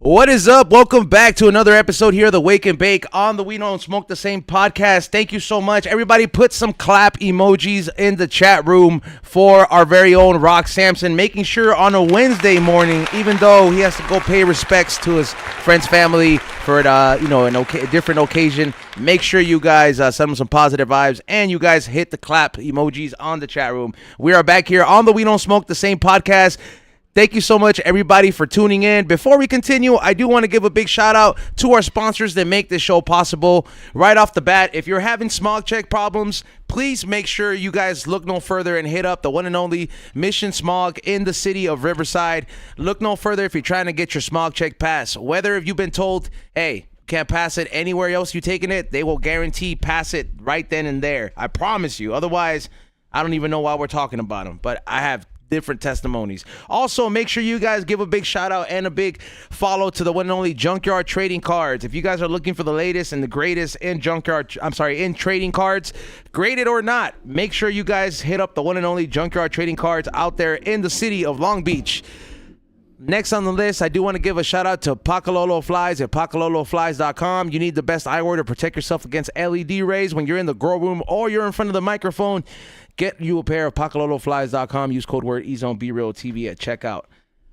What is up? Welcome back to another episode here of the Wake and Bake on the We Don't Smoke the Same podcast. Thank you so much. Everybody put some clap emojis in the chat room for our very own Rock Samson, making sure on a Wednesday morning, even though he has to go pay respects to his friend's family for a different occasion, make sure you guys send him some positive vibes and you guys hit the clap emojis on the chat room. We are back here on the We Don't Smoke the Same podcast. Thank you so much, everybody, for tuning in. Before we continue, I do want to give a big shout out to our sponsors that make this show possible. Right off the bat, if you're having smog check problems, please make sure you guys look no further and hit up the one and only Mission Smog in the city of Riverside. Look no further if you're trying to get your smog check pass. Whether if you've been told, hey, can't pass it anywhere else you're taking it, they will guarantee pass it right then and there. I promise you. Otherwise, I don't even know why we're talking about them. But I have different testimonies. Also, make sure you guys give a big shout out and a big follow to the one and only Junkyard Trading Cards. If you guys are looking for the latest and the greatest in in trading cards, graded or not, make sure you guys hit up the one and only Junkyard Trading Cards out there in the city of Long Beach. Next on the list, I do want to give a shout out to Pacololo Flies at pacololoflies.com. You need the best eyewear to protect yourself against LED rays when you're in the grow room or you're in front of the microphone. Get you a pair of pacololoflies.com. Use code word EZONEBREALTV at checkout.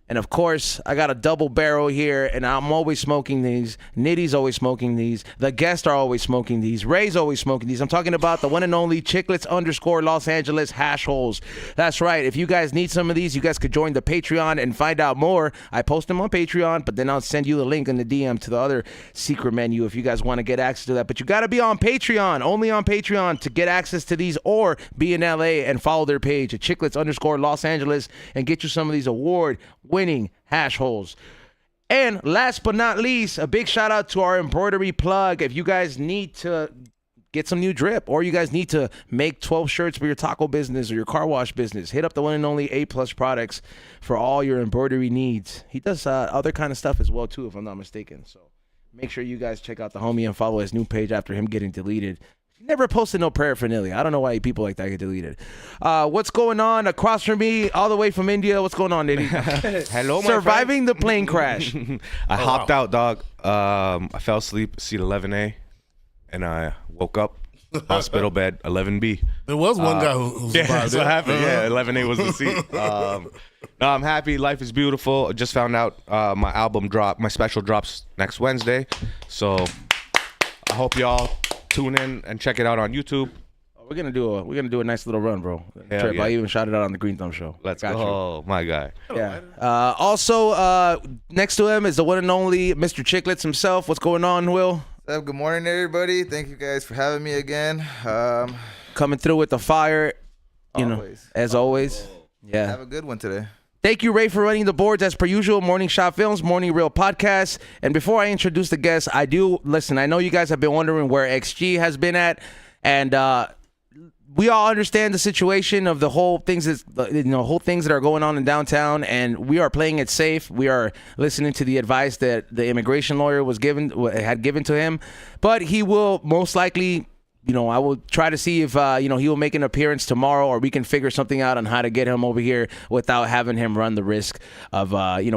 And of course, I got a double barrel here, and I'm always smoking these. Nitty's always smoking these. The guests are always smoking these. Ray's always smoking these. I'm talking about the one and only Chiclets_Los Angeles hash holes. That's right. If you guys need some of these, you guys could join the Patreon and find out more. I post them on Patreon, but then I'll send you the link in the DM to the other secret menu if you guys want to get access to that. But you got to be on Patreon, only on Patreon, to get access to these, or be in LA and follow their page at Chiclets_Los Angeles and get you some of these award-winning hash holes. And last but not least, a big shout out to our embroidery plug. If you guys need to get some new drip, or you guys need to make 12 shirts for your taco business or your car wash business, hit up the one and only A+ Products for all your embroidery needs. He does other kind of stuff as well too, if I'm not mistaken. So make sure you guys check out the homie and follow his new page after him getting deleted. He never posted no paraphernalia. I don't know why people like that get deleted. What's going on across from me, all the way from India? What's going on, Nitty? Hello, my Surviving the plane crash. I hopped out, dog. I fell asleep, seat 11A, and I woke up, hospital bed, 11B. There was one guy who Yeah, survived that's it. what happened. Yeah, 11A was the seat. No, I'm happy. Life is beautiful. I just found out my album dropped. My special drops next Wednesday. So I hope y'all tune in and check it out on YouTube. We're gonna do a nice little run, bro. Hell yeah. I even shouted out on the Green Thumb Show. Let's Got go. you. Oh, my guy. Yeah. Also, next to him is the one and only Mr. Chiclets himself. What's going on, Will? What's up? Good morning, everybody. Thank you guys for having me again. Coming through with the fire, Always. as always. Yeah. Have a good one today. Thank you, Ray, for running the boards as per usual. Morning Shot Films, Morning Real Podcast. And before I introduce the guests, I know you guys have been wondering where XG has been at, and we all understand the situation of the whole things that are going on in downtown, and we are playing it safe. We are listening to the advice that the immigration lawyer had given to him, but he will most likely. I will try to see if, he will make an appearance tomorrow, or we can figure something out on how to get him over here without having him run the risk of,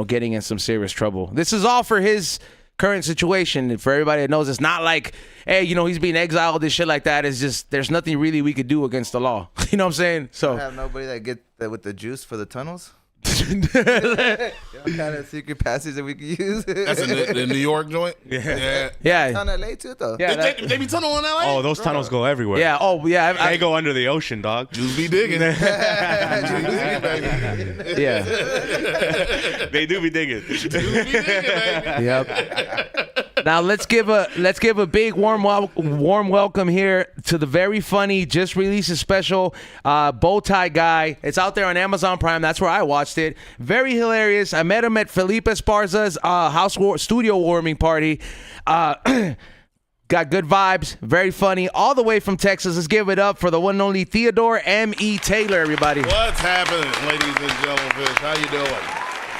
getting in some serious trouble. This is all for his current situation. And for everybody that knows, it's not like, hey, he's being exiled and shit like that. It's just, there's nothing really we could do against the law. You know what I'm saying? So I have nobody that get that with the juice for the tunnels. What kind of secret passage that we could use? That's in the New York joint? Yeah. On LA too, though. Yeah, They be tunneling in LA? Oh, those tunnels go everywhere. Yeah. Oh, yeah. They go under the ocean, dog. Just be digging. Yeah. They do be digging. Yep. Now let's give a big warm welcome here to the very funny, just released a special, Bowtie Guy. It's out there on Amazon Prime. That's where I watched it. Very hilarious. I met him at Felipe Esparza's studio warming party. Got good vibes. Very funny. All the way from Texas. Let's give it up for the one and only Theodore M.E. Taylor, everybody. What's happening, ladies and gentlemen? How you doing?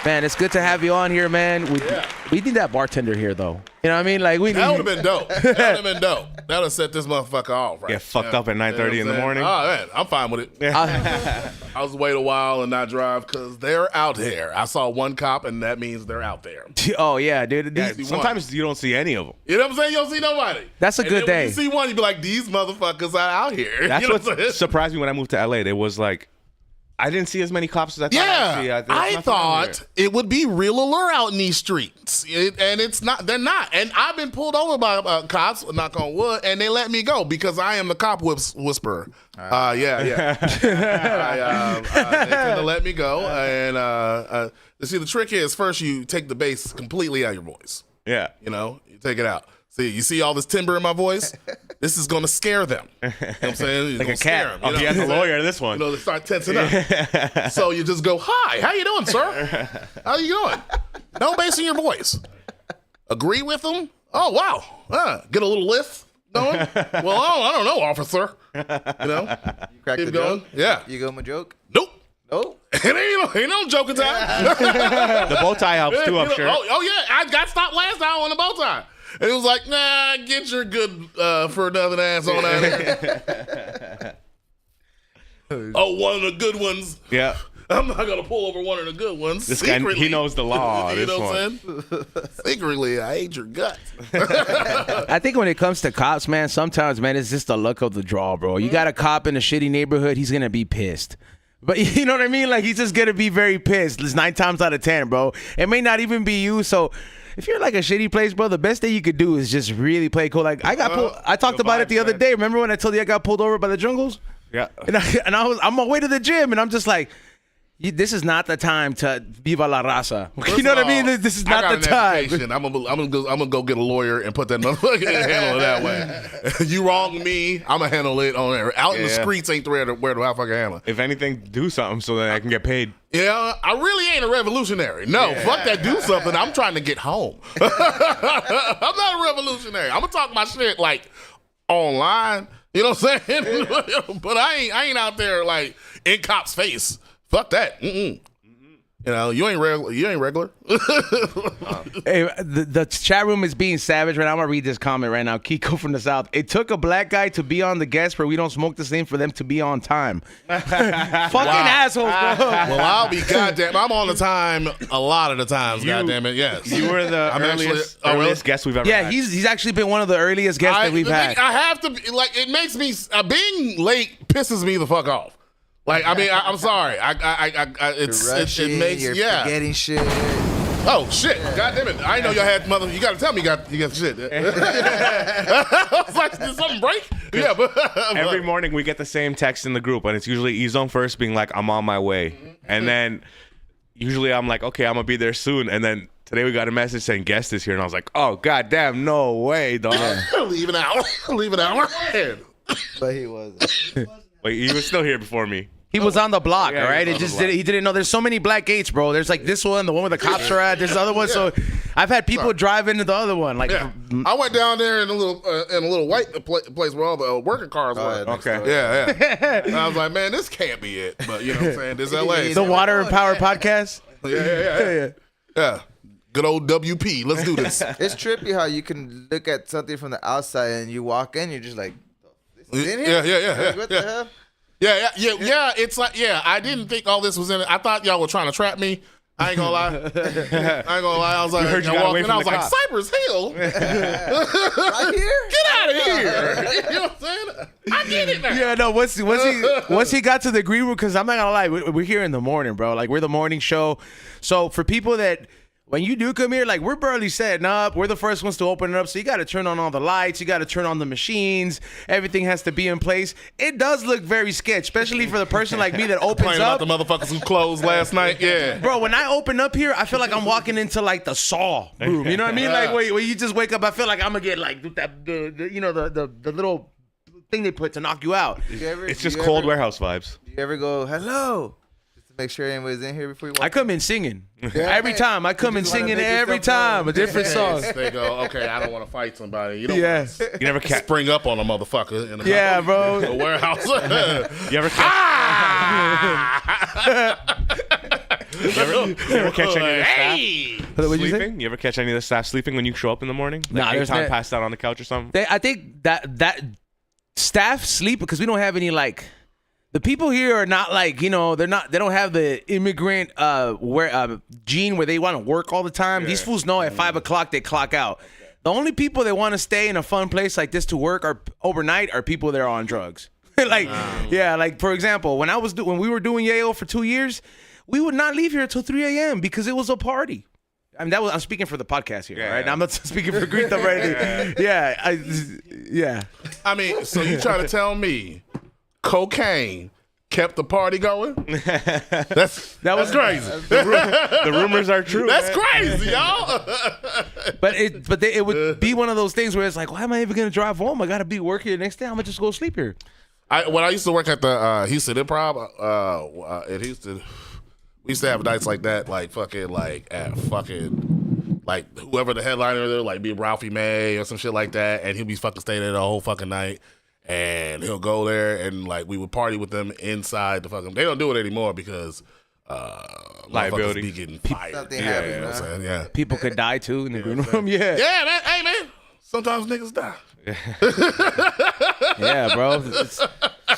Man, it's good to have you on here, man. We need that bartender here, though. You know what I mean? Like we That would have been dope. That would have been dope. That would have set this motherfucker off. Right? Get fucked up at 9:30 in the morning. Oh man, I'm fine with it. I'll just wait a while and not drive because they're out here. I saw one cop, and that means they're out there. Oh yeah, dude. Sometimes you don't see any of them. You know what I'm saying? You don't see nobody. That's a good then when day. you see one, you be like, these motherfuckers are out here. That's you know what surprised me when I moved to LA. It was like I didn't see as many cops as I thought. Yeah, I thought it would be real alert out in these streets, and it's not. They're not. And I've been pulled over by cops, knock on wood, and they let me go because I am the cop whisperer. Yeah. They tend to let me go, and see, the trick is first you take the bass completely out of your voice. Yeah. You know, you take it out. See, you see all this timbre in my voice? This is going to scare them. You know what I'm saying? Like a cat. Them, He has a lawyer, this one. You know, they start tensing up. So you just go, hi, how you doing, sir? How you doing? No bass in your voice. Agree with them? Oh, wow. Get a little lift going? Well, I don't know, officer. You know? You crack the going. joke? Yeah. You go my joke? Nope. Nope. It ain't no joking time. The bow tie helps too, I'm sure. Oh, yeah. I got stopped last time on the bow tie. And it was like, nah, get your good for nothing ass on out of here. Oh, one of the good ones. Yeah. I'm not going to pull over one of the good ones. This guy, he knows the law. You This know what one. I'm saying? Secretly, I hate your guts. I think when it comes to cops, man, sometimes, man, it's just the luck of the draw, bro. You got a cop in a shitty neighborhood, he's gonna be pissed. But you know what I mean? Like, he's just gonna be very pissed. It's 9 times out of 10, bro. It may not even be you, so if you're like a shitty place, bro, the best thing you could do is just really play cool. Like I talked about it the other day. Remember when I told you I got pulled over by the Jungles? Yeah. And I'm on my way to the gym, and I'm just like, this is not the time to viva la raza. You know what I mean? This is not the time. I'm gonna go get a lawyer and put that motherfucker and handle it that way. You wrong me, I'm gonna handle it on there. Out in the streets ain't where the motherfucker handle it. If anything, do something so that I can get paid. Yeah, I really ain't a revolutionary. No, fuck that. Do something. I'm trying to get home. I'm not a revolutionary. I'm gonna talk my shit like online. You know what I'm saying? But I ain't out there like in cops' face. Fuck that. You know, you ain't regular. Hey, the chat room is being savage right now. I'm gonna read this comment right now. Kiko from the South. It took a black guy to be on the guest where we don't smoke the same for them to be on time. Fucking assholes, bro. Well, I'll be goddamn. I'm on the time a lot of the times. Goddamn it, yes. You were the earliest guest we've ever had. Yeah, he's actually been one of the earliest guests that we've had. I have to be, like, it makes me being late pisses me the fuck off. Like, I mean, I'm sorry. It makes you're forgetting shit. Oh shit! God damn it! I didn't know y'all had mother. You got to tell me you got shit. I was like, did something break? Yeah, but every morning we get the same text in the group, and it's usually E-Zone first being like, "I'm on my way," and then usually I'm like, "Okay, I'm gonna be there soon," and then today we got a message saying guest is here, and I was like, "Oh goddamn, no way, dog!" Leave an hour. But he wasn't. Wait, he was still here before me. He was on the block, Yeah, all right? He didn't know. There's so many black gates, bro. There's like this one, the one where the cops are at. There's the other one. So I've had people drive into the other one. Like, I went down there in a little white place where all the working cars were. Okay. Yeah. And I was like, man, this can't be it. But you know what I'm saying? This LA. the Water and Power podcast. Yeah. Good old WP. Let's do this. It's trippy how you can look at something from the outside and you walk in, you're just like, this is in here? Yeah. What the hell? Yeah. It's like, I didn't think all this was in it. I thought y'all were trying to trap me. I ain't gonna lie. I was like, heard you got away from the like, cops. Cypress Hill? Right here? Get out of here. You know what I'm saying? I get it now. Yeah, no. Once he got to the green room, because I'm not gonna lie, we're here in the morning, bro. Like, we're the morning show. So for people that, when you do come here, like, we're barely setting up. We're the first ones to open it up. So you got to turn on all the lights. You got to turn on the machines. Everything has to be in place. It does look very sketch, especially for the person like me that opens Complaining up. about the motherfuckers who closed last night. Yeah. Bro, when I open up here, I feel like I'm walking into like the Saw room. You know what I mean? Like, when you just wake up, I feel like I'm gonna get like the little thing they put to knock you out. It's just cold warehouse vibes. Do you ever go, hello? Just to make sure anybody's in here before you walk I come in singing. Every time. I come in singing every time. A different song. They go, okay, I don't want to fight somebody. You don't Yes. You never catch. spring up on a motherfucker in Bro. the warehouse. You ever catch? You ever catch any of the staff What'd you say? sleeping? You ever catch any of the staff sleeping when you show up in the morning? Nah, Like there's time not- passed out on the couch or something? I think that staff sleep because we don't have any like the people here are not like they don't have the immigrant gene where they want to work all the time. These fools know at 5 o'clock they clock out. The only people that want to stay in a fun place like this to work or overnight are people that are on drugs. Like for example, when we were doing Yale for 2 years, we would not leave here until 3 a.m. because it was a party. I mean, I'm speaking for the podcast here, right? I'm not speaking for Green Thumb or anything. Yeah. I mean, so you trying to tell me cocaine kept the party going? That's crazy. The rumors are true. That's man. crazy, y'all. But it would be one of those things where it's like, why am I even gonna drive home? I gotta be working the next day. I'm gonna just go sleep here. When I used to work at the Houston Improv at Houston, we used to have nights like that, like fucking like at fucking like whoever the headliner there, like be Ralphie May or some shit like that, and he'll be fucking staying there the whole fucking night. And he'll go there and like we would party with them inside the fucking. They don't do it anymore because Liability. motherfuckers be getting fired. Something You happened, know what I'm huh? saying? Yeah. People could die too in the green room. Yeah. Yeah, man. Hey, man. Sometimes niggas die. Yeah, bro. It's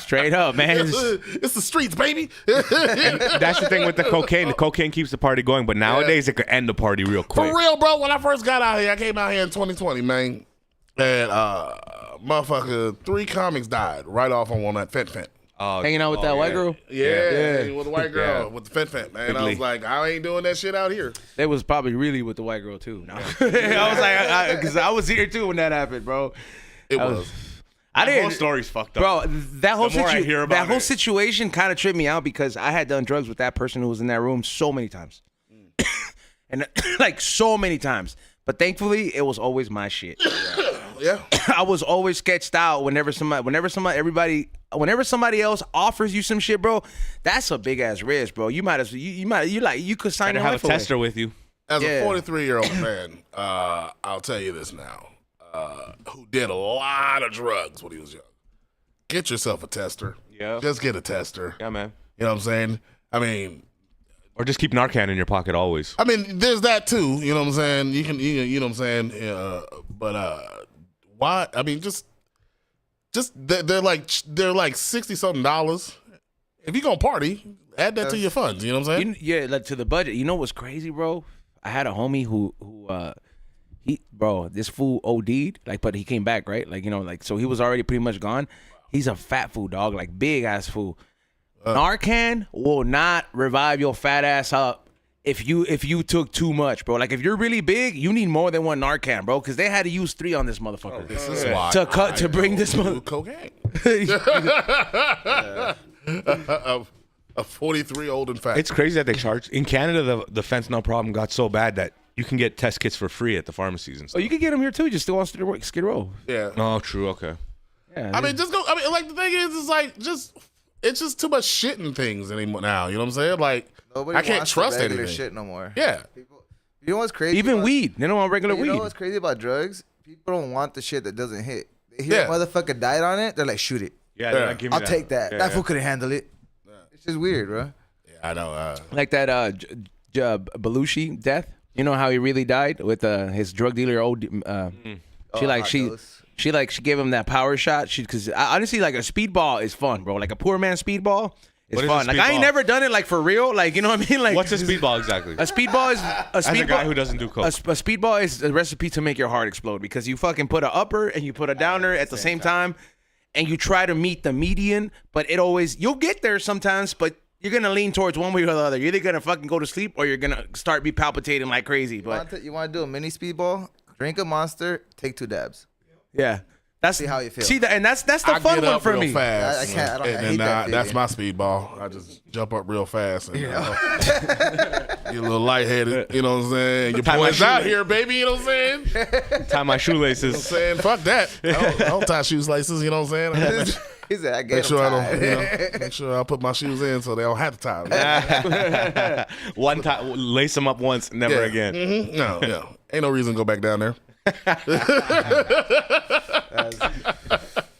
straight up, man. It's the streets, baby. That's the thing with the cocaine. The cocaine keeps the party going, but nowadays it could end the party real quick. For real, bro. When I first got out here, I came out here in 2020, man. And motherfucker, 3 comics died right off on that fent. Hanging out with that white girl. Yeah, with the white girl, Yeah. with the fent, man. Big I was Lee. like, I ain't doing that shit out here. They was probably really with the white girl too. No. I was like, because I was here too when that happened, bro. It was. I The didn't. whole story's fucked up. Bro, that whole The more I hear about it. situation kind of tripped me out because I had done drugs with that person who was in that room so many times, and like so many times. But thankfully, it was always my shit. Yeah. I was always sketched out whenever somebody else offers you some shit, bro. That's a big ass risk, bro. You might you could sign Gotta your have a life away. tester with you. As Yeah. a 43-year-old man, I'll tell you this now, who did a lot of drugs when he was young. Get yourself a tester. Yeah. Just get a tester. Yeah, man. You know what I'm saying? I mean, Or just keep Narcan in your pocket always. there's that too. You know what I'm saying? You know what I'm saying? But why? I mean, just they're like $60-something. If you gonna party, add that to your funds. You know what I'm saying? Like to the budget. You know what's crazy, bro? I had a homie who this fool OD'd, but he came back, right? So he was already pretty much gone. He's a fat fool, dog, like big ass fool. Narcan will not revive your fat ass up if you took too much, bro. Like if you're really big, you need more than one Narcan, bro, because they had to use 3 on this motherfucker. This is why to bring this do cocaine. A 43-old and fat. It's crazy that they charge. In Canada, the fentanyl problem got so bad that you can get test kits for free at the pharmacies and Oh, stuff. you can get them here too. Just still on Skid Row. Yeah. Oh, true. Okay. Yeah, I mean, just go. I mean, like the thing is like it's just too much shit in things anymore now. You know what I'm saying? Like Nobody I can't wants trust the regular anything. shit no more. Yeah. People, you know what's crazy? even about, weed. They don't want regular You weed. know what's crazy about drugs? People don't want the shit that doesn't hit. They hear Yeah. a motherfucker died on it. They're like, shoot it. Yeah, Yeah. they're not giving I'll you take that. Yeah, That yeah. fool couldn't handle it. It's just weird, bro. Yeah, I know. Like that Belushi death. You know how he really died with his drug dealer she gave him that power shot. Because honestly, like a speedball is fun, bro. Like a poor man speedball is What is a fun. Like I ain't speedball? never done it like for real. Like you know what I mean? Like What's a speedball exactly? a speedball is a As a speedball. guy who doesn't do coke. A speedball is a recipe to make your heart explode because you fucking put a upper and you put a downer at the same time, and you try to meet the median, but you'll get there sometimes, but you're gonna lean towards one way or the other. You're either gonna fucking go to sleep or you're gonna start be palpitating like crazy. But You want to do a mini speedball? Drink a Monster, take 2 dabs. yeah, that's See how you feel. See that, and that's the I fun get one up for real me. fast. I can't- I don't- I and hate then that that's feeling. my speedball. I just jump up real fast and get a little lightheaded. You know what I'm saying? Your Tie my boy's out shoelace. here, baby. You know what I'm saying? Tie my shoelaces. Saying fuck that. I don't tie shoelaces. You know what I'm saying? He said, I Make get sure I him don't. Make sure I put my shoes in so they don't have to tie them. One time, lace them up once, never Yeah. again. Mhm. No. Ain't no reason to go back down there.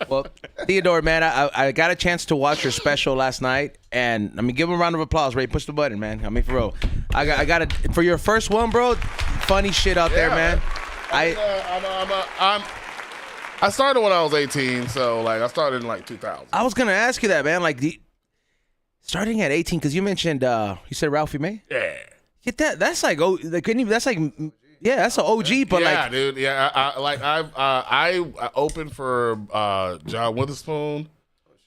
Well, Theodore, man, I got a chance to watch your special last night, and I mean, give him a round of applause. Ray, push the button, man. I mean, for real. I got it for your first one, bro. Funny shit out there, man. I started when I was 18, so like I started in like 2000. I was gonna ask you that, man. Like starting at 18, because you mentioned you said Ralphie May. Yeah. Get that? That's like that's like that's an OG, but yeah, like dude. Yeah, I opened for John Witherspoon.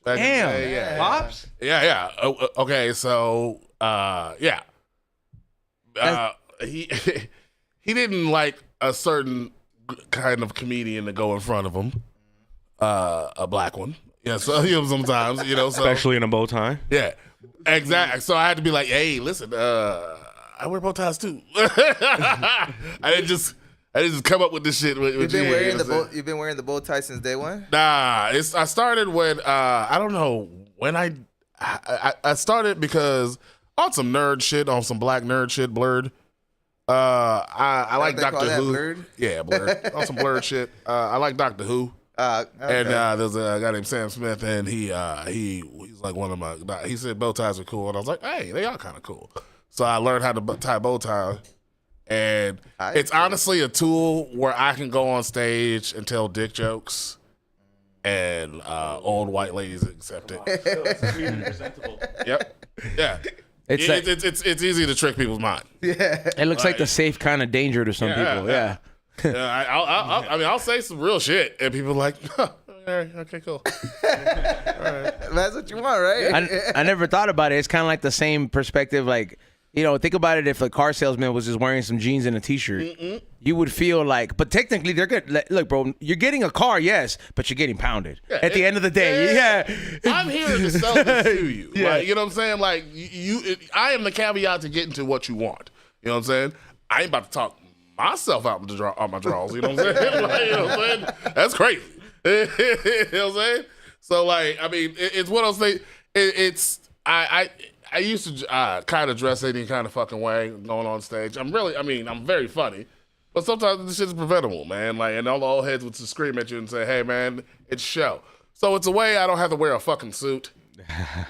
Damn. Yeah. Pops. Yeah. Okay, so he he didn't like a certain kind of comedian to go in front of him, a black one. Yeah, so sometimes so, Especially in a bow tie. Yeah, exactly. So I had to be like, hey, listen, I wear bow ties too. I didn't just come up with this shit. You've been wearing the bow tie since day one? Nah, I started when I don't know when I started because on some nerd shit, on some black nerd shit, Blurred. I like Doctor Who. Blurred? Yeah, Blurred. On some Blurred shit. I like Doctor Who. Okay. And there's a guy named Sam Smith, and he's like one of my. He said bow ties are cool, and I was like, hey, they are kind of cool. So I learned how to tie bow tie, and it's honestly a tool where I can go on stage and tell dick jokes, and old white ladies accept it. Yep. Yeah. It's easy to trick people's mind. Yeah. It looks like the safe kind of danger to some people. Yeah. I'll say some real shit, and people are like, huh, okay, cool. All right. That's what you want, right? I never thought about it. It's kind of like the same perspective. Like, think about it. If a car salesman was just wearing some jeans and a T-shirt, you would feel like. But technically, they're good. Look, bro, you're getting a car, yes, but you're getting pounded. At the end of the day, I'm here to sell this to you. Yeah. Like, you know what I'm saying? Like, I am the caveat to getting to what you want. You know what I'm saying? I ain't about to talk myself out my drawers. You know what I'm saying? Like, you know what I'm saying? That's crazy. You know what I'm saying? So, like, I mean, it's one of those things. I used to kind of dress any kind of fucking way going on stage. I'm very funny, but sometimes this shit is preventable, man. Like, and all the old heads would just scream at you and say, "Hey, man, it's show." So it's a way I don't have to wear a fucking suit.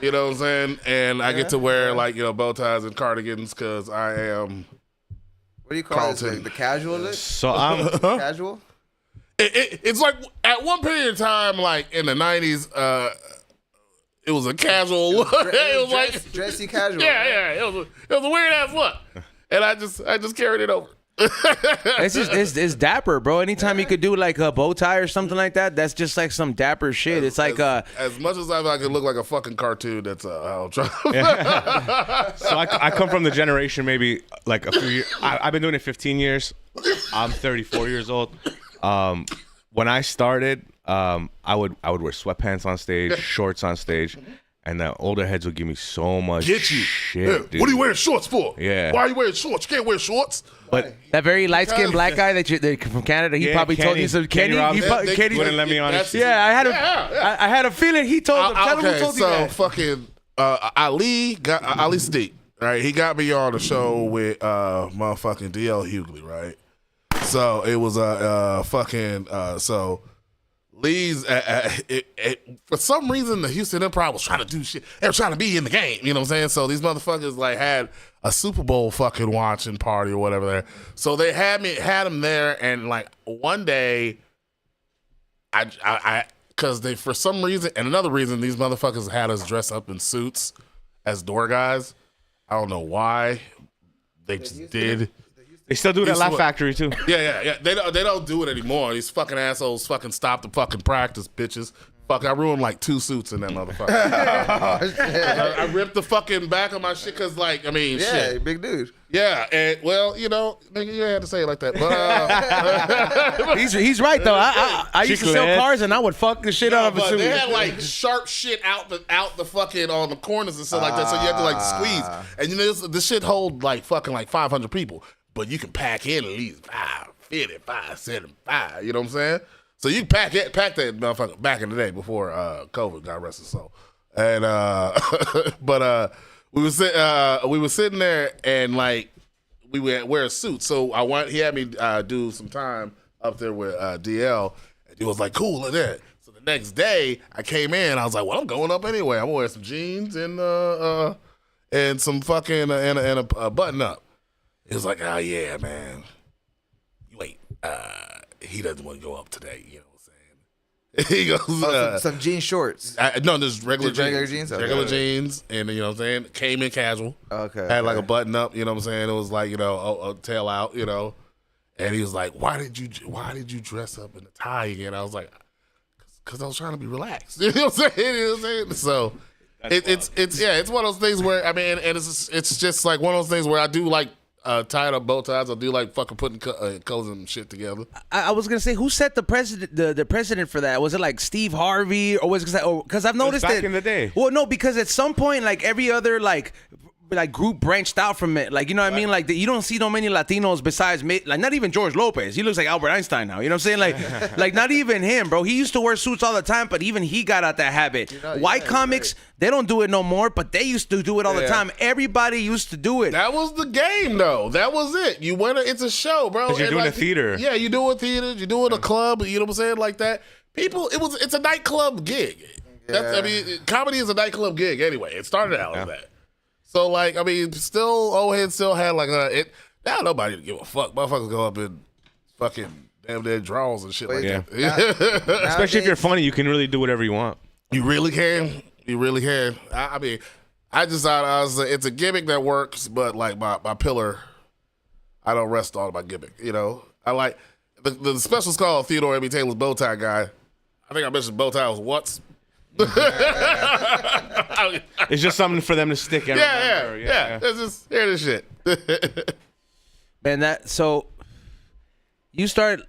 You know what I'm saying? And I get to wear bow ties and cardigans because I am. What do you call it? Like the casual look? So I'm Casual? It's like at one period of time, like in the 90s, it was a casual look. It was like dressy casual. Yeah. It was a weird ass look, and I just carried it over. It's dapper, bro. Anytime you could do like a bow tie or something like that, that's just like some dapper shit. It's like as much as I could look like a fucking cartoon. That's I'll try. So I come from the generation maybe like a few years. I've been doing it 15 years. I'm 34 years old. When I started, I would wear sweatpants on stage, shorts on stage, and the older heads would give me so much shit. Dude. What are you wearing shorts for? Yeah. Why are you wearing shorts? You can't wear shorts. But that very light-skinned black guy that from Canada. He probably told you some. Kenny wouldn't let me on his. Yeah, I had a feeling he told him. Tell him who told you that. Fucking Ali Steak, right? He got me on the show with motherfucking DL Hughley, right? So it was so Lee's for some reason the Houston Improv was trying to do shit. They were trying to be in the game, you know what I'm saying? So these motherfuckers like had a Super Bowl fucking watching party or whatever there. So they had him there, and like one day I because they for some reason and another reason these motherfuckers had us dress up in suits as door guys. I don't know why. They just did. They still do it at Laugh Factory too. Yeah. They don't do it anymore. These fucking assholes fucking stopped the fucking practice, bitches. Fuck, I ruined like 2 suits in that motherfucker. I ripped the fucking back of my shit because, like, I mean, shit. Big dude. Yeah, and well, nigga, you had to say it like that. But, he's right though. I used to sell cars and I would fuck the shit out of a suit. They had like sharp shit out the fucking on the corners and stuff like that, so you had to like squeeze. And this shit hold like fucking like 500 people. But you can pack in at least 550, 575. You know what I'm saying? So you pack that motherfucker back in the day before COVID got arrested. So, and but we were sitting there and like we would wear a suit. So he had me do some time up there with DL, and he was like, "Cool, look at that." So the next day I came in, I was like, "Well, I'm going up anyway. I'm gonna wear some jeans and and some fucking and a button up. He was like, "Oh yeah, man. Wait, he doesn't want to go up today." You know what I'm saying? He goes, some jean shorts. no, just regular Just regular jeans. jeans? Okay. Regular jeans, and you know what I'm saying? Came in casual. Okay. Had like a button up, you know what I'm saying? It was like, a tail out, And he was like, "Why did you dress up in a tie again?" I was like, "Cause I was trying to be relaxed." You know what I'm saying? You know what I'm saying? So it's one of those things where and it's just like one of those things where I do like tied up bow ties. I do like fucking putting colors and shit together. I was gonna say, who set the precedent? The precedent for that, was it like Steve Harvey, or was it because I've noticed back in the day? Well, no, because at some point, like every other like group branched out from it. Like, you know what I mean? Like you don't see no many Latinos besides like not even George Lopez. He looks like Albert Einstein now. You know what I'm saying? Like not even him, bro. He used to wear suits all the time, but even he got out that habit. White comics, they don't do it no more, but they used to do it all the time. Everybody used to do it. That was the game, though. That was it. You went. It's a show, bro. Because you're doing a theater. Yeah, you do a theater. You do it a club. You know what I'm saying? Like that. People, it's a nightclub gig. Comedy is a nightclub gig anyway. It started out as that. So, like, still, old head still had, like, now nobody to give a fuck. Motherfuckers go up in fucking damn their draws and shit like that. Especially if you're funny, you can really do whatever you want. You really can. You really can. I just thought it's a gimmick that works, but, like, my pillar, I don't rest on my gimmick, I like, the special's called Theodore Taylor's Bowtie Guy. I think I mentioned Bowtie was once. It's just something for them to stick. Yeah. It's just hear this shit. And so you started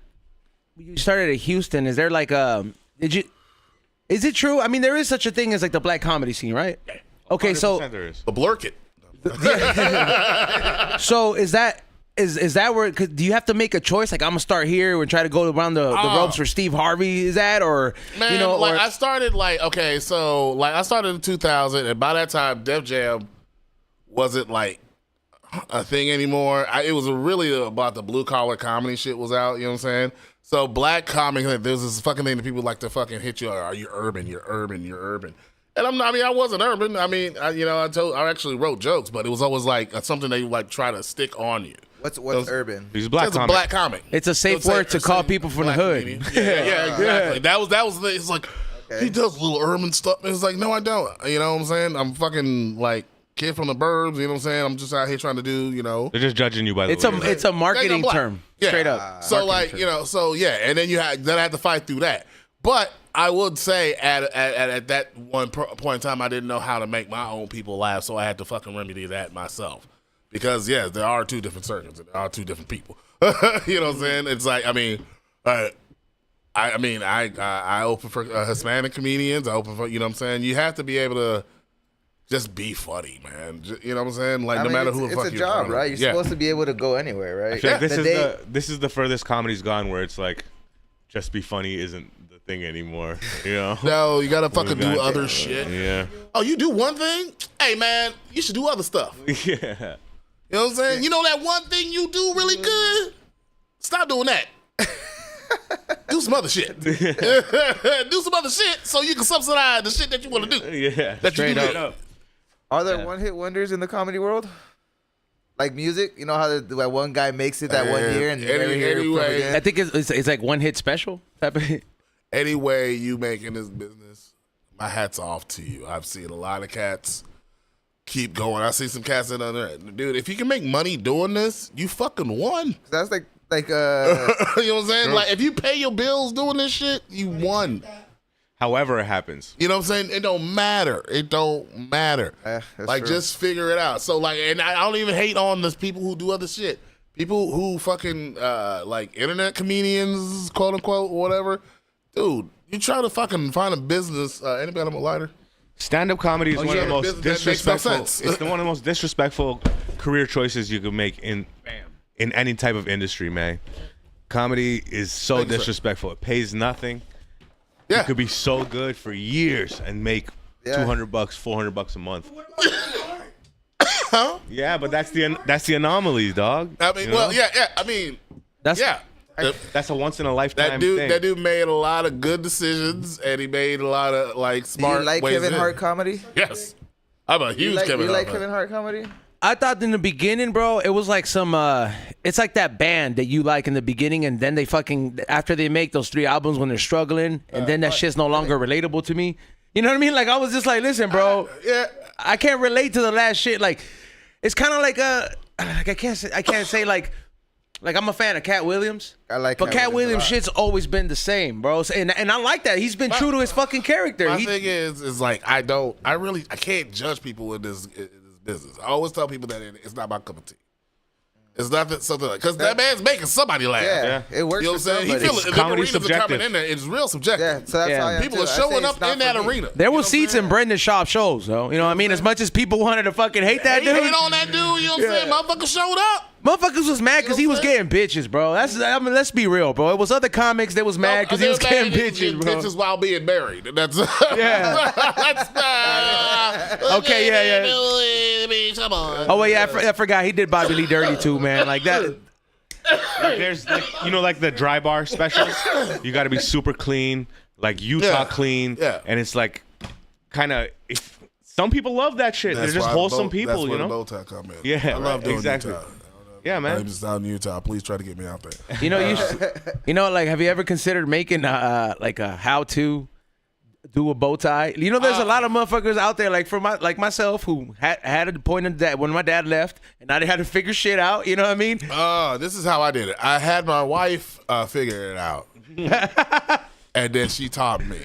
at Houston. Is there like is it true? I mean, there is such a thing as like the black comedy scene, right? Okay, so the blurk it. So is that where? Cause do you have to make a choice? Like, I'm gonna start here and try to go around the ropes for Steve Harvey? Is that or man? I started I started in 2000, and by that time, Def Jam wasn't like a thing anymore. It was really about the blue collar comedy shit was out. You know what I'm saying? So black comedy, there's this fucking thing that people like to fucking hit you. Are you urban? You're urban. You're urban. And I wasn't urban. I actually wrote jokes, but it was always like something they like try to stick on you. What's urban? He's a black comic. Black comic. It's a safe word to call people from the hood. Yeah, exactly. That was it's like he does little urban stuff. And it's like, no, I don't. You know what I'm saying? I'm fucking like kid from the burbs. You know what I'm saying? I'm just out here trying to do. They're just judging you by the way. It's a marketing term. Straight up. So like and then I had to fight through that. But I would say at that one point in time, I didn't know how to make my own people laugh, so I had to fucking remedy that myself. Because yes, there are two different circuits, and there are two different people. You know what I'm saying? It's like I open for Hispanic comedians. I open for what I'm saying. You have to be able to just be funny, man. You know what I'm saying? Like no matter who the fuck it's a job, right? You're supposed to be able to go anywhere, right? I feel like this is the furthest comedy's gone, where it's like just be funny isn't the thing anymore. No, you gotta fucking do other shit. Yeah. Oh, you do one thing? Hey, man, you should do other stuff. Yeah. You know what I'm saying? You know that one thing you do really good? Stop doing that. Do some other shit. Do some other shit so you can subsidize the shit that you want to do. Yeah. That you do. Are there one-hit wonders in the comedy world? Like music? You know how that one guy makes it that 1 year and anyway. I think it's like one hit special type of hit. Any way you make in this business, my hat's off to you. I've seen a lot of cats keep going. I see some cats in there. Dude, if you can make money doing this, you fucking won. That's like you know what I'm saying? True. Like if you pay your bills doing this shit, you won. However it happens. You know what I'm saying? It don't matter. Like true. just figure it out. So like, and I don't even hate on the people who do other shit. People who fucking like internet comedians, quote unquote, whatever. Dude, you try to fucking find a business. Anybody have a lighter? Stand-up comedy is one of the most disrespectful. No sense. It's one of the most disrespectful career choices you could make in any type of industry, man. Comedy is so disrespectful. It pays nothing. Yeah. You could be so good for years and make $200, $400 a month. Huh? Yeah, but that's the anomalies, dog. I mean, I mean, that's a once in a lifetime thing. That dude made a lot of good decisions, and he made a lot of like smart. Do you like ways Kevin in. Hart comedy? Yes, I'm a huge Kevin Hart. You like fan. Kevin Hart comedy? I thought in the beginning, bro, it was like some, it's like that band that you like in the beginning, and then they fucking, after they make those 3 albums when they're struggling, and then that shit's no longer relatable to me. You know what I mean? Like, I was just like, listen, bro, I can't relate to the last shit. Like, it's kind of like I can't say like I'm a fan of Cat Williams. I like but Cat Williams a lot. shit's always been the same, bro. So, and I like that. He's been true to his fucking character. My thing is like I can't judge people in this business. I always tell people that it's not my cup of tea. It's not that something like because that man's making somebody laugh. Yeah, it works. You know what I'm for saying? He somebody. feels it. comedy The arenas are coming subjective. in there. It's real subjective. Yeah, so that's how I am People too. are I showing say up it's not in that for me. arena. There You know was what I'm seats saying? in Brendan Schaub shows, though. You know what I mean? As much as people wanted to fucking hate that dude, Hate on that dude. You know what I'm saying? Motherfucker showed up. motherfuckers was mad because he was getting bitches, bro. Let's be real, bro. It was other comics that was mad because he was getting bitches, bro. Bitches while being married. That's Yeah. that's Okay, yeah. Come on. Oh wait, yeah, I forgot he did Bobby Lee Dirty too, man. Like that. There's like, like the dry bar specials. You got to be super clean, like Utah clean. Yeah. And it's like kind of. Some people love that shit. They're just wholesome people, that's you where know. the bow tie come in. Yeah, I love doing exactly. Utah. Yeah, man. I'm just out in Utah. Please try to get me out there. Like, have you ever considered making like a how to do a bow tie? You know, there's a lot of motherfuckers out there, like myself, who had a point in that when my dad left, and I had to figure shit out. You know what I mean? This is how I did it. I had my wife figure it out. And then she taught me.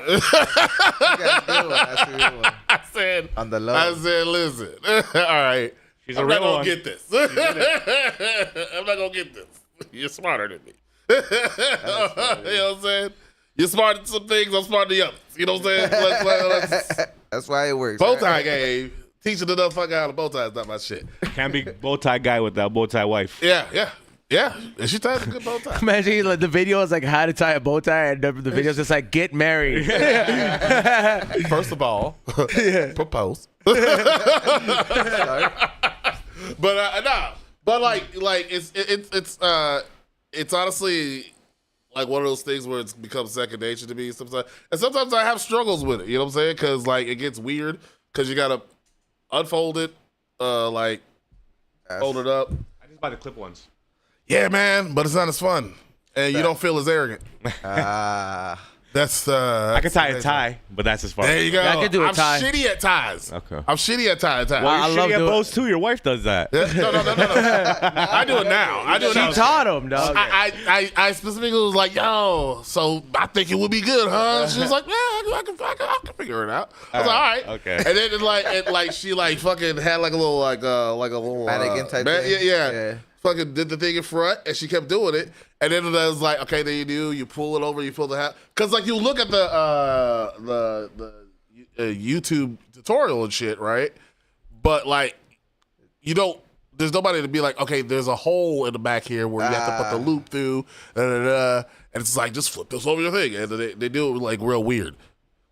That's a good one. That's a good one. I said, On the low. I said, listen, all right. She's I'm a not real gonna one. get this. I'm not gonna get this. You're smarter than me. You know what I'm saying? You're smart at some things. I'm smart at the others. You know what I'm saying? Let's That's why it works. bow right? tie game. Teaching the motherfucker how to bow tie is not my shit. Can't be bow tie guy without bow tie wife. Yeah. And she ties a good bow tie. Imagine like the video is like how to tie a bow tie, and the video is just like get married. First of all, propose. But nah. But like it's honestly like one of those things where it's become second nature to me sometimes. And sometimes I have struggles with it. You know what I'm saying? Because like it gets weird because you gotta unfold it, fold it up. I just buy the clip ones. Yeah, man. But it's not as fun, and you don't feel as arrogant. That's I can tie a tie, but that's as far. There you go. Yeah, I can do a I'm tie. shitty at ties. Okay. I'm shitty at ties. Wow. I I love love doing- bows too. Your wife does that. No. I do it now. I do it now. She taught him, dog. I specifically was like, yo, so I think it would be good, huh? She was like, yeah, I can figure it out. I was like, all right. Okay. And then she like fucking had like a little Mannequin type thing? Yeah. Fucking did the thing in front, and she kept doing it. And then it was like, okay, then you pull it over, you pull the hat, because like you look at the YouTube tutorial and shit, right? But like you don't. There's nobody to be like, okay, there's a hole in the back here where you have to put the loop through, and it's like just flip this over your thing, and they do it like real weird.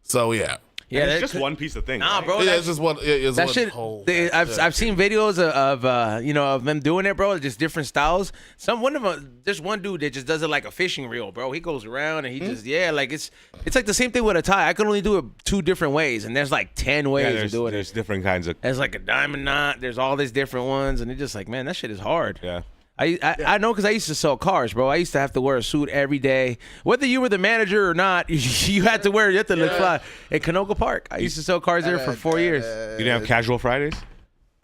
So yeah. Yeah, It's just one piece of thing. Nah, right? bro. Yeah, it's just one. It's That one shit, whole. I've seen videos of them doing it, bro. Just different styles. There's one dude that just does it like a fishing reel, bro. He goes around and he just like it's like the same thing with a tie. I can only do it 2 different ways, and there's like 10 ways of doing there's it. different kinds of. There's like a diamond knot. There's all these different ones, and it's just like, man, that shit is hard. Yeah. I know because I used to sell cars, bro. I used to have to wear a suit every day, whether you were the manager or not. You had to look fly. At Canoga Park, I used to sell cars there for 4 years. You didn't have casual Fridays?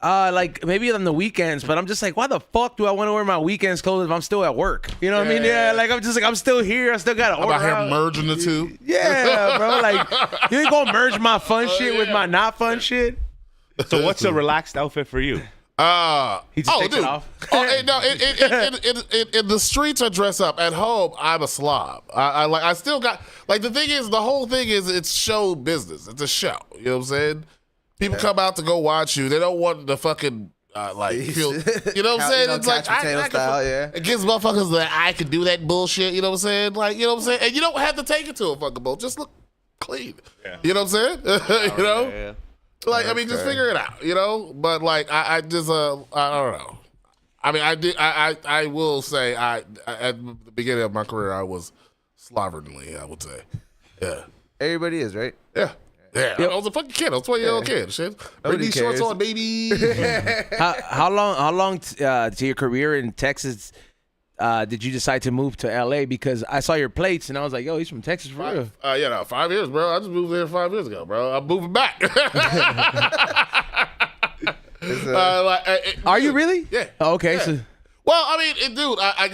Like maybe on the weekends, but I'm just like, why the fuck do I want to wear my weekends clothes if I'm still at work? You know what I mean? Yeah, like I'm just like I'm still here. I still got to I'm order. out here out. merging the two. Yeah, bro. Like you ain't gonna merge my fun shit with my not fun shit. So what's a relaxed outfit for you? He just takes dude. it off. In the streets I dress up. At home, I'm a slob. I still got like the thing is the whole thing is it's show business. It's a show. You know what I'm saying? People come out to go watch you. They don't want the fucking feel. You know what I'm saying? It's like couch potato style, yeah. It gives motherfuckers that I can do that bullshit. You know what I'm saying? Like you know what I'm saying? And you don't have to take it to a fucking boat. Just look clean. Yeah. You know what I'm saying? You know. Yeah. Like I mean, just figure it out, you know. But like, I just I don't know. I mean, I will say, at the beginning of my career, I was slovenly. I would say, yeah. Everybody is, right? Yeah. Yeah, I was a fucking kid. I was a 20-year-old kid. Shit. Bring these shorts cares. on, baby. How long to your career in Texas did you decide to move to LA? Because I saw your plates and I was like, yo, he's from Texas for real. 5 years, bro. I just moved there 5 years ago, bro. I'm moving back. Are you really? Yeah. Oh, okay. Yeah. So Well, I mean, dude, I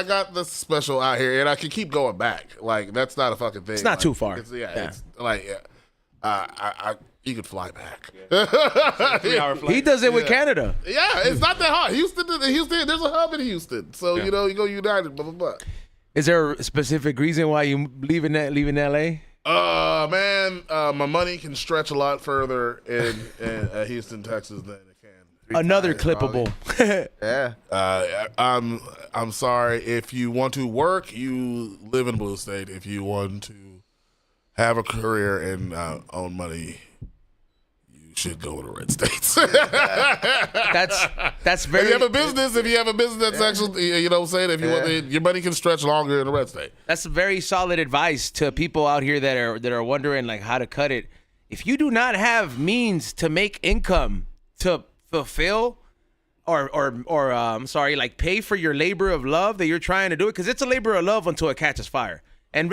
got this special out here, and I can keep going back. Like, that's not a fucking thing. It's not Like, too far. It's, Yeah. It's like, you could fly back. 3-hour flight. he does it with Canada. Yeah, it's not that hard. Houston, there's a hub in Houston, so you know, you go United, blah blah blah. Is there a specific reason why you leaving LA? Man, my money can stretch a lot further in Houston, Texas than it can. Another clippable. Yeah. I'm sorry. If you want to work, you live in a blue state. If you want to have a career and own money, you should go to the red states. That's very. If you have a business that's actually, you know what I'm saying? If you want your money can stretch longer in the red state. That's very solid advice to people out here that are wondering like how to cut it. If you do not have means to make income to fulfill or I'm sorry, like pay for your labor of love that you're trying to do it, because it's a labor of love until it catches fire.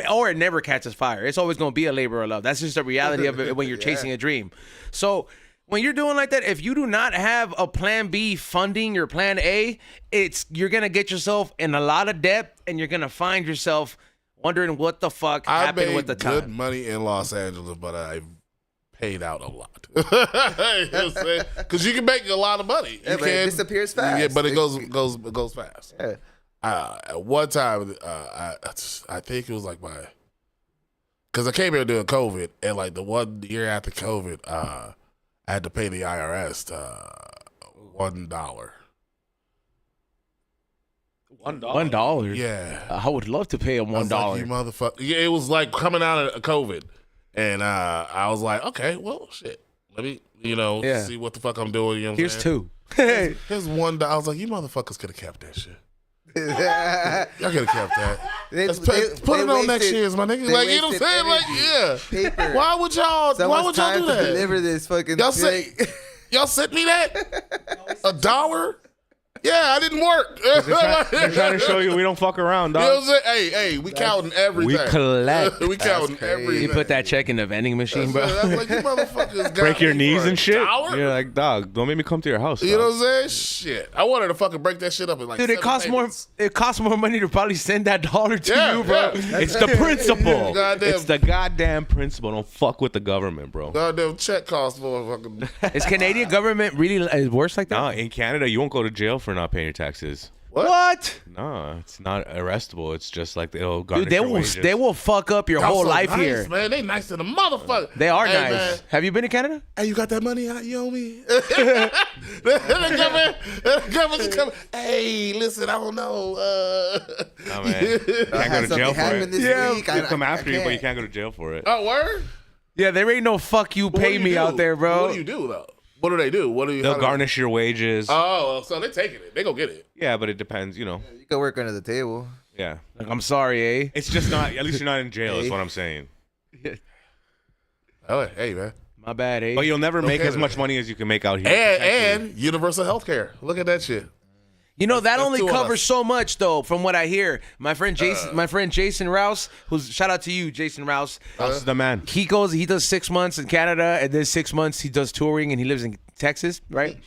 Or it never catches fire. It's always going to be a labor of love. That's just the reality of it when you're chasing a dream. So when you're doing like that, if you do not have a plan B funding your plan A, you're going to get yourself in a lot of debt, and you're going to find yourself wondering what the fuck happened with the I made good time. money in Los Angeles, but I paid out a lot. You know what I'm saying? Because you can make a lot of money. Yeah, but it disappears fast. Yeah, but it goes fast. Yeah. At one time, I think it was like because I came here during COVID, and like the 1 year after COVID, I had to pay the IRS $1. $1. Yeah, I would love to pay him $1. like, you motherfucker. Yeah, it was like coming out of COVID, and I was like, okay, well, shit. Let me, see what the fuck I'm doing. You know what I'm Here's saying? $2. Here's $1. I was like, you motherfuckers could have kept that shit. Y'all could have kept that. Put it on next year's, my nigga. Like, you know what I'm saying? Like, yeah. Paper. Why would y'all do to that? deliver this fucking Y'all thing. y'all sent me that? $1? Yeah, I didn't work. They're trying to show you we don't fuck around, You know dog. what I'm saying? Hey, we counting everything. We collect. We counting crazy. everything. You put that check in the vending machine, bro. That's like, you motherfuckers got Break your me knees for and shit. $1? You're like, dog, don't make me come to your house. You know dog. what I'm saying? Shit. I wanted to fucking break that shit up in like Dude, it 7 costs more. payments. It costs more money to probably send that dollar to Yeah, you, bro. yeah. It's the principle. Goddamn. It's the goddamn principle. Don't fuck with the government, bro. Goddamn check cost for fucking. Is Canadian government really worse like that? No, in Canada, you won't go to jail for not paying your taxes. What? No, it's not arrestable. It's just like they'll garnish Dude, they your will. wages. They will fuck up your Y'all whole so life nice, here. man. They nice to the motherfucker. They are Hey, nice. man. Have you been to Canada? Hey, you got that money out? You owe me? the government's coming. Hey, listen, I don't know. No, man. You can't go to something jail for happen it. this Yeah, week. They'll come I after you, but you can't. can't go to jail for it. Oh, word? Yeah, there ain't no fuck you What pay do me do? out there, bro. What do you do, though? What do they do? What do you? They'll how do- garnish your wages. Oh, so they're taking it. They go get it. Yeah, but it depends, You can work under the table. Yeah. Like, I'm sorry, eh? It's just not, at least you're not in jail, is what I'm saying. Oh, hey, man. My bad, eh? But you'll never make Okay. as much money as you can make out here. And universal health care. Look at that shit. You know that That's only two of covers us. so much, though. From what I hear, my friend Jason Rouse, who's shout out to you, Jason Rouse. That's the man. He does 6 months in Canada, and then 6 months he does touring, and he lives in Texas, right?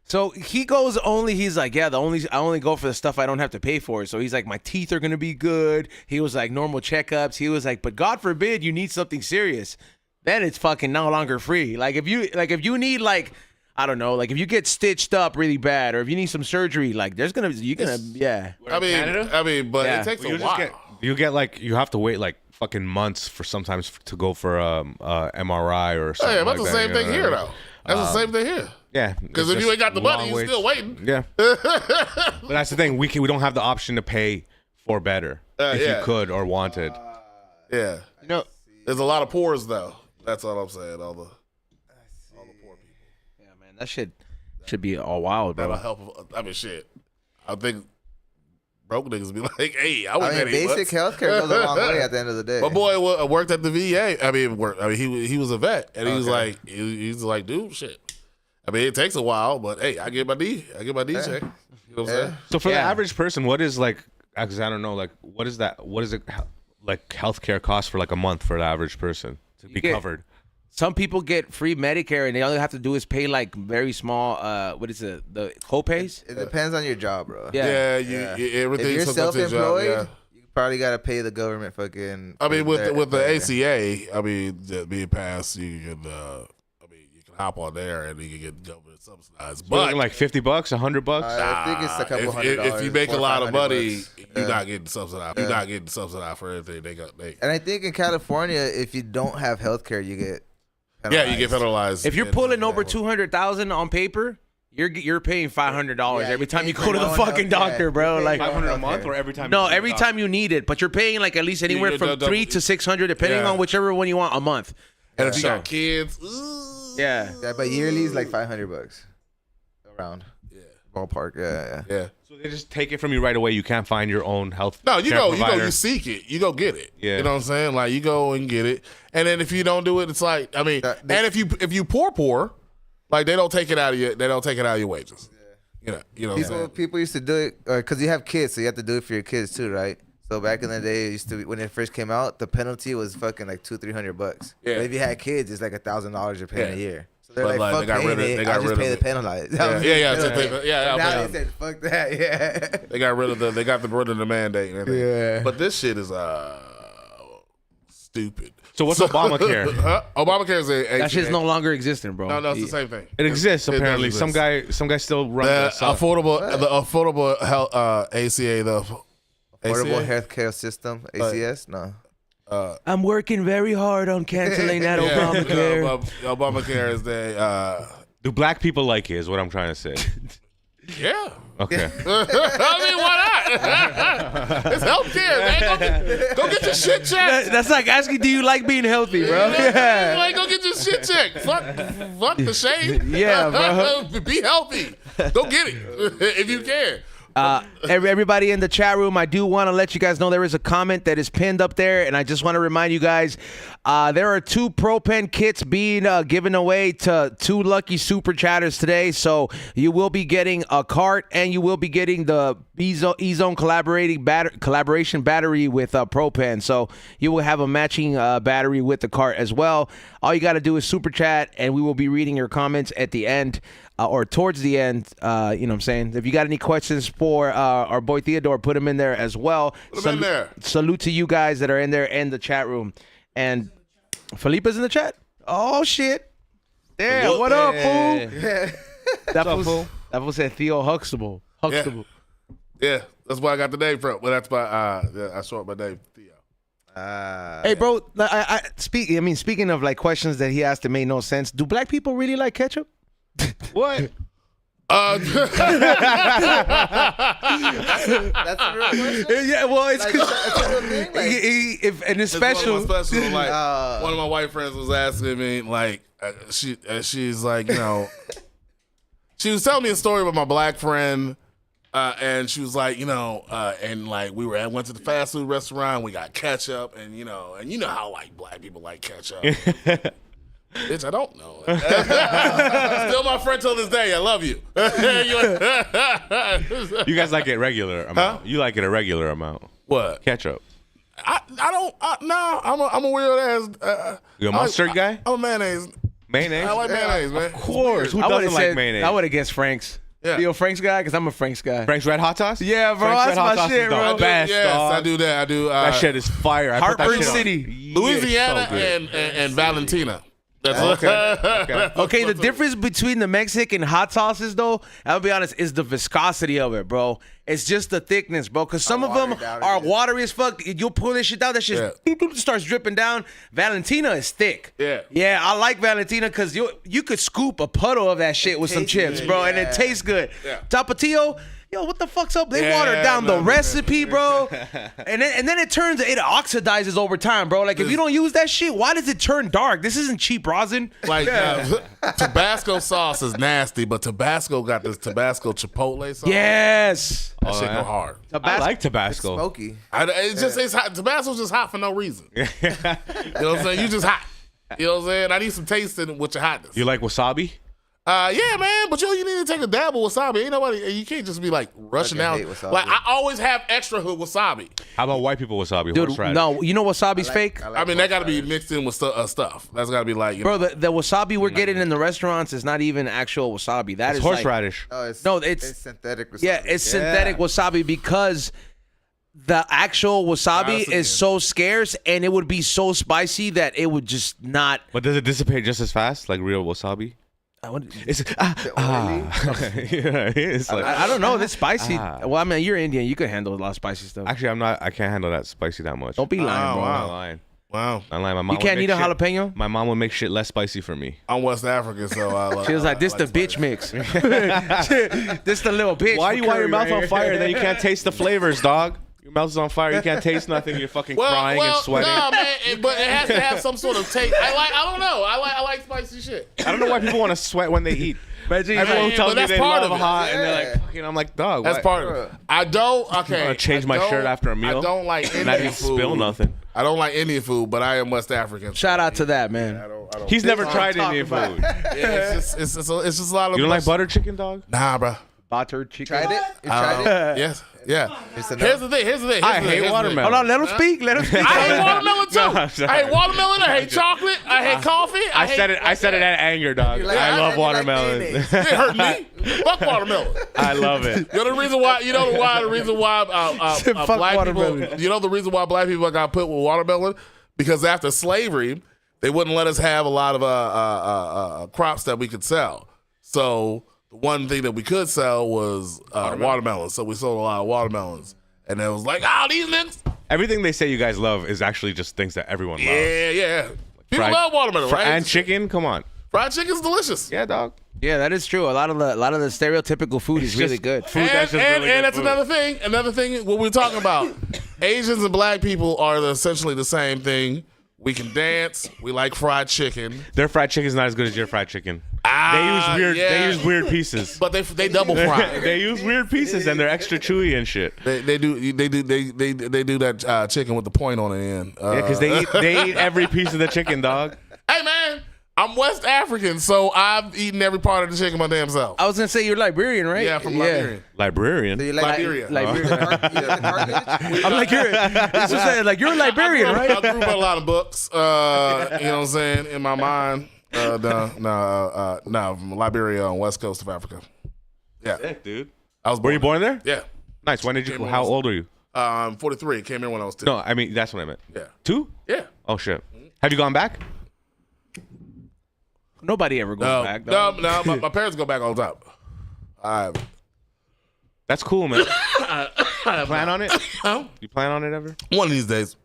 So he goes he's like, yeah, I only go for the stuff I don't have to pay for. So he's like, my teeth are gonna be good. He was like, normal checkups. He was like, but God forbid you need something serious, then it's fucking no longer free. Like if you need I don't know, like if you get stitched up really bad, or if you need some surgery, like yeah. I mean, but Yeah. it takes You a while. you have to wait like fucking months for sometimes to go for MRI or something. Hey, that's like the that, same you know thing what I here, mean? though. That's the same thing here. Yeah, Because it's if you just ain't got the money, long you're waits. still waiting. Yeah, but that's the thing. We don't have the option to pay for better if yeah. you could or wanted. Yeah. You know, There's a lot of poors, though. That's all I'm saying. All the poor people. yeah, man, that shit should be all wild, That'll bro. help. I mean, shit. I think broke niggas be like, hey, I was I mean, basic healthcare goes a long way at the end of the day. My boy worked at the VA. I mean, he was a vet, and he was like, dude, shit. I mean, it takes a while, but hey, I get my D check. You know what I'm saying? So for the average person, what is like? Because I don't know, like, what is that? What is it like? Healthcare cost for like a month for the average person to be covered? Some people get free Medicare, and they all they have to do is pay like very small. What is it? The copays. It depends on your job, bro. Yeah. Everything. If you're sometimes your job, self-employed, you probably gotta pay the government fucking. I mean, with the ACA, I mean, being passed, you can hop on there and you can get government subsidized. But like $50, $100. I think it's a couple $100. If you make a lot of money, $400, you're not getting subsidized. You're not getting subsidized for everything. And I think in California, if you don't have health care, you get penalized. you get penalized. If you're pulling over 200,000 on paper, you're paying $500 every time you go to the fucking doctor, bro. Like $500 a month, or every time? No, every time you need it, but you're paying like at least anywhere from $300 to $600, depending on whichever one you want a month. And if you got kids, yeah, but yearly is like $500 around. Yeah, ballpark. Yeah. So they just take it from you right away. You can't find your own health. No, you go, provider. you seek it, you go get it. Yeah. You know what I'm saying? Like you go and get it, and then if you don't do it, it's like I mean, and if you poor, like they don't take it out of you. They don't take it out of your wages. Yeah. You know. What I'm saying? People used to do it because you have kids, so you have to do it for your kids too, right? So back in the day, it used to be, when it first came out, the penalty was fucking like $200-$300. Yeah. But if you had kids, it's like $1,000 you're paying a year. So they're But, like, fuck they got paying rid of- it. they got I'll just rid pay of the it. penalized. Yeah. Now they said, fuck that. Yeah. They got rid of the mandate. And everything. Yeah. But this shit is stupid. So what's Obamacare? Obamacare is a that shit's no longer existing, bro. No, it's the same thing. It exists It apparently. does Some guy still runs The affordable health ACA Affordable Healthcare System, ACS? No. I'm working very hard on canceling that Obamacare. Obamacare is the Do black people like it? Is what I'm trying to say. yeah. Okay. I mean, why not? It's healthcare, man. Go get your shit checked. That's like asking, do you like being healthy, bro? Yeah. Like, go get your shit checked. Fuck the shade. Yeah, bro. Be healthy. Go get it if you can. Everybody in the chat room, I do want to let you guys know there is a comment that is pinned up there, and I just want to remind you guys, there are 2 ProPen kits being given away to 2 lucky super chatters today. So you will be getting a cart, and you will be getting the E-Zone collaboration battery with ProPen. So you will have a matching battery with the cart as well. All you got to do is super chat, and we will be reading your comments at the end. Or towards the end, you know what I'm saying? If you got any questions for our boy Theodore, put them in there as well. Put them in there. Salute to you guys that are in there in the chat room. And Felipe's in the chat? Oh, shit. Damn, what up, fool? That fool said Theo Huxtable. Yeah, that's where I got the name from. Well, that's my, I short my name, Theo. Hey, bro, speaking of like questions that he asked that made no sense, do black people really like ketchup? What? That's a real question? Yeah, well, it's Like, it's a real thing? Like, and it's special. One of my white friends was asking me, like, she's like, you know, she was telling me a story about my black friend, and she was like, you know, and like went to the fast food restaurant, we got ketchup, and you know how like black people like ketchup. Bitch, I don't know. Still my friend till this day. I love you. You guys like it regular amount. You like it a regular amount. What? Ketchup. I don't. No, I'm a weird ass. You a mustard guy? I'm a mayonnaise. Mayonnaise? I like mayonnaise, man. Of course. Who I would've doesn't like said- mayonnaise? I would have guessed Frank's. Yeah. You a Frank's guy? Because I'm a Frank's guy. Frank's Red Hot Sauce? Yeah, bro. Frank's That's Red Hot my Sauce shit, is the bro. best, Yes, dog. I do that. I do. That shit is fire. I put that Heartburn shit on. City. Yeah, Louisiana so good. and Valentina. That's Okay. Okay, the difference between the Mexican hot sauces, though, I'll be honest, is the viscosity of it, bro. It's just the thickness, bro. Because some of them watered down, are yeah. watery as fuck. You'll pull this shit down, that shit starts dripping down. Valentina is thick. Yeah. Yeah, I like Valentina because you could scoop a puddle of that shit with some chips, bro, and it tastes good. Yeah. Tapatio, Yo, what the fuck's up? They Yeah, water down the man. recipe, bro. and then it oxidizes over time, bro. Like if you don't use that shit, why does it turn dark? This isn't cheap rosin. Like Tabasco sauce is nasty, but Tabasco got this Tabasco Chipotle sauce. Yes. That shit go hard. I like Tabasco. Smoky. It's hot. Tabasco's just hot for no reason. You know what I'm saying? You just hot. You know what I'm saying? I need some taste in with your hotness. You like wasabi? Yeah, man, but you need to take a dab of wasabi. Ain't nobody. You can't just be like rushing out. hate wasabi. Like I always have extra hood wasabi. How about white people wasabi? Dude, Horseradish? no, you know wasabi's fake? I mean, that got to be mixed in with stuff. That's got to be like, Bro, the wasabi we're getting in the restaurants is not even actual wasabi. That It's is like- horseradish. Oh, it's, No, it's- synthetic. Wasabi. Yeah, it's synthetic wasabi because the actual wasabi Honestly, is so scarce and it would be so spicy that it would just not. But does it dissipate just as fast like real wasabi? It's yeah, it's like, I don't know. This spicy. Well, I mean, you're Indian. You could handle a lot of spicy stuff. actually, I'm not. I can't handle that spicy that much. Don't be lying, bro. I'm not lying. wow. I'm lying. My mom You can't would eat make a shit- jalapeno? My mom would make shit less spicy for me. I'm West African, so I like. She was like, "This the bitch mix. This the little bitch." Why for you want your curry mouth right on here. fire? Then you can't taste the flavors, dog. Your mouth's on fire. You can't taste nothing. You're fucking crying and sweating. No, man, but it has to have some sort of taste. I don't know. I like spicy shit. I don't know why people want to sweat when they eat. Imagine Everyone Yeah, tells but me that's they part love of it. hot, and they're Yeah. like, fucking. I'm like, dog. That's why- part of it. I don't. Okay. I'm gonna change my I shirt don't- after a meal. I don't like And Indian I didn't food. spill nothing. I don't like Indian food, but I am West African. Shout out to that man. I don't. He's never what tried I'm Indian talking food. Yeah, it's just a lot of. You don't like butter chicken, dog? Nah, bro. Butter chicken. Tried it? You tried it? Yes. Yeah. It's a no. Here's the thing. I hate watermelon. Hold on, let him speak. Let him speak. I hate watermelon too. No, I'm sorry. I hate watermelon. I hate chocolate. I hate coffee. I said it. I said it at anger, dog. You like- I love you like watermelon. mayonnaise. It hurt me. Fuck watermelon. I love it. You know the reason why. The reason why Fuck black watermelon. people. You know the reason why black people got put with watermelon because after slavery, they wouldn't let us have a lot of crops that we could sell. So the one thing that we could sell was watermelon. So we sold a lot of watermelons, and it was like, these niggas. Everything they say you guys love is actually just things that everyone loves. Yeah. People Fried- love watermelon, right? And chicken, come on. Fried chicken's delicious. Yeah, dog. Yeah, that is true. A lot of the stereotypical food is really just good. Food that's just really good that's food. another thing. Another thing, what we're talking about. Asians and black people are essentially the same thing. We can dance. We like fried chicken. Their fried chicken's not as good as your fried chicken. They use weird. yeah. They use weird pieces. But they double fry. They use weird pieces and they're extra chewy and shit. They do that chicken with the point on the end. Yeah, because they eat every piece of the chicken, dog. Hey man, I'm West African, so I've eaten every part of the chicken my damn self. I was gonna say you're Liberian, right? Yeah, from Liberia. Librarian. Do you like Liberia. Liberian. Carthage? I'm like you're. It's just saying, like you're a Liberian, I right? grew up with a lot of books. You know what I'm saying? In my mind. No, from Liberia on west coast of Africa. Yeah, Sick, dude. I was. Were you born there? Yeah. Nice. When did you? How old are you? 43. Came here when I was 2. No, I mean that's what I meant. Yeah. 2? Yeah. Oh shit. Have you gone back? Nobody ever goes No, back. no, dog. my parents go back all the time. That's cool, man. You plan on it? Huh? You plan on it ever? One of these days.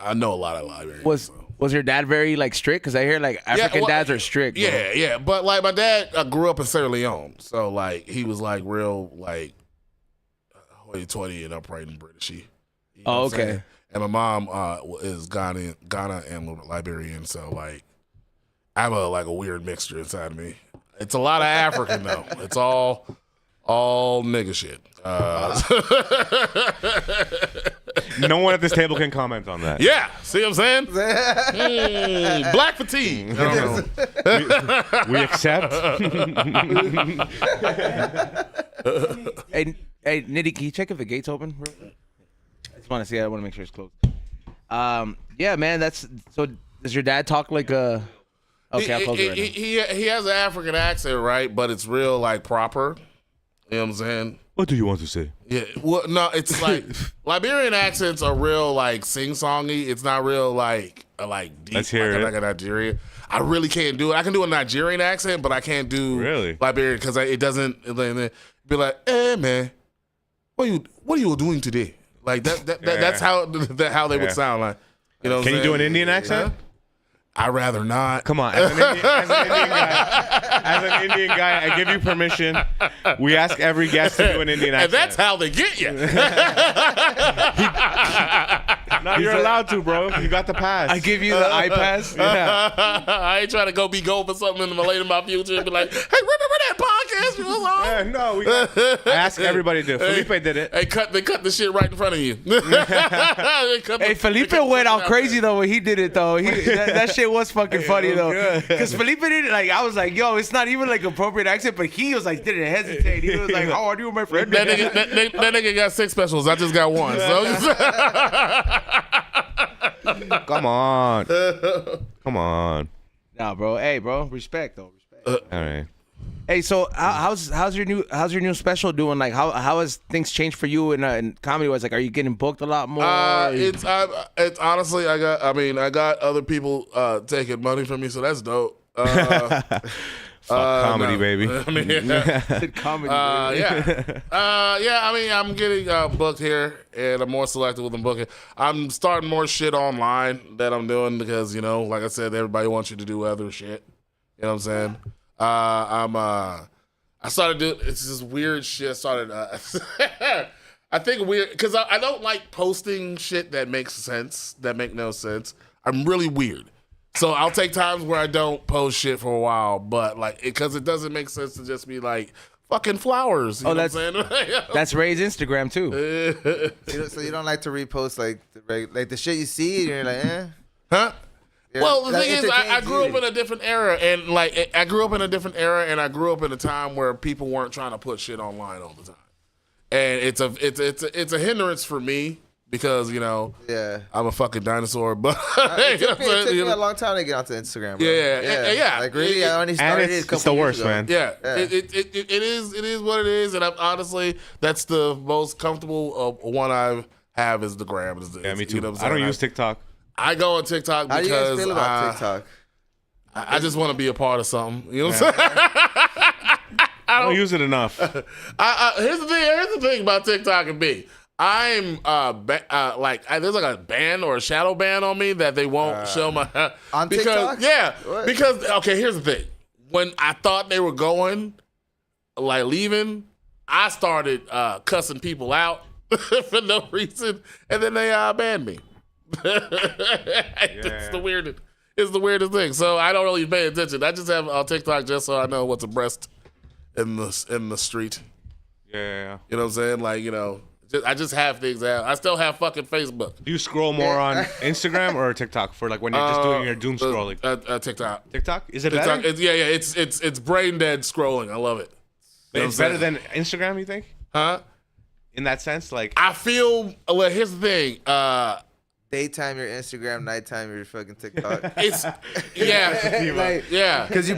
I know a lot of Liberians. Was your dad very like strict? Because I hear like African well, dads are strict. bro. Yeah. But like my dad grew up in Sierra Leone, so like he was like real like hoity-toity and upright and Britishy. You know Oh, what I'm okay. saying? And my mom is Ghana and Liberian, so like I have a weird mixture inside of me. It's a lot of African though. It's all nigga shit. No one at this table can comment on that. Yeah, see what I'm saying? Black fatigue. I don't know. We accept. Hey, Nitty, can you check if the gate's open? real quick? I just want to see. I want to make sure it's closed. Yeah, man. That's so. Does your dad talk like a? Okay, I'll close it right now. He has an African accent, right? But it's real like proper. You know what I'm saying? What do you want to say? Yeah. Well, no, it's like Liberian accents are real like sing-songy. It's not real like deep. Let's hear it. Like a Nigerian. I really can't do it. I can do a Nigerian accent, but I can't do Really? Liberian because it doesn't be like, hey man, what are you doing today? Like that's how they would Yeah. sound like. You know? What Can I'm you do saying? an Indian accent? I'd rather not. Come on, as an Indian guy, I give you permission. We ask every guest to do an Indian accent. And that's how they get you. No, you're allowed to, bro. You got the pass. I give you the iPass. Yeah. I ain't trying to be gold for something later in my future and be like, hey, remember that podcast you was on? Yeah, no, I ask everybody to do it. Felipe did it. Hey, they cut the shit right in front of you. Hey, Felipe went all crazy though when he did it though. That shit was fucking funny though. Because Felipe did it like I was like, yo, it's not even like appropriate accent, but he was like didn't hesitate. He was like, how are you, my friend? That nigga got 6 specials. I just got 1. So Come on. Come on. Nah, bro. Hey, bro. Respect though. Respect. All right. Hey, so how's your new special doing? Like, how has things changed for you in comedy wise? Like, are you getting booked a lot more? It's honestly, I got other people taking money from me, so that's dope. Comedy, baby. I mean, yeah. Comedy, baby. I mean, I'm getting booked here, and I'm more selective with the booking. I'm starting more shit online that I'm doing because, like I said, everybody wants you to do other shit. You know what I'm saying? I started doing it's this weird shit. I started. I think weird because I don't like posting shit that makes sense, that make no sense. I'm really weird. So I'll take times where I don't post shit for a while, but because it doesn't make sense to just be like fucking flowers. You know what I'm saying? That's Ray's Instagram too. So you don't like to repost like the shit you see, and you're like, eh? Huh? Yeah, well, the that thing is, I entertains grew you. up in a different era, and I grew up in a different era, and I grew up in a time where people weren't trying to put shit online all the time, and it's a hindrance for me. Because, Yeah. I'm a fucking dinosaur, but It took me a long time to get onto Instagram, bro. Yeah. Like, really, I only started and it a couple it's the years worst, ago. man. Yeah. Yeah. It is what it is, and honestly, that's the most comfortable one I have is the gram. Yeah, me too. You know what I'm I don't saying? use TikTok. I go on TikTok How do you guys because feel about TikTok? I just want to be a part of something. You know what I'm saying? I don't use it enough. Here's the thing about TikTok and me. I'm there's like a ban or a shadow ban on me that they won't show my on because TikTok? yeah What? because okay, here's the thing. When I thought they were going leaving, I started cussing people out for no reason, and then they banned me. It's the weirdest thing. So I don't really pay attention. I just have on TikTok just so I know what's abreast in the street. Yeah. You know what I'm saying? I just have things out. I still have fucking Facebook. Do you scroll more on Instagram or TikTok for when you're just doing your doom scrolling? TikTok. TikTok? Is it TikTok. better? It's brain dead scrolling. I love it. You know It's what I'm better saying? than Instagram, you think? Huh? In that sense, I feel. Well, here's the thing. Daytime your Instagram, nighttime your fucking TikTok. It's Like, yeah. Because you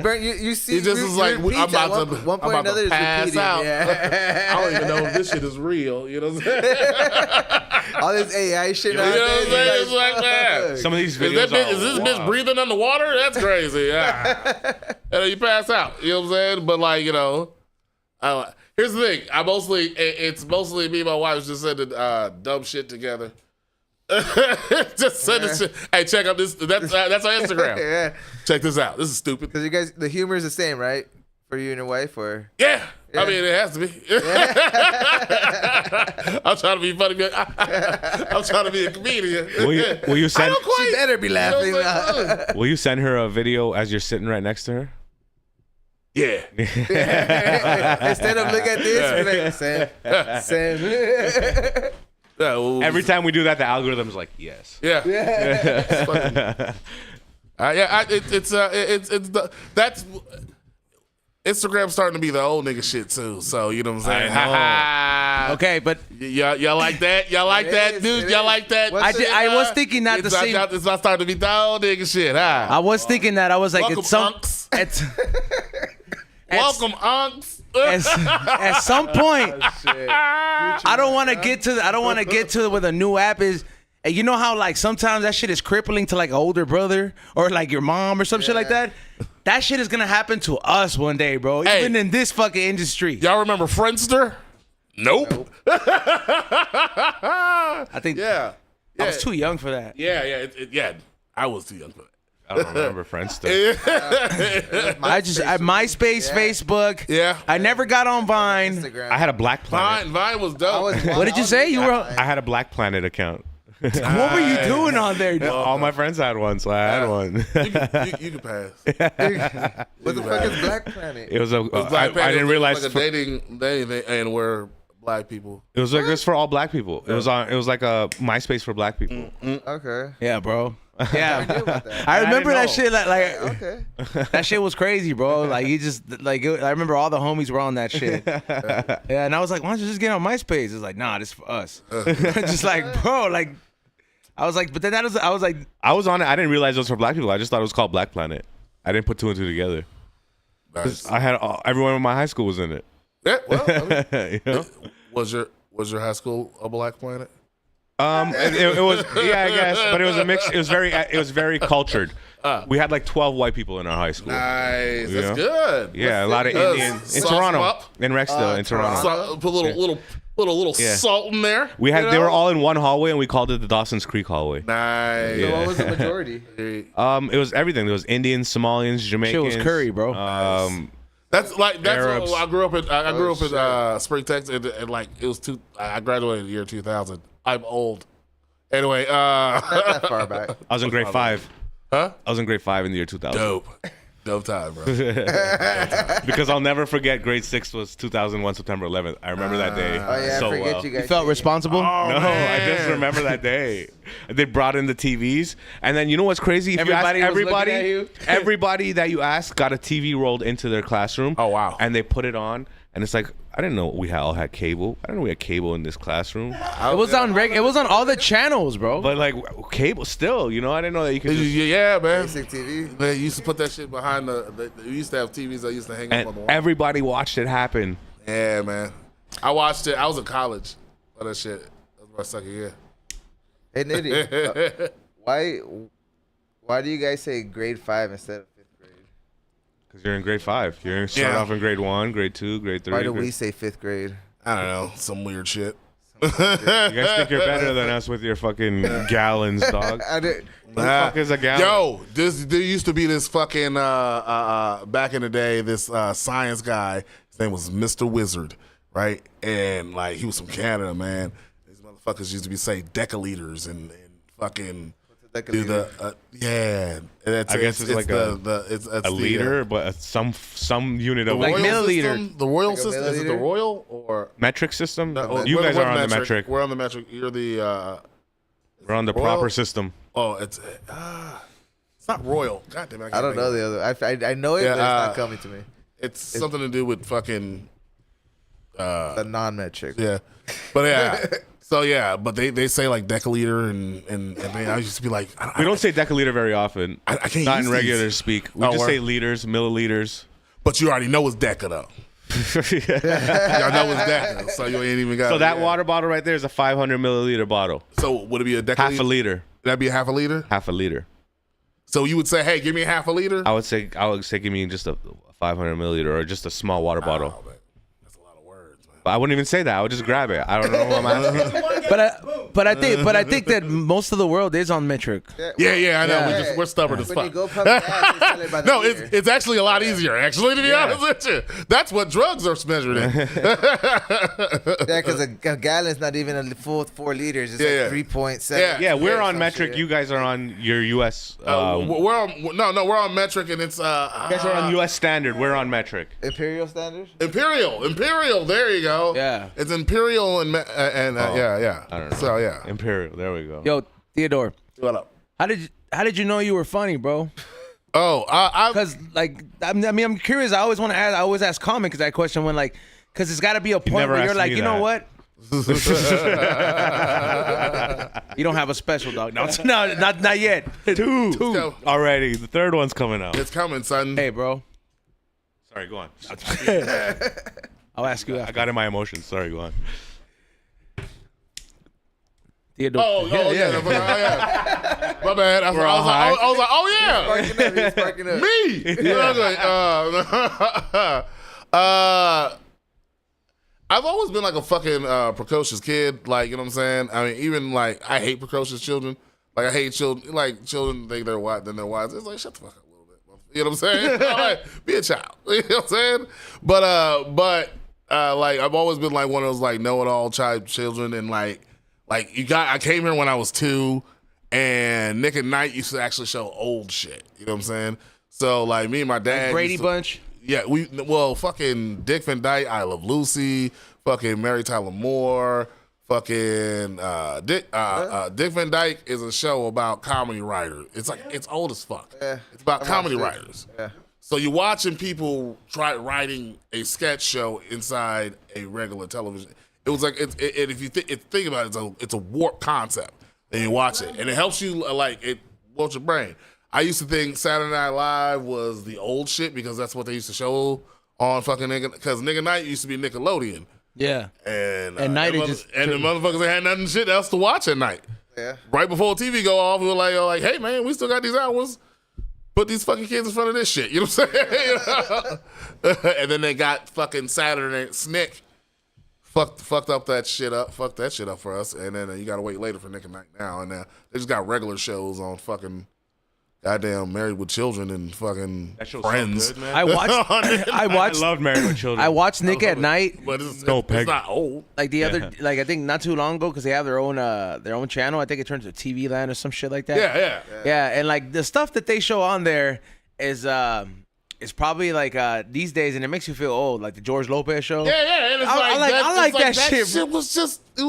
see, It just you- is you like repeat I'm that. about to One point or I'm about another to is pass repeating. out. Yeah. I don't even know if this shit is real. You know what I'm saying? All this AI shit You know what I'm saying? It's like that. fuck. some of these Is videos this bitch breathing underwater? That's crazy. Yeah. And then you pass out. You know what I'm saying? But here's the thing. It's mostly me and my wife just sending dumb shit together. Just send it. Hey, check out this. That's our Instagram. Yeah. Check this out. This is stupid. Because you guys, the humor is the same, right? For you and your wife, or Yeah. I mean, it has to be. I'm trying to be funny. I'm trying to be a comedian. Will you I send don't quite. she better be laughing. You know what I'm saying? Will you send her a video as you're sitting right next to her? Yeah. Instead of look at this, we're like, Sam. Yeah, well, Every time we do that, the algorithm's like, yes. Yeah. It's fucking- that's Instagram's starting to be the old nigga shit too. So you know what I'm saying? I know. Okay, but Y'all like that? Y'all like It that, is, dude? it Y'all is. like that? What's I was thinking not the It's same. It's not starting to be the old nigga shit, huh? I was thinking that I was like, Welcome, it's some. unks. At, Welcome, unks. at some point, Shit. I don't want to get to where the new app is. And you know how sometimes that shit is crippling to an older brother or your mom or some shit like that. That shit is gonna happen to us one day, bro. Hey. Even in this fucking industry. Y'all remember Friendster? Nope. I think Yeah. I was too young for that. Yeah. I was too young for that. I don't remember Friendster. MySpace, Facebook. Yeah. I never got on Vine. Instagram. I had a Black Planet. Vine was dope. What did you say? You were. I had a Black Planet account. What were you doing on there? Dude? All my friends had one, so I had one. You can pass. What the fuck is Black Planet? It was a. Black I Panther didn't realize. like a dating thing, and we're black people. It was like this for all black people. It was on. It was like a MySpace for black people. Okay. Yeah, bro. Yeah, I knew about that. I remember I that didn't shit. Like Okay. that shit was crazy, bro. Like you just like I remember all the homies were on that shit. Yeah, and I was like, why don't you just get on MySpace? It's like, nah, this is for us. Just like, bro, like I was like, but then I was like, I was on it. I didn't realize it was for black people. I just thought it was called Black Planet. I didn't put two and two together. Nice. I had everyone in my high school was in it. Yeah, well, I mean, You know? was your high school a black planet? It was, yeah, I guess, but it was a mix. It was very cultured. We had like 12 white people in our high school. Nice, Yeah. that's good. Yeah, a lot of Indians in sauce 'em Toronto, up. in Rexdale, in Toronto. Put a little Yeah. salt in there. We had you they know? were all in one hallway, and we called it the Dawson's Creek hallway. Nice. So what was the majority? It was everything. There was Indians, Somalians, Jamaicans. was curry, bro. That's Arabs. what I grew up in. I grew up in Spring, Texas, and like it was I graduated in the year 2000. I'm old. Anyway, Not that far back. I was in grade 5. Huh? I was in grade 5 in the year 2000. Dope time, bro. Because I'll never forget grade 6 was 2001, September 11th. I remember that day Oh yeah, so I forget well. you guys. you felt responsible. No, I just remember that day. They brought in the TVs, and then you know what's crazy? If Everybody you ask was looking at you? everybody that you asked got a TV rolled into their classroom. Oh, wow. And they put it on, and it's like I didn't know we all had cable. I didn't know we had cable in this classroom. It was on it was on all the channels, bro. But like cable still, you know, I didn't know that you could. Just, Yeah, man. Basic TV. They used to put that shit behind we used to have TVs that used to hang up on the and wall. everybody watched it happen. Yeah, man. I watched it. I was in college for that shit. That was my second year. Hey Nitty, why do you guys say grade 5 instead of 5th grade? Because you're in grade 5. You're starting off in grade 1, grade 2, grade 3. Why do we say 5th grade? I don't know. Some weird shit. You guys think you're better than us with your fucking gallons, dog? I did. What the fuck is a gallon? Yo, there used to be this fucking back in the day, this science guy. His name was Mr. Wizard, right? And like he was from Canada, man. These motherfuckers used to be say decaliters and fucking do the yeah. I guess it's like a liter, but some unit of Like royal milliliter. system, the royal Like a system. Is it the milliliter? royal or metric system. No, You we're- guys we're are on the metric. We're on the metric. You're the. We're on the royal? proper system. Oh, it's not royal. God damn it! I don't know the other. I know it, Yeah, but it's not coming to me. It's something to do with fucking. The non-metric. Yeah, but yeah. So yeah, but they say like deciliter and man, I used to be like, We don't say deciliter very often. I can't Not use in regular these. speak. We Oh, just word. say liters, milliliters. But you already know it's deca though. Y'all know it's deca, so you ain't even got. So that water bottle right there is a 500 milliliter bottle. So would it be a deciliter? Half a liter. That'd be a half a liter. Half a liter. So you would say, hey, give me a half a liter. I would say give me just a 500 milliliter or just a small water bottle. Oh, man. That's a lot of words, man. But I wouldn't even say that. I would just grab it. I don't know what I'm asking. But I think that most of the world is on metric. Yeah, I know. Yeah. We're stubborn as When fuck. you go pump gas, they sell it by the No, liter. it's actually a lot easier, actually, to be honest with you. That's what drugs are measured in. Yeah, because a gallon's not even a full 4 liters. It's Yeah, like 3.7. Yeah. Yeah, we're on some metric. shit. You guys are on your U.S. we're on metric, and it's you guys are on U.S. standard. We're on metric. Imperial standard? Imperial. There you go. Yeah. It's imperial and yeah. I don't know. So yeah. Imperial. There we go. Yo, Theodore, What up? how did you know you were funny, bro? Oh, I Because like I mean I'm curious. I always want to ask. I always ask Common because that question when like because it's got to be a point never where you're asked like, me you know that. what? You don't have a special dog. No, not yet. Two. go. Alrighty, the third one's coming out. It's coming, son. Hey, bro. Sorry, go on. I'll ask you I after. got in my emotions. Sorry, go on. Theodore. Oh, yeah. My bad. I was like, oh yeah. Sparking up. Me. I was like, I've always been like a fucking precocious kid. Like, you know what I'm saying? I mean, even like I hate precocious children. Like I hate children. Like children think they're wise, then they're wise. It's like shut the fuck up a little bit. You know what I'm saying? Like, be a child. You know what I'm saying? But like I've always been like one of those like know-it-all child children, and like I came here when I was 2, and Nick at Night used to actually show old shit. You know what I'm saying? So like me and my dad, Like Brady Bunch. Yeah, fucking Dick Van Dyke, I Love Lucy, fucking Mary Tyler Moore, fucking Dick Van Dyke is a show about comedy writers. It's like it's old as fuck. Yeah, it's about comedy writers. Yeah. So you're watching people try writing a sketch show inside a regular television. It was like if you think about it, it's a warped concept. And you watch it, and it helps you it warps your brain. I used to think Saturday Night Live was the old shit because that's what they used to show on fucking because Nigga Night used to be Nickelodeon. Yeah. And night the motherfuckers they had nothing shit else to watch at night. Yeah. Right before TV go off, we were like, hey man, we still got these hours. Put these fucking kids in front of this shit. You know what I'm saying? And then they got fucking Saturday Night Snick. Fucked up that shit up. Fucked that shit up for us. And then you gotta wait later for Nick and Night now. And they just got regular shows on fucking goddamn Married with Children and fucking That show's Friends. so good, man. I watched I love Married with Children. I watched Nick at Night But it's Peg. not old. like the other like I think not too long ago because they have their own channel. I think it turns to TV Land or some shit like that. Yeah. And like the stuff that they show on there is probably like these days, and it makes you feel old, like the George Lopez show. Yeah. And it's I like that shit. Shit was just, you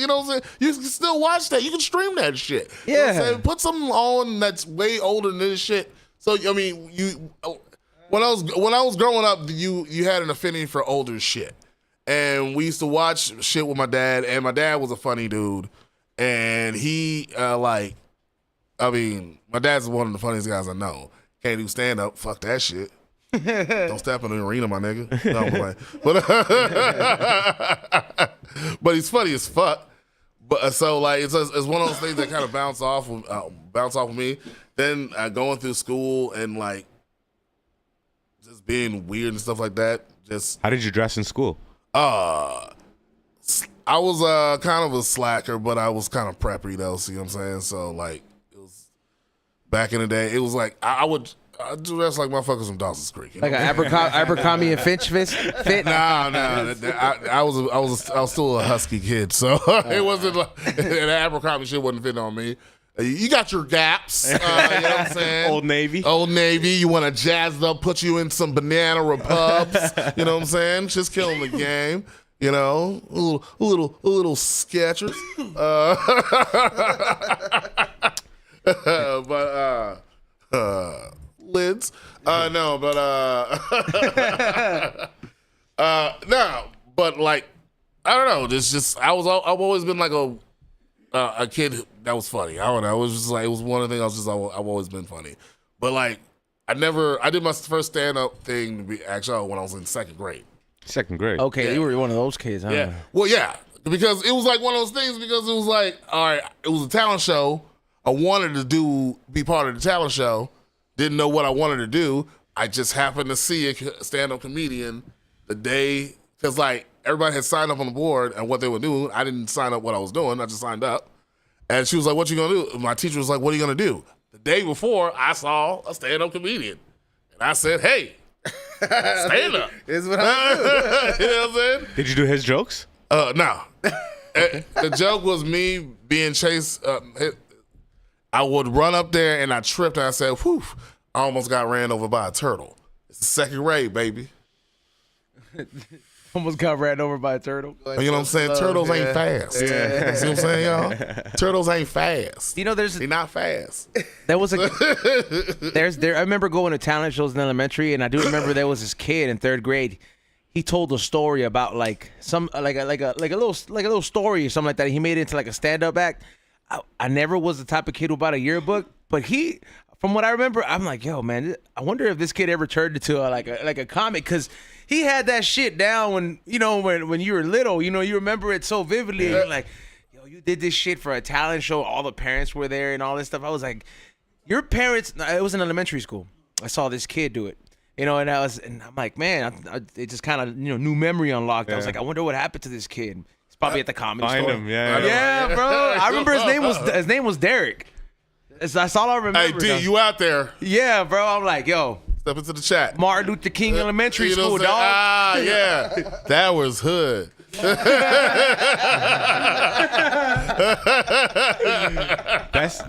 know what I'm saying? You can still watch that. You can stream that shit. You know what I'm Yeah. saying? Put something on that's way older than this shit. So I mean, when I was growing up, you had an affinity for older shit, and we used to watch shit with my dad. And my dad was a funny dude, and he my dad's one of the funniest guys I know. Can't do stand up. Fuck that shit. Don't step in the arena, my nigga. No, but he's funny as fuck. But so like it's one of those things that kind of bounce off of me. Then going through school and like just being weird and stuff like that. Just How did you dress in school? I was kind of a slacker, but I was kind of preppy though. See what I'm saying? So like it was back in the day. It was like I dress like motherfuckers from Dawson's Creek. You know? Like an Abercrombie and Finch fit. No. I was still a husky kid, so it wasn't like the Abercrombie shit wasn't fitting on me. You got your gaps, you know what I'm saying? Old Navy. You want to jazz up, put you in some Banana Republics, you know what I'm saying? Just killing the game, you know, a little Skechers. Lids. No, but like I don't know. It's just I've always been like a kid that was funny. I don't know. It was just like it was one of the things. I've always been funny, but like I did my first stand up thing to be actually when I was in second grade. Second grade. Okay, you were one of those kids, huh? Yeah. Well, yeah, because it was like one of those things because it was like all right, it was a talent show. I wanted to be part of the talent show. Didn't know what I wanted to do. I just happened to see a stand-up comedian the day because like everybody had signed up on the board and what they were doing. I didn't sign up what I was doing. I just signed up. And she was like, what you gonna do? My teacher was like, what are you gonna do? The day before, I saw a stand-up comedian. And I said, hey, stand up. Is what I'm doing. You know what I'm saying? Did you do his jokes? No. The joke was me being chased. I would run up there and I tripped and I said, whew, I almost got ran over by a turtle. It's the second grade, baby. Almost got ran over by a turtle. You know what I'm saying? Turtles ain't fast. Yeah. You see what I'm saying, y'all? Turtles ain't fast. You know, They not fast. there was I remember going to talent shows in elementary, and I do remember there was this kid in third grade. He told a story about like some like a little story or something like that. He made it into like a stand-up act. I never was the type of kid who bought a yearbook, but from what I remember, I'm like, yo, man, I wonder if this kid ever turned into a comic, because he had that shit down when you were little, you remember it so vividly. You're like, yo, you did this shit for a talent show. All the parents were there and all this stuff. I was like, your parents. It was in elementary school. I saw this kid do it. And I'm like, man, it just kind of, new memory unlocked. I was like, I wonder what happened to this kid. He's probably at the comedy store. Find him, yeah. Yeah, bro. I remember his name was Derek. That's all I remember. Hey, D, though. you out there? Yeah, bro. I'm like, yo, Step into the chat. Martin Luther King Elementary You know School, what I'm saying? dog. Ah, yeah. That was hood.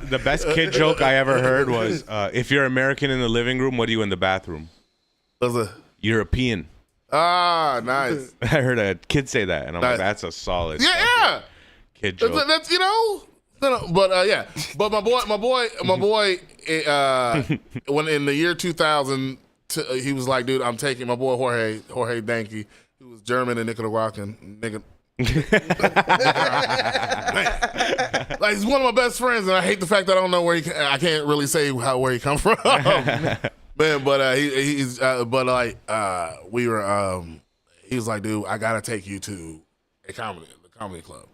The best kid joke I ever heard was, if you're American in the living room, what are you in the bathroom? Was a European. Ah, nice. I heard a kid say that, and I'm like, that's a solid Yeah. kid joke. That's but yeah. But my boy, when in the year 2000, he was like, dude, I'm taking my boy Jorge Danke, who was German and Nicaraguan, nigga. Like, he's one of my best friends, and I hate the fact that I don't know where I can't really say where he come from. Man, but he was like, dude, I gotta take you to the comedy club.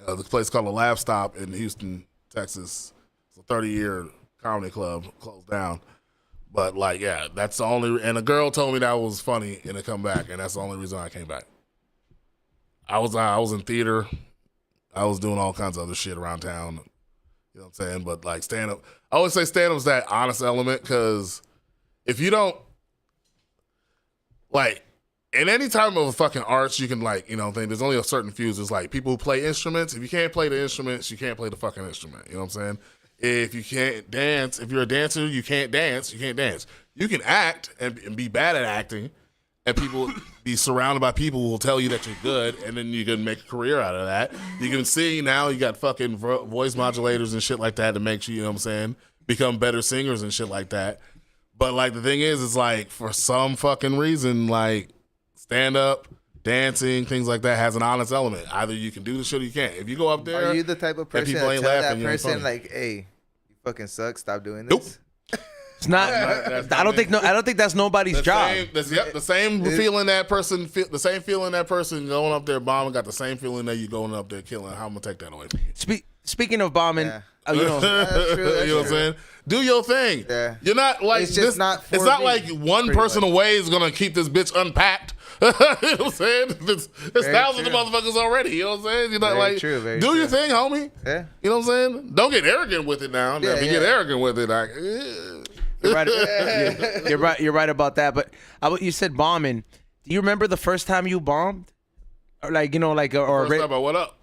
This place called the Laugh Stop in Houston, Texas. It's a 30-year comedy club, closed down. But like, yeah, that's the only. And a girl told me that was funny, and it come back, and that's the only reason I came back. I was in theater. I was doing all kinds of other shit around town. You know what I'm saying? But like stand up, I always say stand up's that honest element, because if you don't like in any type of fucking arts, you can like, you know, there's only a certain few. It's like people who play instruments. If you can't play the instruments, you can't play the fucking instrument. You know what I'm saying? If you can't dance, if you're a dancer, you can't dance. You can't dance. You can act and be bad at acting, and people be surrounded by people who will tell you that you're good, and then you can make a career out of that. You can sing now. You got fucking voice modulators and shit like that makes you know what I'm saying, become better singers and shit like that. But like the thing is like for some fucking reason, like stand up, dancing, things like that has an honest element. Either you can do the shit or you can't. If you go up there, are you the type of person people that ain't tell laughing, that you ain't person funny. like, hey, you fucking suck, stop doing this? Nope. It's not. I don't think that's nobody's job. The same feeling that person going up there bombing got the same feeling that you going up there killing. How I'm gonna take that away from you? Speaking of bombing, Yeah. you know, That's true, that's You know what I'm true. saying? Do your thing. Yeah. You're not like It's just this. not for it's not me, like one pretty person much. away is gonna keep this bitch unpacked. You know what I'm saying? There's Very thousands true. of motherfuckers already. You know what I'm saying? You're not Very like true, very do your true. thing, homie. Yeah. You know what I'm saying? Don't get arrogant with it now. Yeah, if you yeah. get arrogant with it, like you're right. You're right. You're right about that. But you said bombing. Do you remember the first time you bombed, or like, you know, like or first time I went up.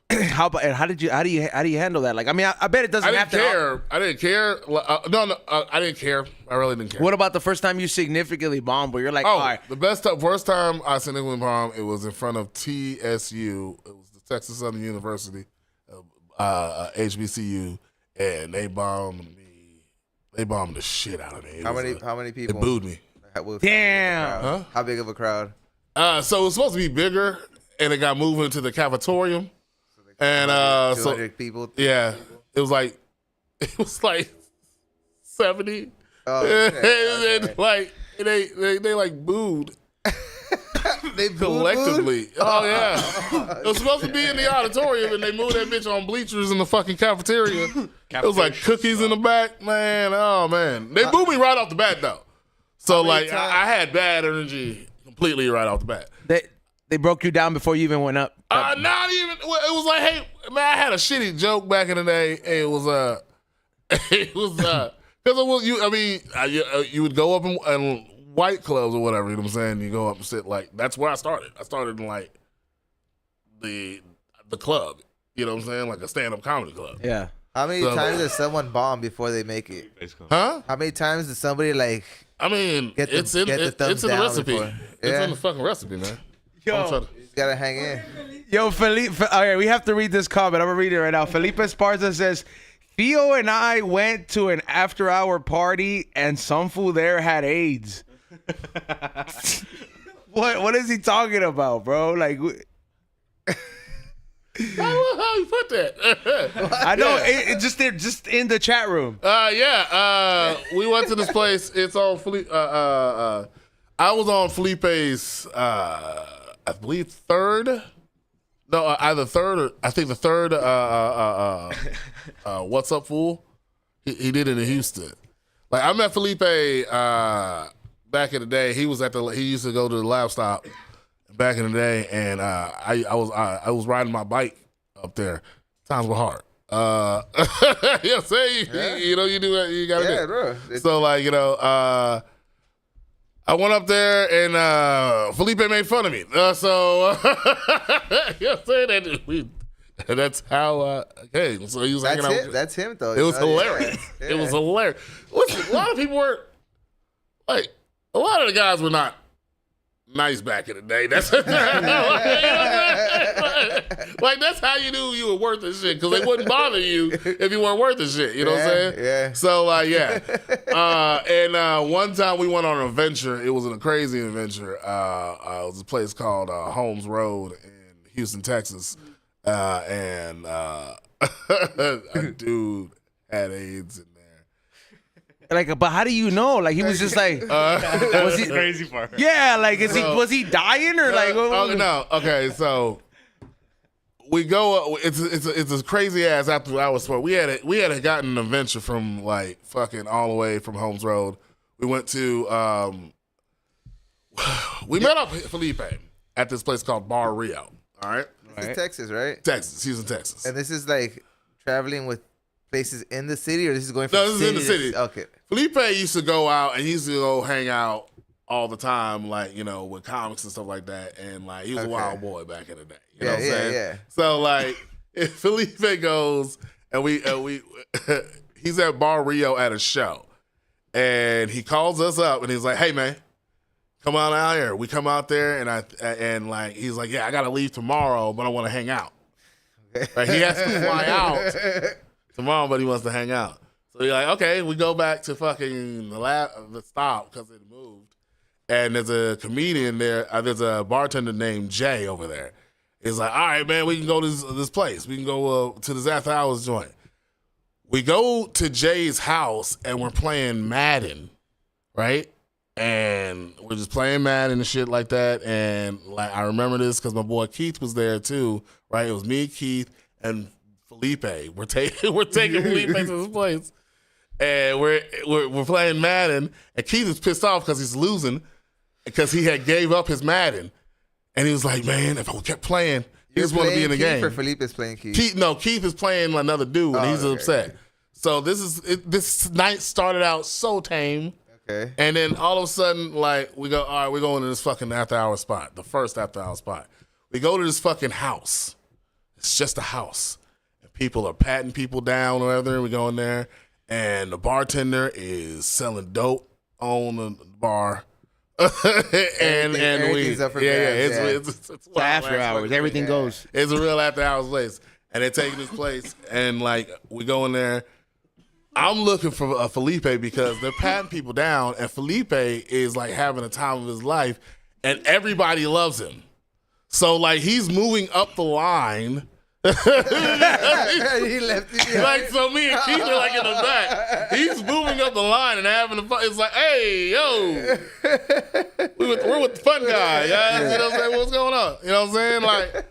how about, and how do you handle that? Like, I mean, I bet it doesn't I have didn't to. care. I didn't care. No, I didn't care. I really didn't care. What about the first time you significantly bombed, where you're like, Oh, all right, first time I sent England bomb, it was in front of TSU. It was the Texas Southern University, HBCU, and they bombed me. They bombed the shit out of me. How many They people? booed me. damn. Huh? How big of a crowd? So it was supposed to be bigger, and it got moved into the cafetorium. And 200 people. yeah, it was like 70. Oh, okay, And like they like booed. They booed? Collectively. Oh, yeah. It was supposed to be in the auditorium, and they moved that bitch on bleachers in the fucking cafeteria. It was like cookies in the back. Man, oh, man. They booed me right off the bat, though. So, like, I had bad energy completely right off the bat. They broke you down before you even went up. Not even. It was like, hey, man, I had a shitty joke back in the day. It was, because it was, you would go up and white clubs or whatever, you know what I'm saying? You go up and sit, like, that's where I started. I started in, like, the club, you know what I'm saying? Like a stand-up comedy club. Yeah. How many times does someone bomb before they make it? Huh? How many times does somebody like? I mean, Get the- it's in get the thumbs it's in the down recipe. before. It's Yeah. in the fucking recipe, man. Yo, You gotta hang in. Yo, Felipe. Okay, we have to read this comment. I'm gonna read it right now. Felipe Esparza says, Theo and I went to an after-hour party, and some fool there had AIDS. What is he talking about, bro? Like, How you put that? I know it just in the chat room. We went to this place. It's on Felipe. I was on Felipe's, I believe third. No, either third or I think the third. What's up, fool? He did it in Houston. Like I met Felipe back in the day. He used to go to the Lab Stop back in the day, and I was riding my bike up there. Times were hard. You say you do what you gotta do. Yeah, bro. So like, I went up there and Felipe made fun of me. So that's how okay. So he was hanging out. That's him though. It was hilarious. Yeah. It was hilarious. Listen, a lot of people were like, a lot of the guys were not nice back in the day. That's like that's how you knew you were worth the shit, because they wouldn't bother you if you weren't worth the shit. You know what I'm saying? Yeah. So like, yeah. And one time we went on an adventure. It was a crazy adventure. It was a place called Holmes Road in Houston, Texas, and a dude had AIDS in there. Like, but how do you know? Like, he was just like, was he Crazy part. Yeah, like, was he dying or like? No, okay, so we go. It's a crazy ass after hours sport. We had gotten an adventure from like fucking all the way from Holmes Road. We went to we met up Felipe at this place called Bar Rio. All right, This is Texas, right? Texas, Houston, Texas. And this is like traveling with places in the city, or this is going from No, this is in the city city. Okay. Felipe used to go out and he used to go hang out all the time, like, with comics and stuff like that. And like, he was a wild boy back in the day. You know what I'm saying? Yeah. So like, if Felipe goes and we he's at Bar Rio at a show, and he calls us up and he's like, "Hey man, come on out here." We come out there and like, he's like, "Yeah, I gotta leave tomorrow, but I want to hang out." Like, he has to fly out tomorrow, but he wants to hang out. So you're like, okay, we go back to fucking the stop because it moved. And there's a comedian there. There's a bartender named Jay over there. He's like, all right, man, we can go to this place. We can go to this after hours joint. We go to Jay's house and we're playing Madden, right? And we're just playing Madden and shit like that. And like, I remember this because my boy Keith was there too, right? It was me, Keith, and Felipe. We're taking Felipe to this place. And we're playing Madden, and Keith is pissed off because he's losing, because he had gave up his Madden, and he was like, "Man, if I kept playing, he just want to be in the game." For Felipe is playing Keith. Keith is playing another dude, and he's upset. Okay. So this night started out so tame, okay, and then all of a sudden, like, we go, all right, we're going to this fucking after hour spot, the first after hour spot. We go to this fucking house. It's just a house, and people are patting people down or whatever. We go in there. And the bartender is selling dope on the bar, and we it's after hours. Everything goes. It's a real after hours place, and they're taking this place, and like, we go in there. I'm looking for Felipe because they're patting people down, and Felipe is like having a time of his life, and everybody loves him. So like, he's moving up the line. He left it like, so me and Keith are like in the back. He's moving up the line and having the fun. It's like, hey, yo, we're with the fun guy, guys. You know what I'm saying? What's going on? You know what I'm saying? Like,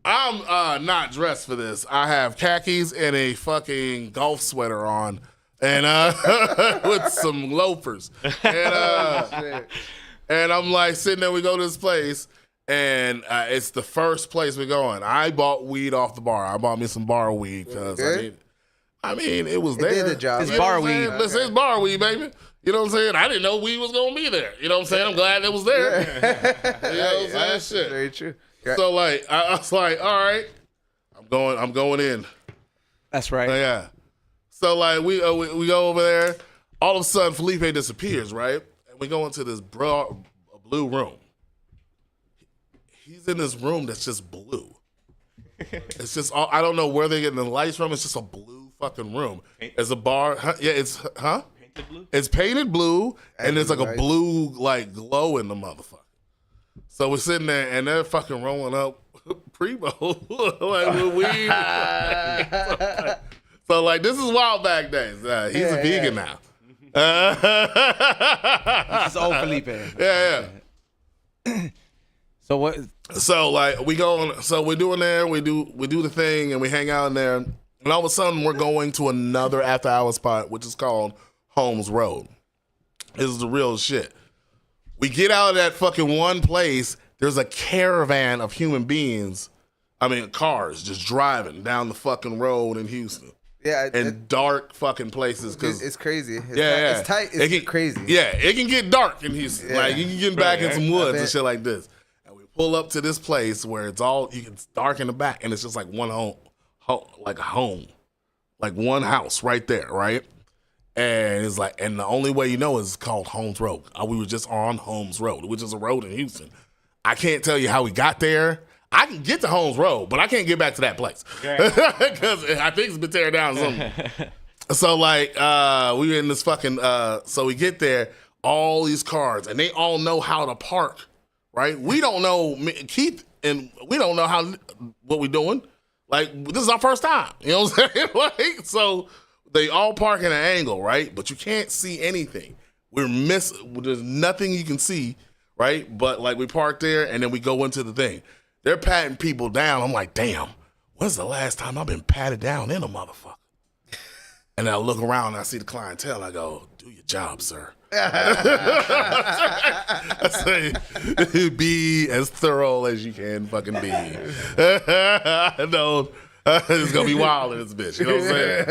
I'm not dressed for this. I have khakis and a fucking golf sweater on, and with some loafers, and I'm like sitting there. We go to this place. And it's the first place we're going. I bought weed off the bar. I bought me some bar weed because I mean, it was there. It did the job. It's bar weed. Listen, it's bar weed, baby. You know what I'm saying? I didn't know weed was gonna be there. You know what I'm saying? I'm glad it was there. You know what I'm saying? Shit. Very true. So like, I was like, all right, I'm going in. That's right. Yeah. So like, we go over there. All of a sudden, Felipe disappears, right? And we go into this blue room. He's in this room that's just blue. It's just I don't know where they're getting the lights from. It's just a blue fucking room. There's a bar. Yeah, it's painted blue. It's painted blue, and there's like a blue like glow in the motherfucker. So we're sitting there, and they're fucking rolling up Primo like with weed. So like, this is wild back days. He's a vegan now. This is old Felipe. Yeah. So what? So like, we go on. So we're doing there. We do the thing, and we hang out in there. And all of a sudden, we're going to another after hour spot, which is called Holmes Road. This is the real shit. We get out of that fucking one place. There's a caravan of human beings I mean, cars just driving down the fucking road in Houston. Yeah, In dark fucking places. Cause it's crazy. it's tight. It's crazy. Yeah, it can get dark in Houston. Yeah. Like you can get back in some woods and shit like this. And we pull up to this place where it's dark in the back, and it's just like one home, like a home, like one house right there, right? And it's like, and the only way you know is called Holmes Road. We were just on Holmes Road, which is a road in Houston. I can't tell you how we got there. I can get to Holmes Road, but I can't get back to that place because I think it's been teared down or something. So like, we were in this fucking. So we get there, all these cars, and they all know how to park. Right? We don't know, Keith, and we don't know what we're doing. Like this is our first time. You know what I'm saying? Like so. They all park in an angle, right? But you can't see anything. There's nothing you can see, right? But like we park there and then we go into the thing. They're patting people down. I'm like, damn, when's the last time I've been patted down in a motherfucker? And I look around and I see the clientele. I go, do your job, sir. I say, be as thorough as you can fucking be. No, it's going to be wild in this bitch. You know what I'm saying?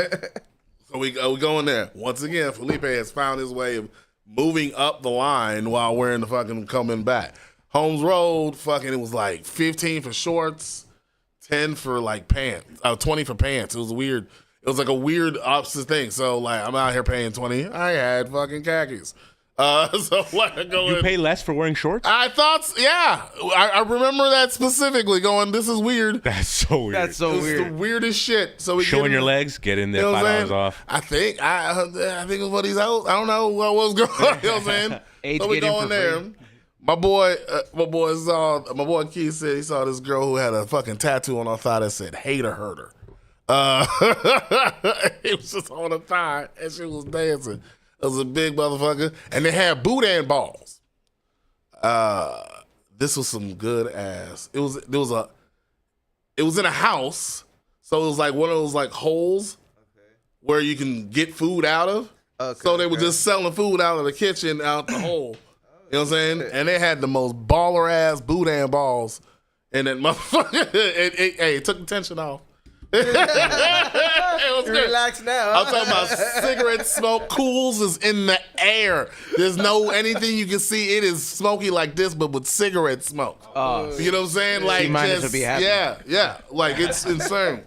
So we go in there. Once again, Felipe has found his way of moving up the line while wearing the fucking coming back. Holmes Road, fucking, it was like 15 for shorts, 10 for like pants, 20 for pants. It was weird. It was like a weird opposite thing. So like, I'm out here paying 20. I had fucking khakis. So like, I go You in. pay less for wearing shorts? I thought, yeah. I remember that specifically. Going, this is weird. That's so weird. That's so It was weird. the weirdest shit. So we Showing get your in- legs, get in there, You know what I'm $5 saying? off. I think it was what he's out. I don't know what was going on. You know what I'm saying? Age So we get in go for in there. free. My boy Keith said he saw this girl who had a fucking tattoo on her thigh that said "hater herder." It was just on her thigh, and she was dancing. It was a big motherfucker, and they had boudin balls. This was some good ass. It was in a house, so it was like one of those like holes where you can get food out of. So they were just selling food out of the kitchen out the hole. You know what I'm saying? And they had the most baller ass boudin balls, and that motherfucker. It took the tension off. It was good. Relax now. I'm talking about cigarette smoke. Cools is in the air. There's no anything you can see. It is smoky like this, but with cigarette smoke. You know what I'm saying? Like C-minus just would be happy. yeah. Like it's insane.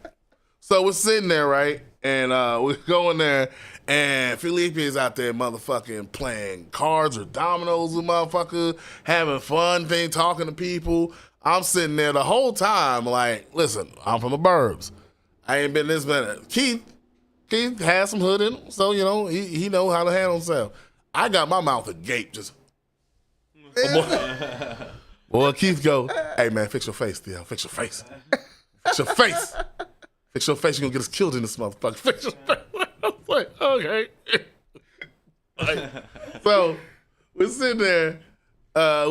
So we're sitting there, right? And we go in there, and Felipe is out there motherfucking playing cards or dominoes with motherfucker, having fun thing, talking to people. I'm sitting there the whole time like, listen, I'm from the burbs. I ain't been this bad. Keith has some hood in him, so, you know, he know how to handle himself. I got my mouth agape, just. Boy, Keith go, hey, man, fix your face, Theo. Fix your face. Fix your face. Fix your face. You're going to get us killed in this motherfucker. Fix your face. I was like, okay. So, we're sitting there, and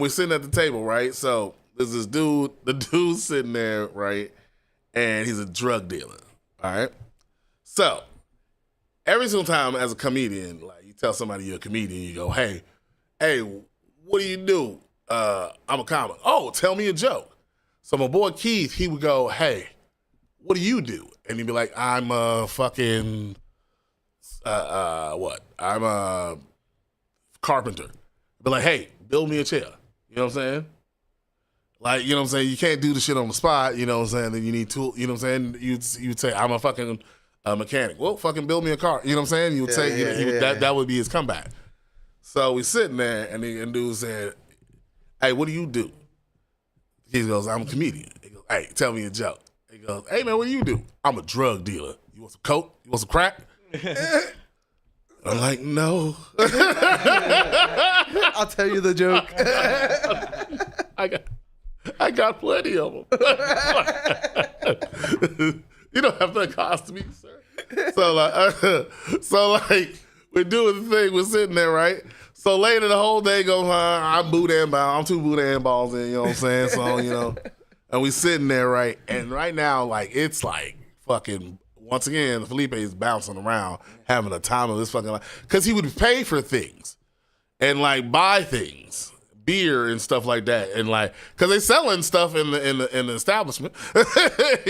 we're sitting at the table, right? So, there's this dude, the dude's sitting there, right? And he's a drug dealer, all right? So, every single time as a comedian, like, you tell somebody you're a comedian, you go, hey, what do you do? I'm a comic. Oh, tell me a joke. So my boy Keith, he would go, hey, what do you do? And he'd be like, I'm a fucking, what? I'm a carpenter. Be like, hey, build me a chair. You know what I'm saying? Like, you know what I'm saying? You can't do the shit on the spot, you know what I'm saying? Then you need tools, you know what I'm saying? You'd say, I'm a fucking mechanic. Well, fucking build me a car. You know what I'm saying? You would say, that would be his comeback. So we sitting there, and the dude said, hey, what do you do? He goes, I'm a comedian. He goes, hey, tell me a joke. He goes, hey, man, what do you do? I'm a drug dealer. You want some coke? You want some crack? I'm like, no. I'll tell you the joke. I got plenty of them. You don't have to cost me, sir. So like, we're doing the thing. We're sitting there, right? So later the whole day goes on. I'm boudin ball. I'm 2 boudin balls in. You know what I'm saying? So you know, and we sitting there, right? And right now, like it's like fucking. Once again, Felipe is bouncing around, having a time of this fucking life, because he would pay for things and like buy things, beer and stuff like that, and like, cause they selling stuff in the establishment. You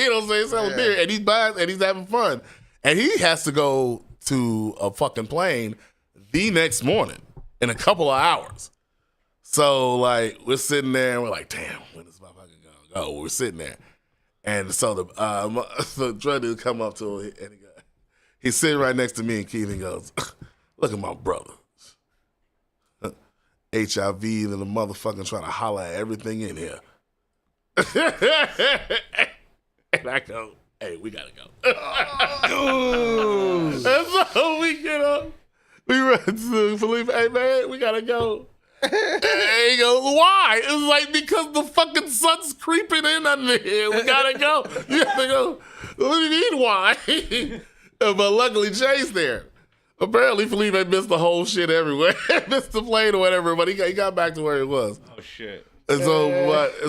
know what I'm saying? Selling beer, and he's buying and he's having fun, and he has to go to a fucking plane the next morning in a couple of hours. So like we're sitting there, and we're like, damn, when is this motherfucker gonna go? We're sitting there, and so the drug dude come up to him, and he's sitting right next to me, and Keith, and goes, look at my brother. HIV and the motherfucker trying to holler at everything in here. And I go, hey, we gotta go. And so we get up, we run to Felipe, hey man, we gotta go. And he goes, why? It's like, because the fucking sun's creeping in under here. We gotta go. You have to go. What do you mean, why? But luckily Jay's there. Apparently, Felipe missed the whole shit everywhere. Missed the plane or whatever, but he got back to where he was. Oh, shit. And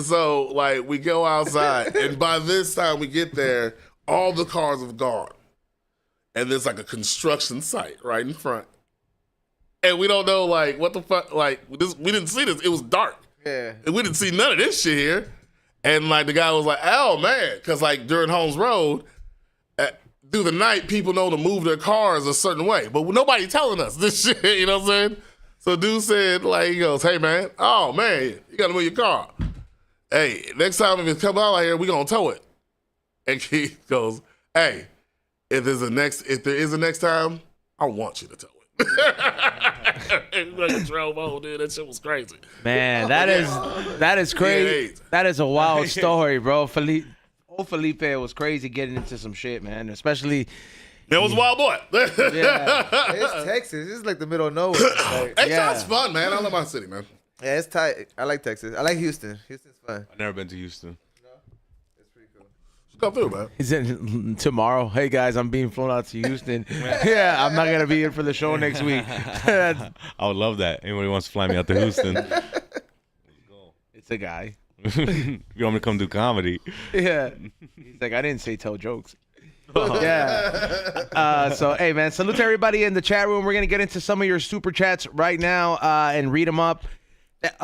so, like, we go outside, and by this time we get there, all the cars have gone. And there's, like, a construction site right in front. And we don't know, like, what the fuck, like, we didn't see this. It was dark. Yeah. And we didn't see none of this shit here. And, like, the guy was like, oh, man, because, like, during Holmes Road, through the night, people know to move their cars a certain way. But nobody telling us this shit, you know what I'm saying? So dude said, like, he goes, hey, man, oh, man, you got to move your car. Hey, next time if it comes out here, we going to tow it. And he goes, hey, if there is a next time, I want you to tow it. And we drove on, dude. That shit was crazy. Man, that is crazy. Yeah, That is a wild story, bro. Felipe was crazy getting into some shit, man. Especially, It was a wild boy. yeah. It's Texas. It's like the middle of nowhere. Like, Hey, Yeah. sounds fun, man. I love my city, man. yeah, it's tight. I like Texas. I like Houston. Houston's fun. I've never been to Houston. It's pretty cool. Just come through, man. He said tomorrow, hey guys, I'm being flown out to Houston. Yeah, I'm not gonna be here for the show next week. I would love that. Anybody wants to fly me out to Houston? It's a guy. You want me to come do comedy? Yeah. He's like, I didn't say tell jokes. Yeah. So, hey, man, salute to everybody in the chat room. We're going to get into some of your super chats right now and read them up.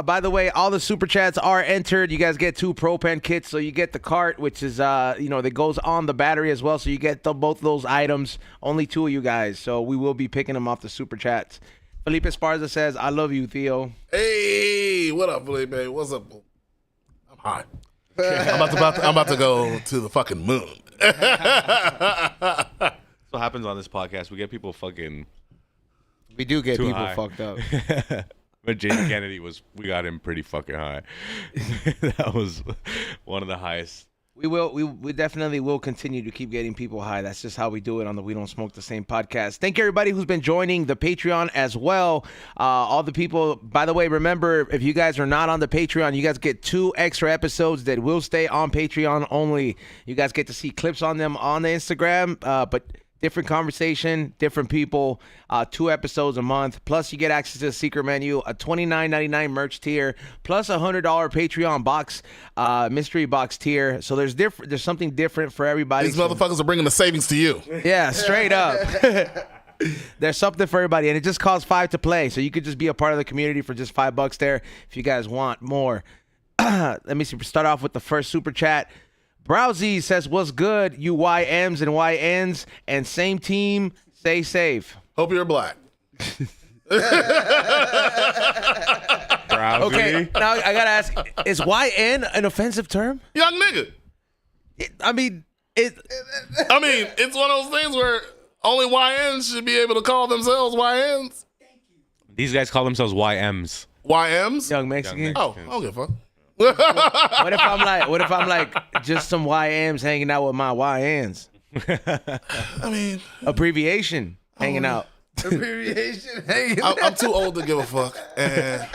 By the way, all the super chats are entered. You guys get 2 propane kits. So you get the cart, which is, that goes on the battery as well. So you get both those items. Only 2 of you guys. So we will be picking them off the super chats. Felipe Esparza says, I love you, Theo. Hey, what up, Felipe? What's up? I'm hot. I'm about to go to the fucking moon. That's what happens on this podcast. We get people fucking We do get too people high. fucked up. But James Kennedy we got him pretty fucking high. That was one of the highest. We definitely will continue to keep getting people high. That's just how we do it on the We Don't Smoke the Same podcast. Thank you, everybody who's been joining the Patreon as well. All the people, by the way, remember, if you guys are not on the Patreon, you guys get 2 extra episodes that will stay on Patreon only. You guys get to see clips on them on the Instagram, but different conversation, different people, 2 episodes a month. Plus, you get access to the secret menu, a $29.99 merch tier, plus a $100 Patreon box, mystery box tier. So there's something different for everybody. These motherfuckers are bringing the savings to you. Yeah, straight up. There's something for everybody, and it just costs $5 to play. So you could just be a part of the community for just $5 there if you guys want more. Let me see. Start off with the first super chat. Browsy says, what's good, you YMs and YNs, and same team, stay safe. Hope you're black. Browsy. Okay, now I gotta ask, is YN an offensive term? Young nigga. It's I mean, it's one of those things where only YNs should be able to call themselves YNs. These guys call themselves YMs. YMs? young Mexican. Oh, I don't give a fuck. What if I'm like just some YMs hanging out with my YNs? I mean, Abbreviation hanging out. Abbreviation. Hey, I'm too old to give a fuck. And,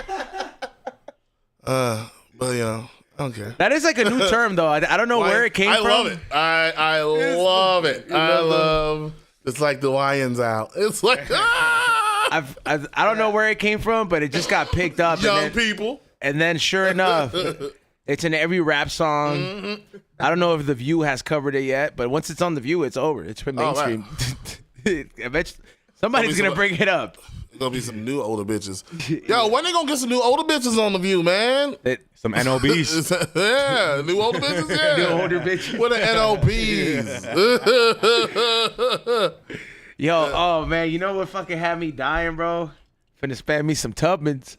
but you know, I don't care. That is like a new term though. I don't know where it came from. I love it. I love it. I love. It's like the YNs out. It's like I don't know where it came from, but it just got picked up. young people. And then sure enough, it's in every rap song. Mm-hmm. I don't know if The View has covered it yet, but once it's on The View, it's over. It's been mainstream. Eventually, somebody's going to bring it up. Gonna be some new older bitches. Yo, when they gonna get some new older bitches on the View, man? Some NOBs. Yeah, new older bitches. Yeah, New older bitches. What are NOBs? Yo, oh man, you know what fucking had me dying, bro? Finna spam me some Tubmans.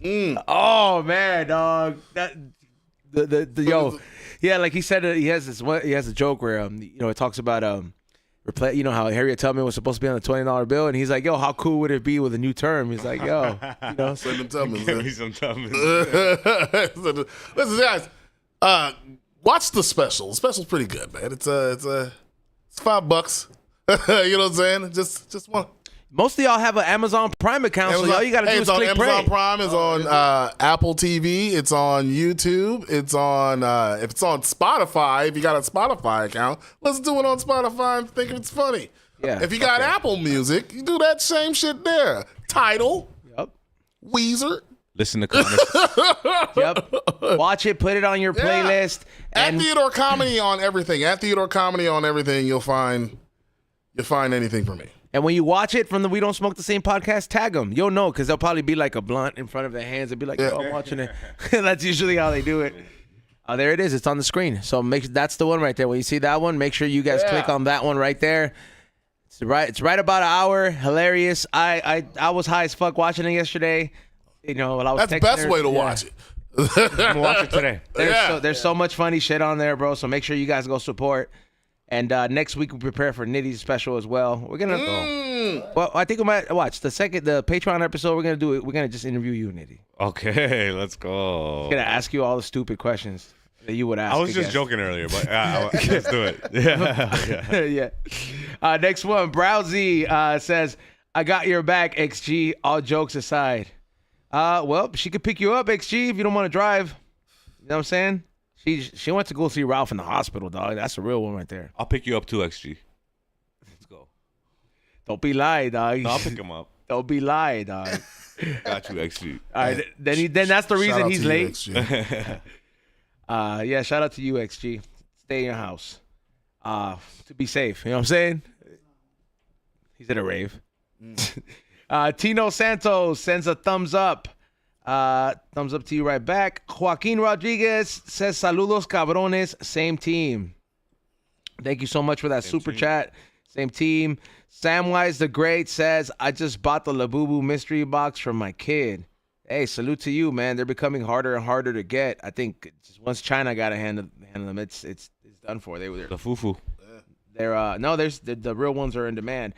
Oh man, dog. That the yo, yeah, like he said, he has a joke where it talks about you know how Harriet Tubman was supposed to be on the $20 bill, and he's like, yo, how cool would it be with a new term? He's like, yo, Send them Tubmans. Give me some Tubmans. Listen, guys, watch the special. The special's pretty good, man. It's $5. You know what I'm saying? Just one. most of y'all have an Amazon Prime account, so all you gotta do is it's on click Amazon pray. Prime. It's on Apple TV. It's on YouTube. It's on if it's on Spotify. If you got a Spotify account, listen to it on Spotify and think it's funny. Yeah. If you got Apple Music, you do that same shit there. Tidal, Yep. Weezer. Listen to comments. Yep. Watch it, put it on your playlist. At And Theodore Comedy on everything. At Theodore Comedy on everything. You'll find anything for me. And when you watch it from the We Don't Smoke the Same podcast, tag them. You'll know because they'll probably be like a blunt in front of their hands and be like, oh, I'm watching it. That's usually how they do it. There it is. It's on the screen. So that's the one right there. When you see that one, make sure you guys click on that one right there. It's right about an hour. Hilarious. I was high as fuck watching it yesterday. You know, while I was That's the texting best her. way to watch it. I'm gonna watch it today. There's so much funny shit on there, bro. So make sure you guys go support. And next week we prepare for Nitty's special as well. We're gonna well, I think we might watch the Patreon episode. We're gonna just interview you, Nitty. Okay, let's go. We're gonna ask you all the stupid questions that you would ask. I was just joking earlier, but let's do it. Yeah. Yeah. Next one, Browsy says, "I got your back, XG. All jokes aside, well, she could pick you up, XG, if you don't want to drive. You know what I'm saying? She went to go see Ralph in the hospital, dog. That's a real one right there. I'll pick you up too, XG. Let's go. Don't be lying, dog. No, I'll pick him up. Don't be lying, dog. Got you, XG. All right, then that's the Shout reason out he's to you, late. XG. Yeah, shout out to you, XG. Stay in your house. To be safe. You know what I'm saying? He's at a rave. Tino Santos sends a thumbs up. Thumbs up to you right back. Joaquin Rodriguez says, saludos cabrones, same team. Thank you so much for that super chat. Same team. Samwise the Great says, I just bought the Labubu mystery box from my kid. Hey, salute to you, man. They're becoming harder and harder to get. I think just once China got a hand of them, it's done for. They're The fufu. the real ones are in demand.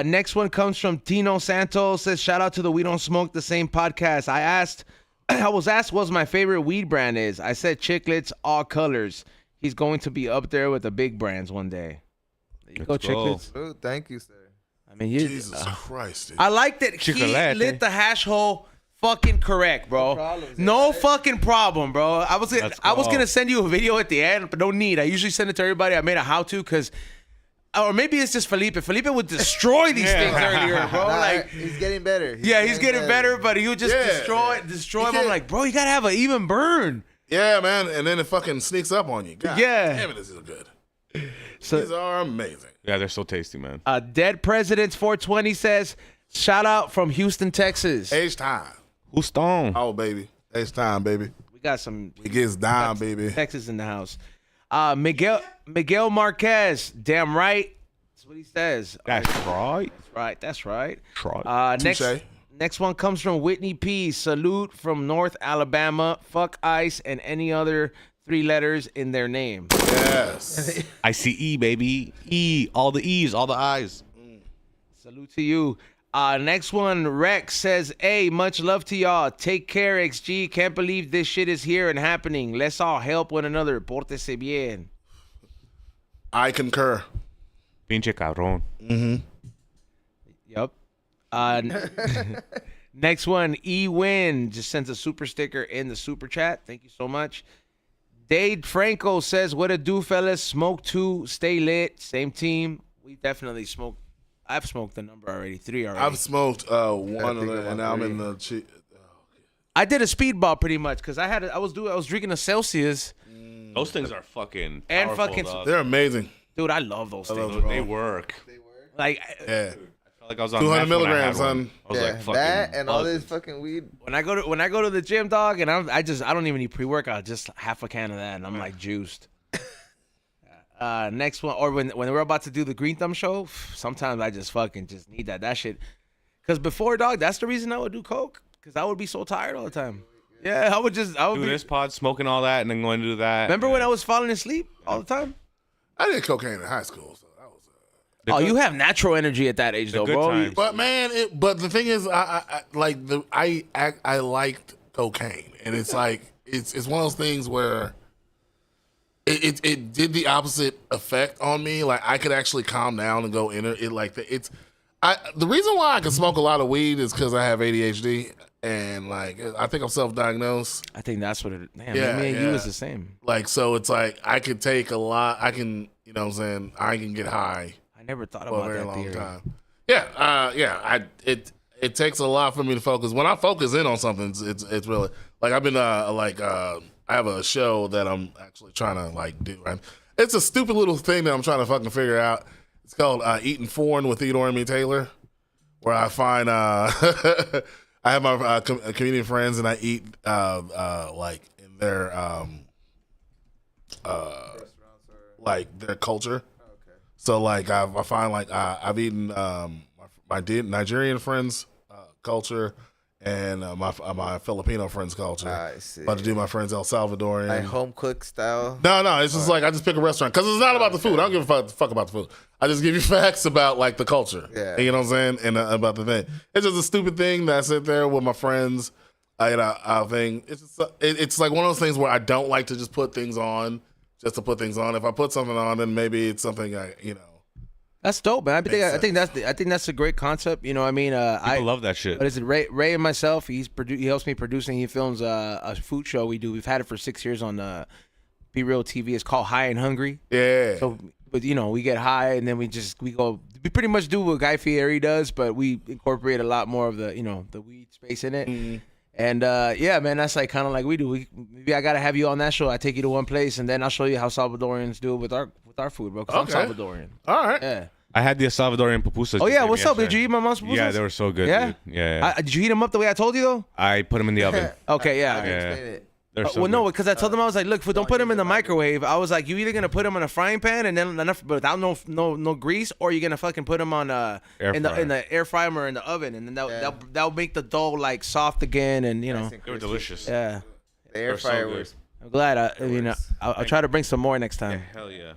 Next one comes from Tino Santos. Says, shout out to the We Don't Smoke the Same podcast. I was asked what my favorite weed brand is. I said Chiclets, all colors. He's going to be up there with the big brands one day. There you go, Chiclets. Oh, thank you, sir. I mean, Jesus Christ, dude. I like that he Chocolate. lit the hash hole fucking correct, bro. No fucking problem, bro. I was gonna send you a video at the end, but no need. I usually send it to everybody. I made a how to because. Or maybe it's just Felipe. Felipe would destroy these things earlier, bro. Like he's getting better. he's getting better, but he would just destroy him. I'm like, bro, you gotta have an even burn. Yeah, man. And then it fucking sneaks up on you. God damn it, this is good. These are amazing. Yeah, they're so tasty, man. Dead Presidents 420 says, shout out from Houston, Texas. H-Time. Who's Stone? Oh, baby. H-Time, baby. We got some It gets down, baby. Texas in the house. Miguel Marquez, damn right. That's what he says. That's right. That's right. Try. Touché. Next one comes from Whitney P. Salute from North Alabama. Fuck ICE and any other 3 letters in their name. Yes. ICE, baby. E. All the E's, all the I's. Salute to you. Next one, Rex says, hey, much love to y'all. Take care, XG. Can't believe this shit is here and happening. Let's all help one another. Pórtese bien. I concur. Pinche cabrón. Yep. Next one, E-Win just sends a super sticker in the super chat. Thank you so much. Dade Franco says, what a do, fellas. Smoke 2, stay lit. Same team. We definitely smoked. I've smoked the number already, 3 already. I've smoked one of them, and now I'm in the. I did a speedball pretty much because I was drinking a Celsius. Those things are fucking And powerful, fucking- dog. They're amazing. Dude, I love those things. They work. Like, Yeah. Like I was on 200 meth when I had milligrams, one. son. I was Yeah, like, fucking that and all buzzing. this fucking weed. When I go to the gym, dog, and I don't even need pre-workout, just half a can of that, and I'm like juiced. Next one, or when we're about to do the Green Thumb show, sometimes I just fucking just need that shit. Cause before, dog, that's the reason I would do coke, cause I would be so tired all the time. Yeah, I would Do be. this pod, smoking all that, and then going to do that. Remember when I was falling asleep all the time? I did cocaine in high school, so that was. The Oh, good- you have natural energy at that age, the though, good bro. times. But man, but the thing is, I liked cocaine, and it's like it's one of those things where it did the opposite effect on me. Like I could actually calm down and go in it. Like the reason why I can smoke a lot of weed is because I have ADHD, and like I think I'm self-diagnosed. I think that's what it. Damn, Yeah, me and yeah. you is the same. Like so, it's like I could take a lot. I can, you know what I'm saying. I can get high I never thought for a about very that long theory. time. Yeah. It takes a lot for me to focus. When I focus in on something, it's really like I've been I have a show that I'm actually trying to like do. Right? It's a stupid little thing that I'm trying to fucking figure out. It's called Eating Foreign with Theodore Taylor, where I find I have my comedian friends and I eat like in their like their culture. So like I find like I've eaten my Nigerian friends' culture and my Filipino friends' culture. I see. About to do my friends El Salvadorian. Like home cook style. No, it's just like I just pick a restaurant because it's not about the food. I don't give a fuck about the food. I just give you facts about like the culture. Yeah. You know what I'm saying? And about the thing. It's just a stupid thing that I sit there with my friends. I think it's just, it's like one of those things where I don't like to just put things on just to put things on. If I put something on, then maybe it's something That's dope, man. I think that's a great concept. You know, what I mean, I love that shit. But is it Ray and myself? He helps me producing. He films a food show we do. We've had it for 6 years on Be Real TV. It's called High and Hungry. Yeah. So, but you know, we get high and then we pretty much do what Guy Fieri does, but we incorporate a lot more of the the weed space in it. Mm-hmm. And yeah, man, that's like kind of like we do. Maybe I gotta have you on that show. I take you to one place and then I'll show you how Salvadorians do it with our food, bro. Because I'm Salvadorian. All right. Yeah. I had the Salvadorian pupusas. Oh you yeah, gave me what's up? Did yesterday. you eat my mom's pupusas? Yeah, they were so good. Yeah? Dude. Yeah. Did you heat them up the way I told you though? I put them in the oven. Okay, yeah. Yeah. Explain it. They're so Well, no, good. because I told them I was like, look, don't put them in the microwave. I was like, you either gonna put them in a frying pan and then enough, but without no grease, or you're gonna fucking put them on in the air fryer or in the oven, and then that'll make the dough like soft again, and you know, They were delicious. yeah. The air They're so fryer good. was. I'm glad. I'll try to bring some more next Yeah, time. hell yeah.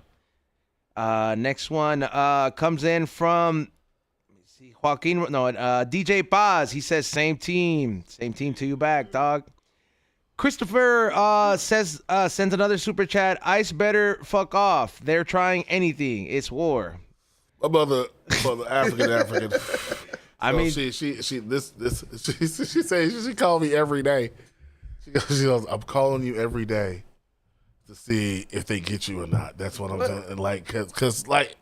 Next one comes in from let me see, Joaquin. No, DJ Paz. He says same team to you back, dog. Christopher sends another super chat. Ice better fuck off. They're trying anything. It's war. My mother African. I So mean, she called me every day. She goes, I'm calling you every day to see if they get you or not. That's what I'm saying. Like, cause like,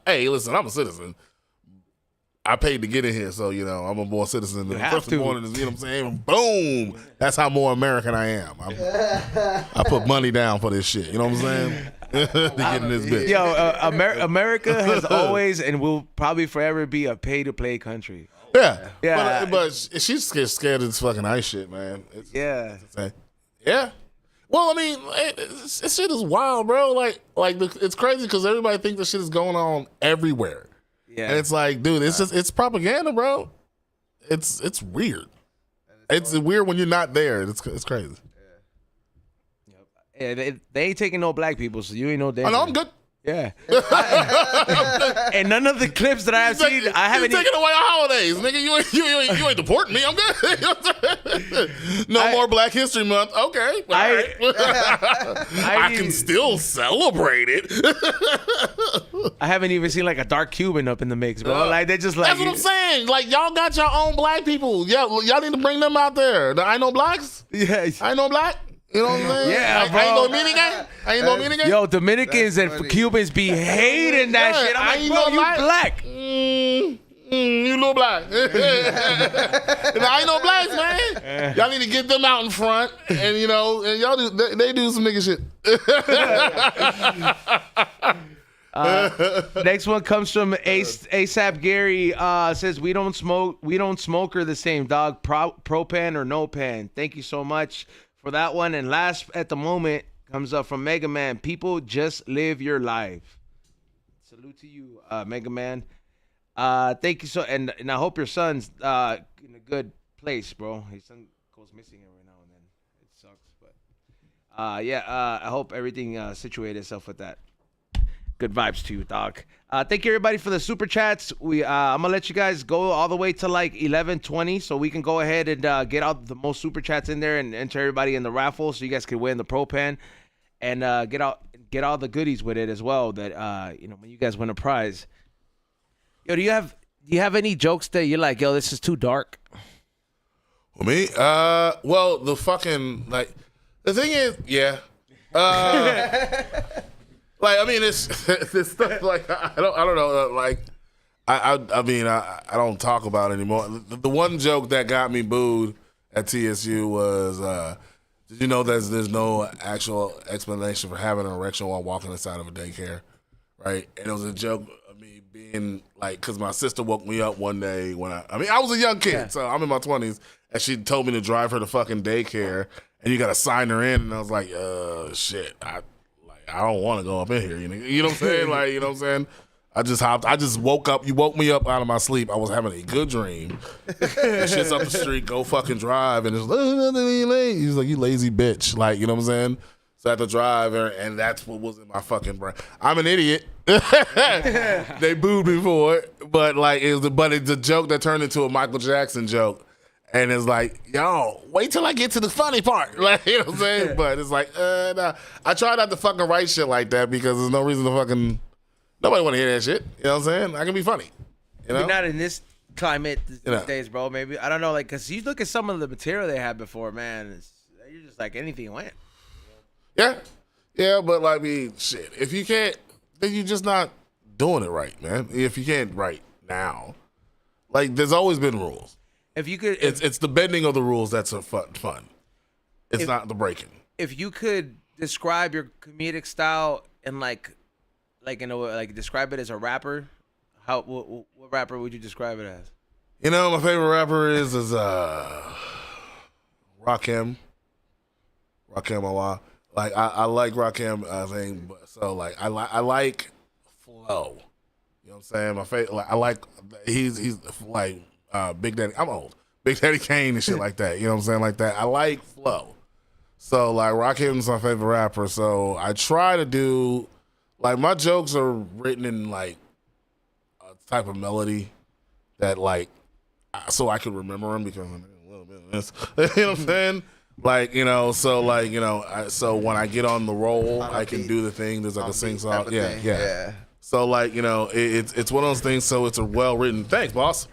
hey, listen, I'm a citizen. I paid to get in here, so I'm a more citizen than You have first to. morning. You know what I'm saying? Boom. That's how more American I am. I put money down for this shit. You know what I'm saying? To get in this bitch. yo, America has always and will probably forever be a pay-to-play country. Yeah. Yeah. But she's scared of this fucking ice shit, man. Yeah. Yeah. Well, I mean, this shit is wild, bro. It's crazy because everybody thinks this shit is going on everywhere. Yeah. And it's like, dude, it's propaganda, bro. It's weird. It's weird when you're not there. It's crazy. Yeah, they ain't taking no black people, so you ain't no damn. I know, I'm good. Yeah. And none of the clips that I have seen, I haven't You're taking away our holidays, nigga. You ain't deporting me. I'm good. No more Black History Month. Okay. All right. I can still celebrate it. I haven't even seen like a dark Cuban up in the mix, bro. Like they just like. That's what I'm saying. Like y'all got your own black people. Y'all need to bring them out there. I know blacks. Yeah. I know black. You know what I'm saying? Yeah, I ain't bro. no meaning gang. I ain't no meaning gang. Yo, Dominicans and funny. Cubans be hating that shit. I'm like, bro, you black. You little black. I ain't no blacks, man. Y'all need to get them out in front, and and y'all do. They do some nigga shit. Next one comes from ASAP Gary. Says we don't smoke or the same, dog. Propane or no pan. Thank you so much for that one. And last at the moment comes up from Mega Man. People, just live your life. Salute to you, Mega Man. Thank you and I hope your son's in a good place, bro. His son goes missing every now and then. It sucks, but I hope everything situated itself with that. Good vibes to you, dog. Thank you everybody for the super chats. I'm gonna let you guys go all the way to like 11:20, so we can go ahead and get out the most super chats in there and enter everybody in the raffle, so you guys can win the Pro Pan and get all the goodies with it as well. That when you guys win a prize. Yo, do you have any jokes that you're like, yo, this is too dark? Well, me? Well, the fucking the thing is, yeah. Like, I mean, it's stuff like I don't know. Like, I mean, I don't talk about it anymore. The one joke that got me booed at TSU was, did you know there's no actual explanation for having an erection while walking inside of a daycare, right? And it was a joke of me being like, because my sister woke me up one day when I was a young kid, so I'm in my 20s, and she told me to drive her to fucking daycare, and you got to sign her in, and I was like, shit, I don't want to go up in here. You know what I'm saying? Like, you know what I'm saying? I just woke up. You woke me up out of my sleep. I was having a good dream. And shit's up the street. Go fucking drive. And it's like, he's like, you lazy bitch. Like, you know what I'm saying? So I had to drive her, and that's what was in my fucking brain. I'm an idiot. They booed me for it, but like it's a joke that turned into a Michael Jackson joke. And it's like, yo, wait till I get to the funny part. Like, you know what I'm saying? But it's like, nah. I try not to fucking write shit like that because there's no reason to fucking, nobody want to hear that shit. You know what I'm saying? I can be funny. You know? You're not in this climate these days, bro. Maybe. I don't know. Like, because you look at some of the material they had before, man. You're just like, anything went. Yeah. Yeah, but like, I mean, shit. If you can't, then you're just not doing it right, man. If you can't write now. Like, there's always been rules. If you could, it's the bending of the rules that's a fun. It's not the breaking. If you could describe your comedic style and describe it as a rapper, what rapper would you describe it as? You know, my favorite rapper is Rakim. Rakim Allah. Like I like Rakim. I think so. Like I like flow. You know what I'm saying? My favorite. Like, I like he's like. Big Daddy, I'm old. Big Daddy Kane and shit like that. You know what I'm saying? Like that. I like flow. So like Rakim's my favorite rapper. So I try to do like my jokes are written in like a type of melody that like so I can remember them because I'm a little bit of this. You know what I'm saying? Like, you know, so like, you know, so when I get on the roll, I can do the thing. There's like a sing song. Yeah. So like, you know, it's one of those things. So it's a well written. Thanks, boss.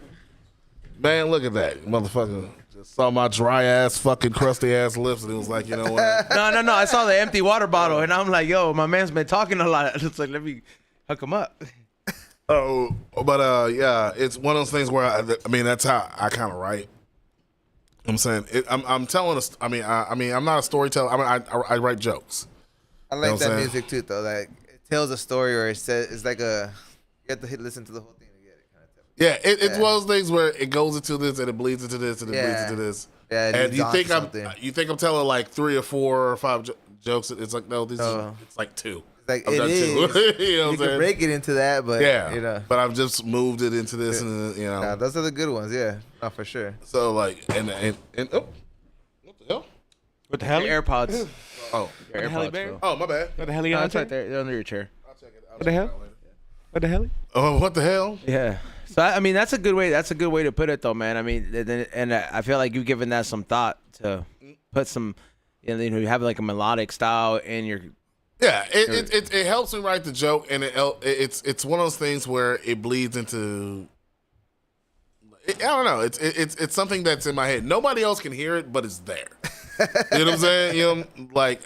Man, look at that. Motherfucker just saw my dry ass, fucking crusty ass lips, and it was like, you know what? No. I saw the empty water bottle, and I'm like, yo, my man's been talking a lot. It's like, let me hook him up. Oh, but yeah, it's one of those things where I mean, that's how I kind of write. I'm saying, I'm telling us. I mean, I'm not a storyteller. I mean, I write jokes. I like that music too, though. Like, it tells a story, or it's like you have to listen to the whole thing. Yeah, it's one of those things where it goes into this and it bleeds into this and it bleeds into this. Yeah, and you think I'm telling like 3 or 4 or 5 jokes? It's like no, it's like 2. It's like I've it done is. 2. You know you can break it into that, but yeah, you know. But I've just moved it into this, and you know, those are the good ones. Yeah, not for sure. So like, and oh, what the hell? What the hell? The AirPods. Oh, Your AirPods, bro. oh, my bad. What the hell? No, it's right there. They're under your chair. I'll check it. What the hell? What the hell? Oh, what the hell? Yeah. So I mean, that's a good way. That's a good way to put it, though, man. I mean, and I feel like you've given that some thought to put some, you know, you have like a melodic style in your. Yeah, it helps me write the joke, and it's one of those things where it bleeds into. I don't know. It's something that's in my head. Nobody else can hear it, but it's there. You know what I'm saying? You know, like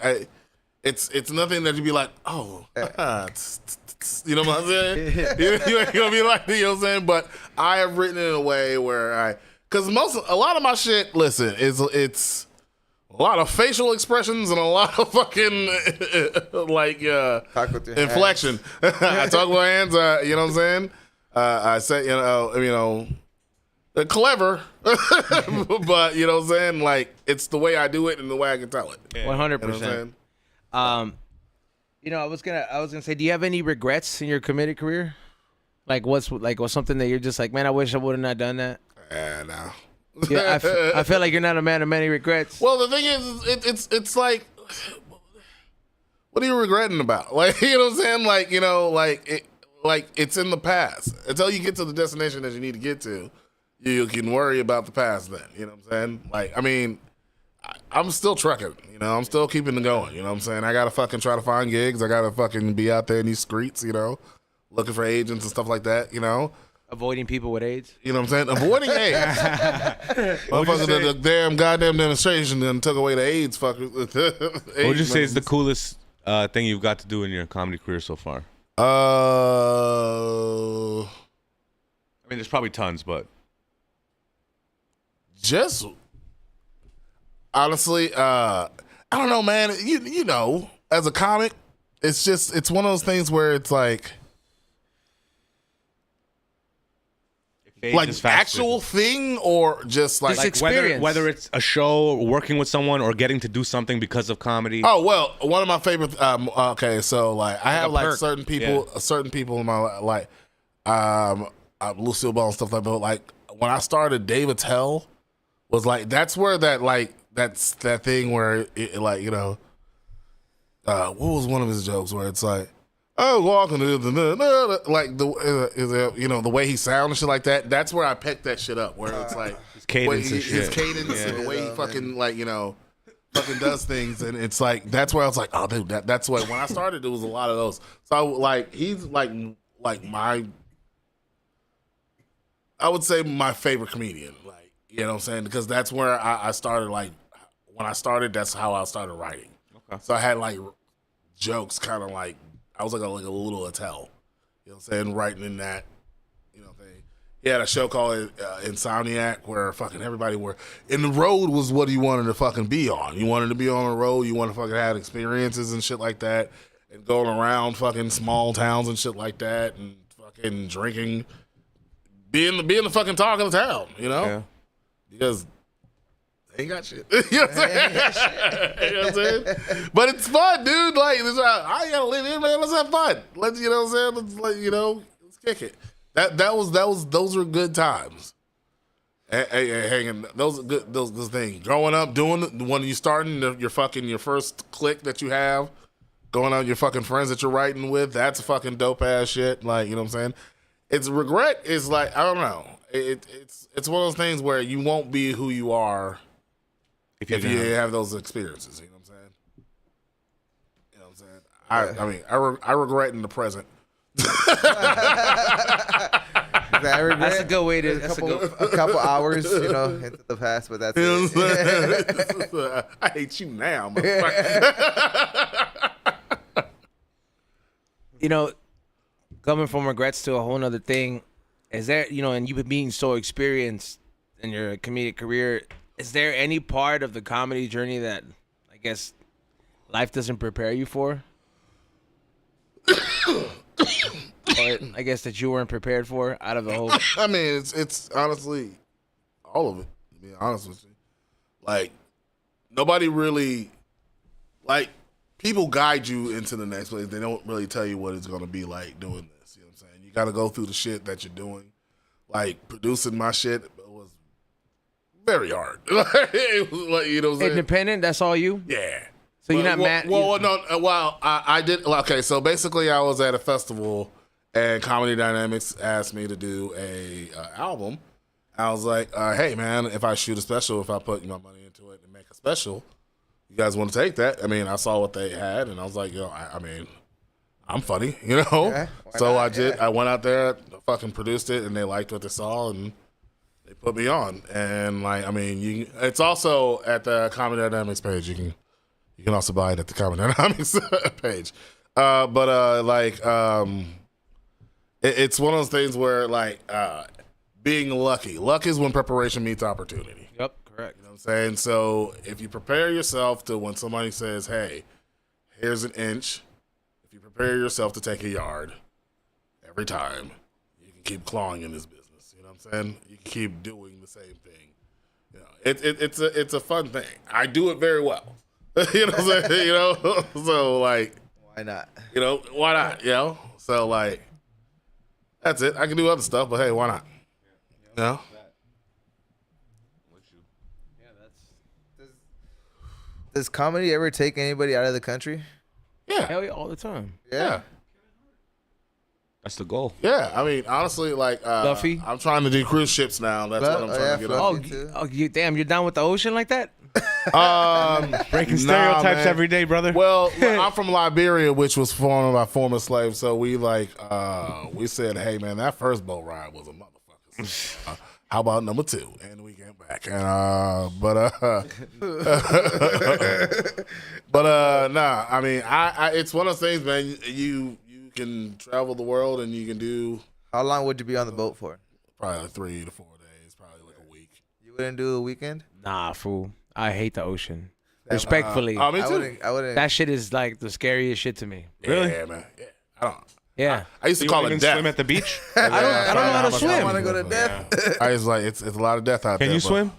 it's nothing that you'd be like, oh. You know what I'm saying? You ain't gonna be like, you know what I'm saying? But I have written it in a way where because a lot of my shit, listen, it's a lot of facial expressions and a lot of fucking like Talk with your inflection. I talk with my hands. You know what I'm saying? I say, they're clever, but you know what I'm saying? Like, it's the way I do it and the way I can tell it. 100%. You know what I'm saying? I was gonna say, do you have any regrets in your comedic career? What's something that you're just like, man, I wish I would have not done that. No. Yeah, I feel like you're not a man of many regrets. Well, the thing is, it's like, what are you regretting about? Like, you know what I'm saying? Like, it's in the past. Until you get to the destination that you need to get to, you can worry about the past then. You know what I'm saying? Like, I mean, I'm still trucking. You know, I'm still keeping it going. You know what I'm saying? I got to fucking try to find gigs. I got to fucking be out there in these streets, looking for agents and stuff like that, Avoiding people with AIDS. You know what I'm saying? Avoiding AIDS. Motherfucker, the damn goddamn demonstration and took away the AIDS fuckers. What would you say is the coolest thing you've got to do in your comedy career so far? I mean, there's probably tons, but just honestly, I don't know, man. You know, as a comic, it's one of those things where it's like actual thing or just like experience. Whether it's a show, working with someone, or getting to do something because of comedy. Oh well, one of my favorite. Okay, so like I have like perk. certain people in my life, Lucille Ball and stuff like that. But like when I started, Dave Attell was like that's where that's that thing where it like what was one of his jokes where it's like, oh, walking like the way he sounds and shit like that. That's where I picked that shit up. Where it's like his cadence and his shit. cadence and the way he fucking fucking does things, and it's like that's where I was like, oh, dude, that's why when I started, there was a lot of those. So like he's like my, I would say my favorite comedian. Like you know what I'm saying, because that's where I started. Like when I started, that's how I started writing. Okay. So I had like jokes, kind of like. I was like a little Attell, you know what I'm saying, writing in that, thing. He had a show called Insomniac where fucking everybody and the road was what he wanted to fucking be on. You wanted to be on the road, you wanted to fucking have experiences and shit like that, and going around fucking small towns and shit like that, and fucking drinking, being the fucking talk of the town, Yeah. Because ain't got shit. You know what I'm saying? But it's fun, dude. Like, I ain't gotta live here, man. Let's have fun. Let's, you know what I'm saying? Let's kick it. Those were good times. Hanging, those things. Growing up, doing when you starting your first clique that you have, going out with your fucking friends that you're writing with, that's fucking dope ass shit. Like, you know what I'm saying? It's regret is like, I don't know. It's one of those things where you won't be who you are if you have those experiences, you know what I'm saying? I mean, I regret in the present. That's a good way to. A couple hours, into the past, but that's it. I hate you now, motherfucker. Coming from regrets to a whole nother thing, is there, and you've been being so experienced in your comedic career, is there any part of the comedy journey that I guess life doesn't prepare you for? Or I guess that you weren't prepared for out of the whole. I mean, it's honestly all of it, to be honest with you. Like, nobody really, like, people guide you into the next place. They don't really tell you what it's going to be like doing this. You know what I'm saying? You got to go through the shit that you're doing. Like, producing my shit was very hard. Like, you know what I'm saying? Independent, that's all you? Yeah. So you're not mad? I did. Okay, so basically I was at a festival and Comedy Dynamics asked me to do a album. I was like, hey, man, if I shoot a special, if I put my money into it and make a special, you guys want to take that? I mean, I saw what they had, and I was like, I mean, I'm funny, Yeah, so not? I did. Yeah. I went out there, fucking produced it, and they liked what they saw, and they put me on. And, like, I mean, it's also at the Comedy Dynamics page. You can also buy it at the Comedy Dynamics page. It's one of those things where, like, being lucky. Luck is when preparation meets opportunity. Yep, Correct. You know what I'm saying? So if you prepare yourself to when somebody says, hey, here's an inch, if you prepare yourself to take a yard every time, you can keep clawing in this business. You know what I'm saying? You can keep doing the same thing. You know, it's a fun thing. I do it very well. You know what I'm saying? You know? So, like. Why not? You know, why not? You know? So, like, that's it. I can do other stuff, but hey, why not? You know? Does comedy ever take anybody out of the country? Yeah. Hell yeah, all the time. Yeah. That's the goal. Yeah. I mean, honestly, like, Fluffy? I'm trying to do cruise ships now. That's what I'm trying to get Oh, on. too. damn, you're down with the ocean like that? Breaking stereotypes man. every day, brother. Well, I'm from Liberia, which was formed by former slaves. So we we said, hey man, that first boat ride was a motherfucker. So, how about number 2? And we came back. And nah. I mean, I it's one of those things, man. You can travel the world and you can do How long would you be on the boat for? probably like 3 to 4 days, probably like a week. You wouldn't do a weekend? Nah, fool. I hate the ocean. Respectfully. Me I too. wouldn't. That shit is like the scariest shit to me. Really? Yeah, man. Yeah. I don't. Yeah. I used to You call won't it even death. swim at the beach? I don't know how to I swim. want to go to death. I was like, it's a lot of death out there. Can you but- swim?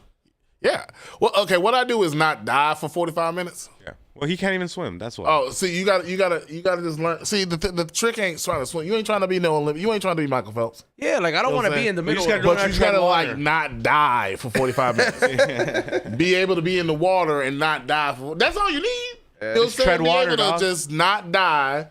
Yeah. Well, okay. What I do is not dive for 45 minutes. Yeah. Well, he can't even swim. That's why. Oh, see, you got to just learn. See, the trick ain't trying to swim. You ain't trying to be no Olympic. You ain't trying to be Michael Phelps. Yeah, like I don't You know want what to I'm be in the saying? middle. You just gotta of do But you gotta water. like not die for 45 minutes. Be able to be in the water and not die for. That's all you need. You know what I'm saying? tread Be water, able to dog. just not die.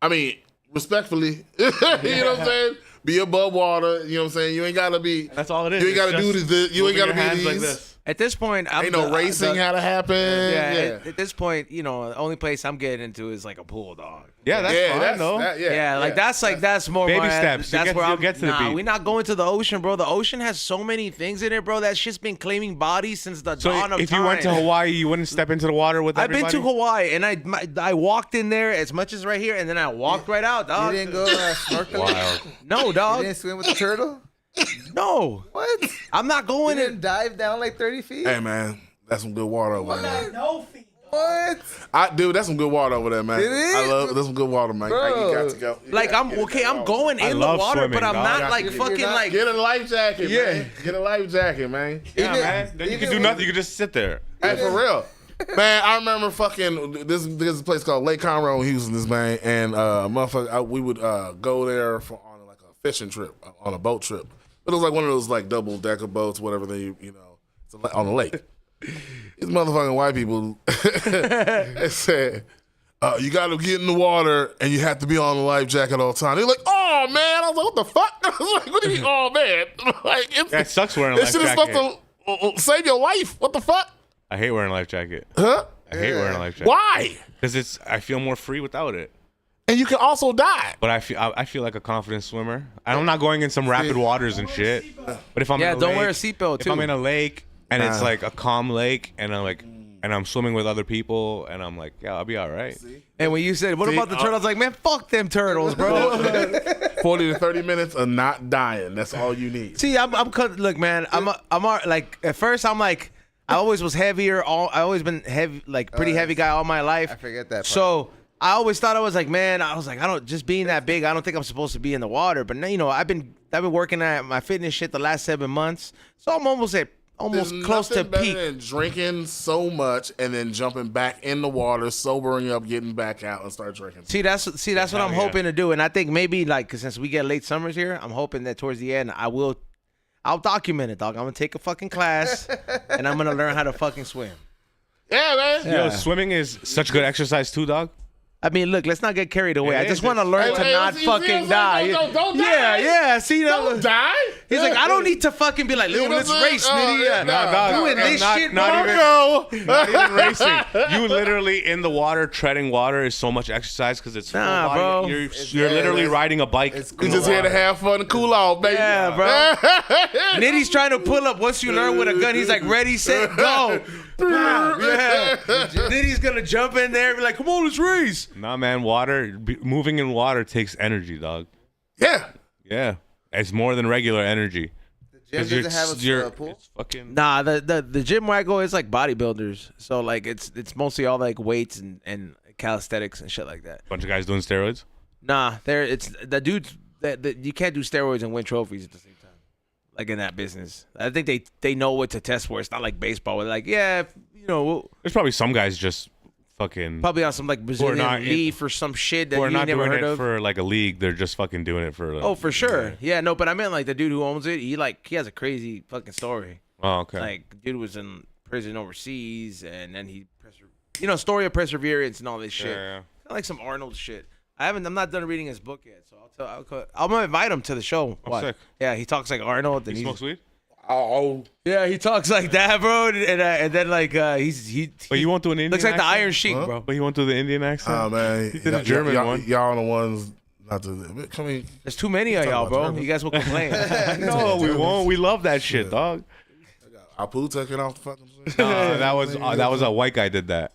I mean, respectfully. You know what I'm saying? Be above water. You know what I'm saying? You ain't gotta be. That's all it is. You ain't It's gotta do just this. You ain't moving gotta your be hands these. like this. At this point, I'm Ain't no racing had to happen. Yeah, Yeah. At this point, the only place I'm getting into is like a pool, dog. Yeah, that's Yeah, fine, that's though. That's more Baby my, steps. That's You'll where I'm. get to the nah, beach. we're not going to the ocean, bro. The ocean has so many things in it, bro. That shit's been claiming bodies since the So dawn of if time. you went to Hawaii, you wouldn't step into the water with I've been everybody? to Hawaii and I walked in there as much as right here, and then I walked right out, You dog. didn't go snorkeling? Wild. No, You dog. didn't swim with the turtle? No, What? I'm not You going didn't in. dive down like 30 feet? Hey man, that's some good water over there. What? Dude, that's some good water over there, man. It is? I love that's some good water, man. Bro. You got to go. You Like gotta I'm get in okay. that I'm water. going I in the love water, swimming, but I'm dog. not like You're fucking not- like. Get a life jacket, Yeah. man. Get a life jacket, man. Yeah, Even- man. Then you even can do when- nothing. You can just sit there. Hey, for real. Man, I remember fucking there's a place called Lake Conroe in Houston, this man, and motherfucker, we would go there on like a fishing trip, on a boat trip. But it was like one of those like double decker boats, whatever they it's on the lake. These motherfucking white people they said, you got to get in the water and you have to be on the life jacket all the time. They're like, oh man, I was like, what the fuck? I was like, what do you mean, oh man? Like, Yeah, it sucks wearing a this life shit is jacket. supposed to save your life. What the fuck? I hate wearing a life jacket. Huh? I hate wearing a life jacket. Why? Because I feel more free without it. And you can also die. But I feel like a confident swimmer. I'm not going in some rapid waters and shit. But if I'm Yeah, in a don't lake, wear a seatbelt, If too. I'm in a lake and it's Nah. like a calm lake and I'm swimming with other people and I'm like, yeah, I'll be all right. And when you said, "What See, about the turtles?" I was like, "Man, fuck them turtles, bro." 40 to 30 minutes of not dying. That's all you need. See, look, man. Like at first, I'm like, I always was heavier. I always been heavy, like pretty heavy guy all my life. I forget that part. So I always thought I was like, man. I was like, I don't just being that big. I don't think I'm supposed to be in the water. But now, I've been working at my fitness shit the last 7 months. So I'm almost There's close to nothing better peak. than drinking so much and then jumping back in the water, sobering up, getting back out, and start drinking. See, that's what I'm yeah. hoping to do. And I think maybe like 'cause since we get late summers here, I'm hoping that towards the end I'll document it, dog. I'm gonna take a fucking class and I'm gonna learn how to fucking swim. Yeah, man. Yo, swimming is such good exercise too, dog. I mean, look, let's not get carried away. It I just is. want to learn Hey, to hey, not you see what I'm fucking saying? die. Don't Yeah, die. yeah. See, Don't die. He's like, I don't need to fucking be like, You know let's what I'm race, saying? nitty. Oh, yeah, Nah, dog. Doing this not, shit, not bro. even, not even racing. You literally in the water, treading water is so much exercise because it's full Nah, body. bro. You're literally riding a bike. it's in We the just here to water. have fun and cool off, baby. Yeah, bro. Nitty's trying to pull up. Once you learn with a gun, he's like, ready, set, go. Yeah. Nitty's gonna jump in there and be like, come on, let's race. Nah, man, moving in water takes energy, dog. Yeah. Yeah, it's more than regular energy. The Gym doesn't have a pool. It's fucking. Nah, the gym where I go is like bodybuilders. So like it's mostly all like weights and calisthenics and shit like that. Bunch of guys doing steroids. Nah, it's the dudes that you can't do steroids and win trophies at the same time. Like in that business, I think they know what to test for. It's not like baseball. Where like, yeah, There's probably some guys just fucking probably on some like Brazilian leaf or some shit that you not never doing heard it of. for like a league. They're just fucking doing it for. Oh, for sure. Yeah, no, but I meant like the dude who owns it. He has a crazy fucking story. Oh, okay. Like, dude was in prison overseas, and then he, story of perseverance and all this shit. Yeah. Kind of like some Arnold shit. I'm not done reading his book yet, so I'm gonna invite him to the show. Oh, sick. Yeah, he talks like Arnold. And He smokes weed? Oh, Yeah, he talks like that, bro. And then like he But you won't do an Indian looks like the accent? Iron Sheik, bro. But you won't do the Indian accent? oh man, He did a German one. Y'all the ones not to. Come in. There's too many of y'all, about bro. German. You guys will complain. No, we won't. We love that shit, dog. Apu taking off the fucking shit. That was a white guy did that.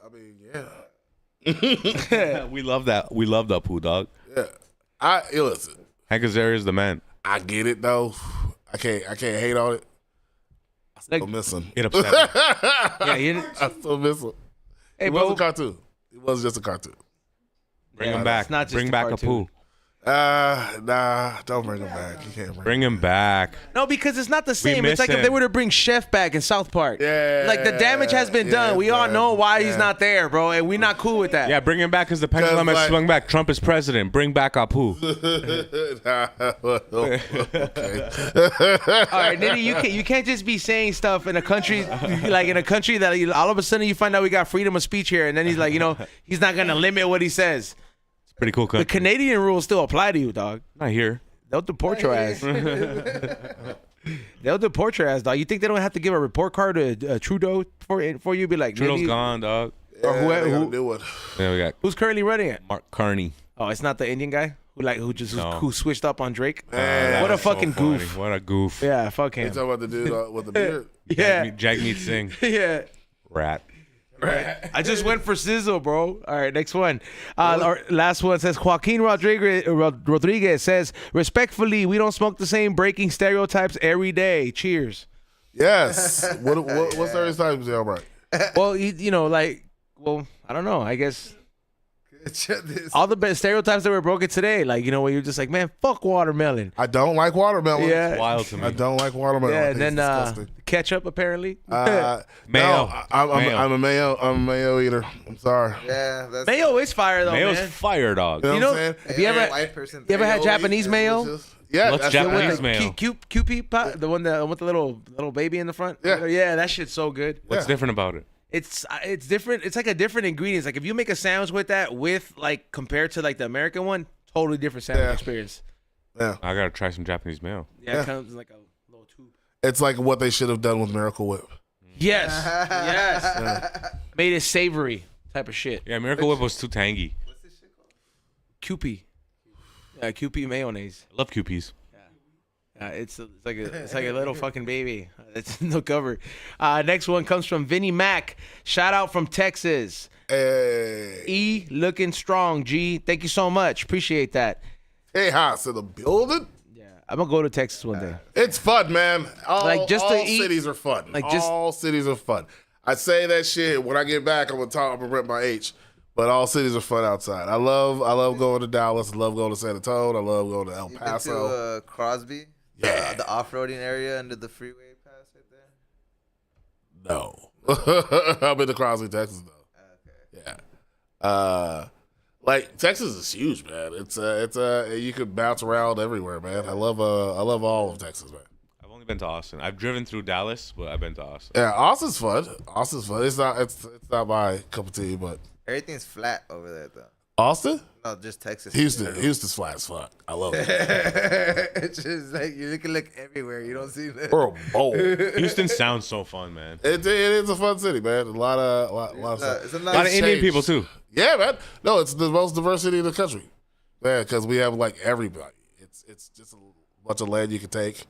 I mean, yeah, We love that. We love that poo, dog. yeah. Listen. Hank Azaria is the man. I get it though. I can't hate on it. I still Like- miss him. It upset me. Yeah, you I still miss him. Hey, It bro. was a cartoon. It was just a cartoon. Bring Yeah, him back. it's not just Bring a back a cartoon. poo. Nah, don't bring him back. You can't Bring him back. No, because it's not the same. miss It's like if him. they were to bring Chef back in South Park. Yeah, Like the damage has been done. We all man. know why he's Yeah. not there, bro, and we're not cool with that. Yeah, bring him back because the pendulum has like- swung back. Trump is president. Bring back Apu. Okay. All right, Nitty, you can't just be saying stuff in a country that all of a sudden you find out we got freedom of speech here, and then he's like, he's not gonna limit what he says. Pretty cool The country. Canadian rules still apply to you, dog. Not here. They'll deport your ass. They'll deport your ass, dog. You think they don't have to give a report card to Trudeau for you? Be like, Trudeau's Nitty, gone, dog. or Yeah, they gotta who, do it. Yeah, we got who's currently running it? Mark Carney. Oh, it's not the Indian guy No. who switched up on Drake. Man, What a That's so fucking funny. goof. What a goof. Yeah, fuck You him. talking about the dude with the beard? Yeah, Jagmeet Singh. yeah. Rat. I just went for Sizzle, bro. All right, next one. Our last one says Joaquin Rodriguez says, respectfully, we don't smoke the same, breaking stereotypes every day. Cheers. Yes. What's stereotypes, y'all right? Well, I don't know. I guess This- all the best stereotypes that were broken today, like, where you're just like, man, fuck watermelon. I don't like watermelon. Yeah. Wild to me. I don't like watermelon. Yeah, I and think then it's disgusting. ketchup, apparently. Mayo. No, I'm a Mayo. mayo eater. I'm sorry. Yeah, that's Mayo is fire, though, Mayo's man. fire, dog. You know, You know- what I'm saying? Have you ever- white person you ever had Mayo Japanese is mayo? delicious. Yeah, What's that's Japanese the mayo? Kewpie pot, the one with the little baby in the front. Yeah. That shit's so good. What's Yeah. different about it? It's different. It's like a different ingredients. Like if you make a sandwich with that, compared to like the American one, totally different sandwich Yeah. experience. Yeah, I gotta try some Japanese mayo. Yeah, Yeah. it comes in like a little tube. it's like what they should have done with Miracle Whip. Yes, yes. Made it savory type of shit. Yeah, Miracle Whip was too tangy. Kewpie. Yeah, Kewpie mayonnaise. I love QPs. It's like a little fucking baby. It's no cover. Next one comes from Vinny Mac. Shout out from Texas. Hey, E looking strong. G, thank you so much. Appreciate that. hey, house in the building. Yeah, I'm gonna go to Texas one day. It's fun, man. Like, just to all eat- cities are fun. like, just- all cities are fun. I say that shit when I get back. I'm gonna rep my H. But all cities are fun outside. I love going to Dallas. I love going to San Antonio. I love going to El You Paso. been to Crosby? Yeah. The off-roading area under the freeway pass right there? No. I've been to Crosby, Texas though. Okay. Yeah. Like Texas is huge, man. It's you could bounce around everywhere, man. I love all of Texas, man. I've only been to Austin. I've driven through Dallas, but I've been to Austin. Yeah, Austin's fun. It's not my cup of tea, but Everything's flat over there, though. Austin? No, just Texas. Houston's flat as fuck. I love it. It's just like you can look everywhere. You don't see that. We're bold. Houston sounds so fun, man. It is a fun city, man. A lot of stuff. It's a A lot of nice Indian changed. people too. Yeah, man. No, it's the most diverse city in the country. Yeah, because we have like everybody. It's just a bunch of land you can take.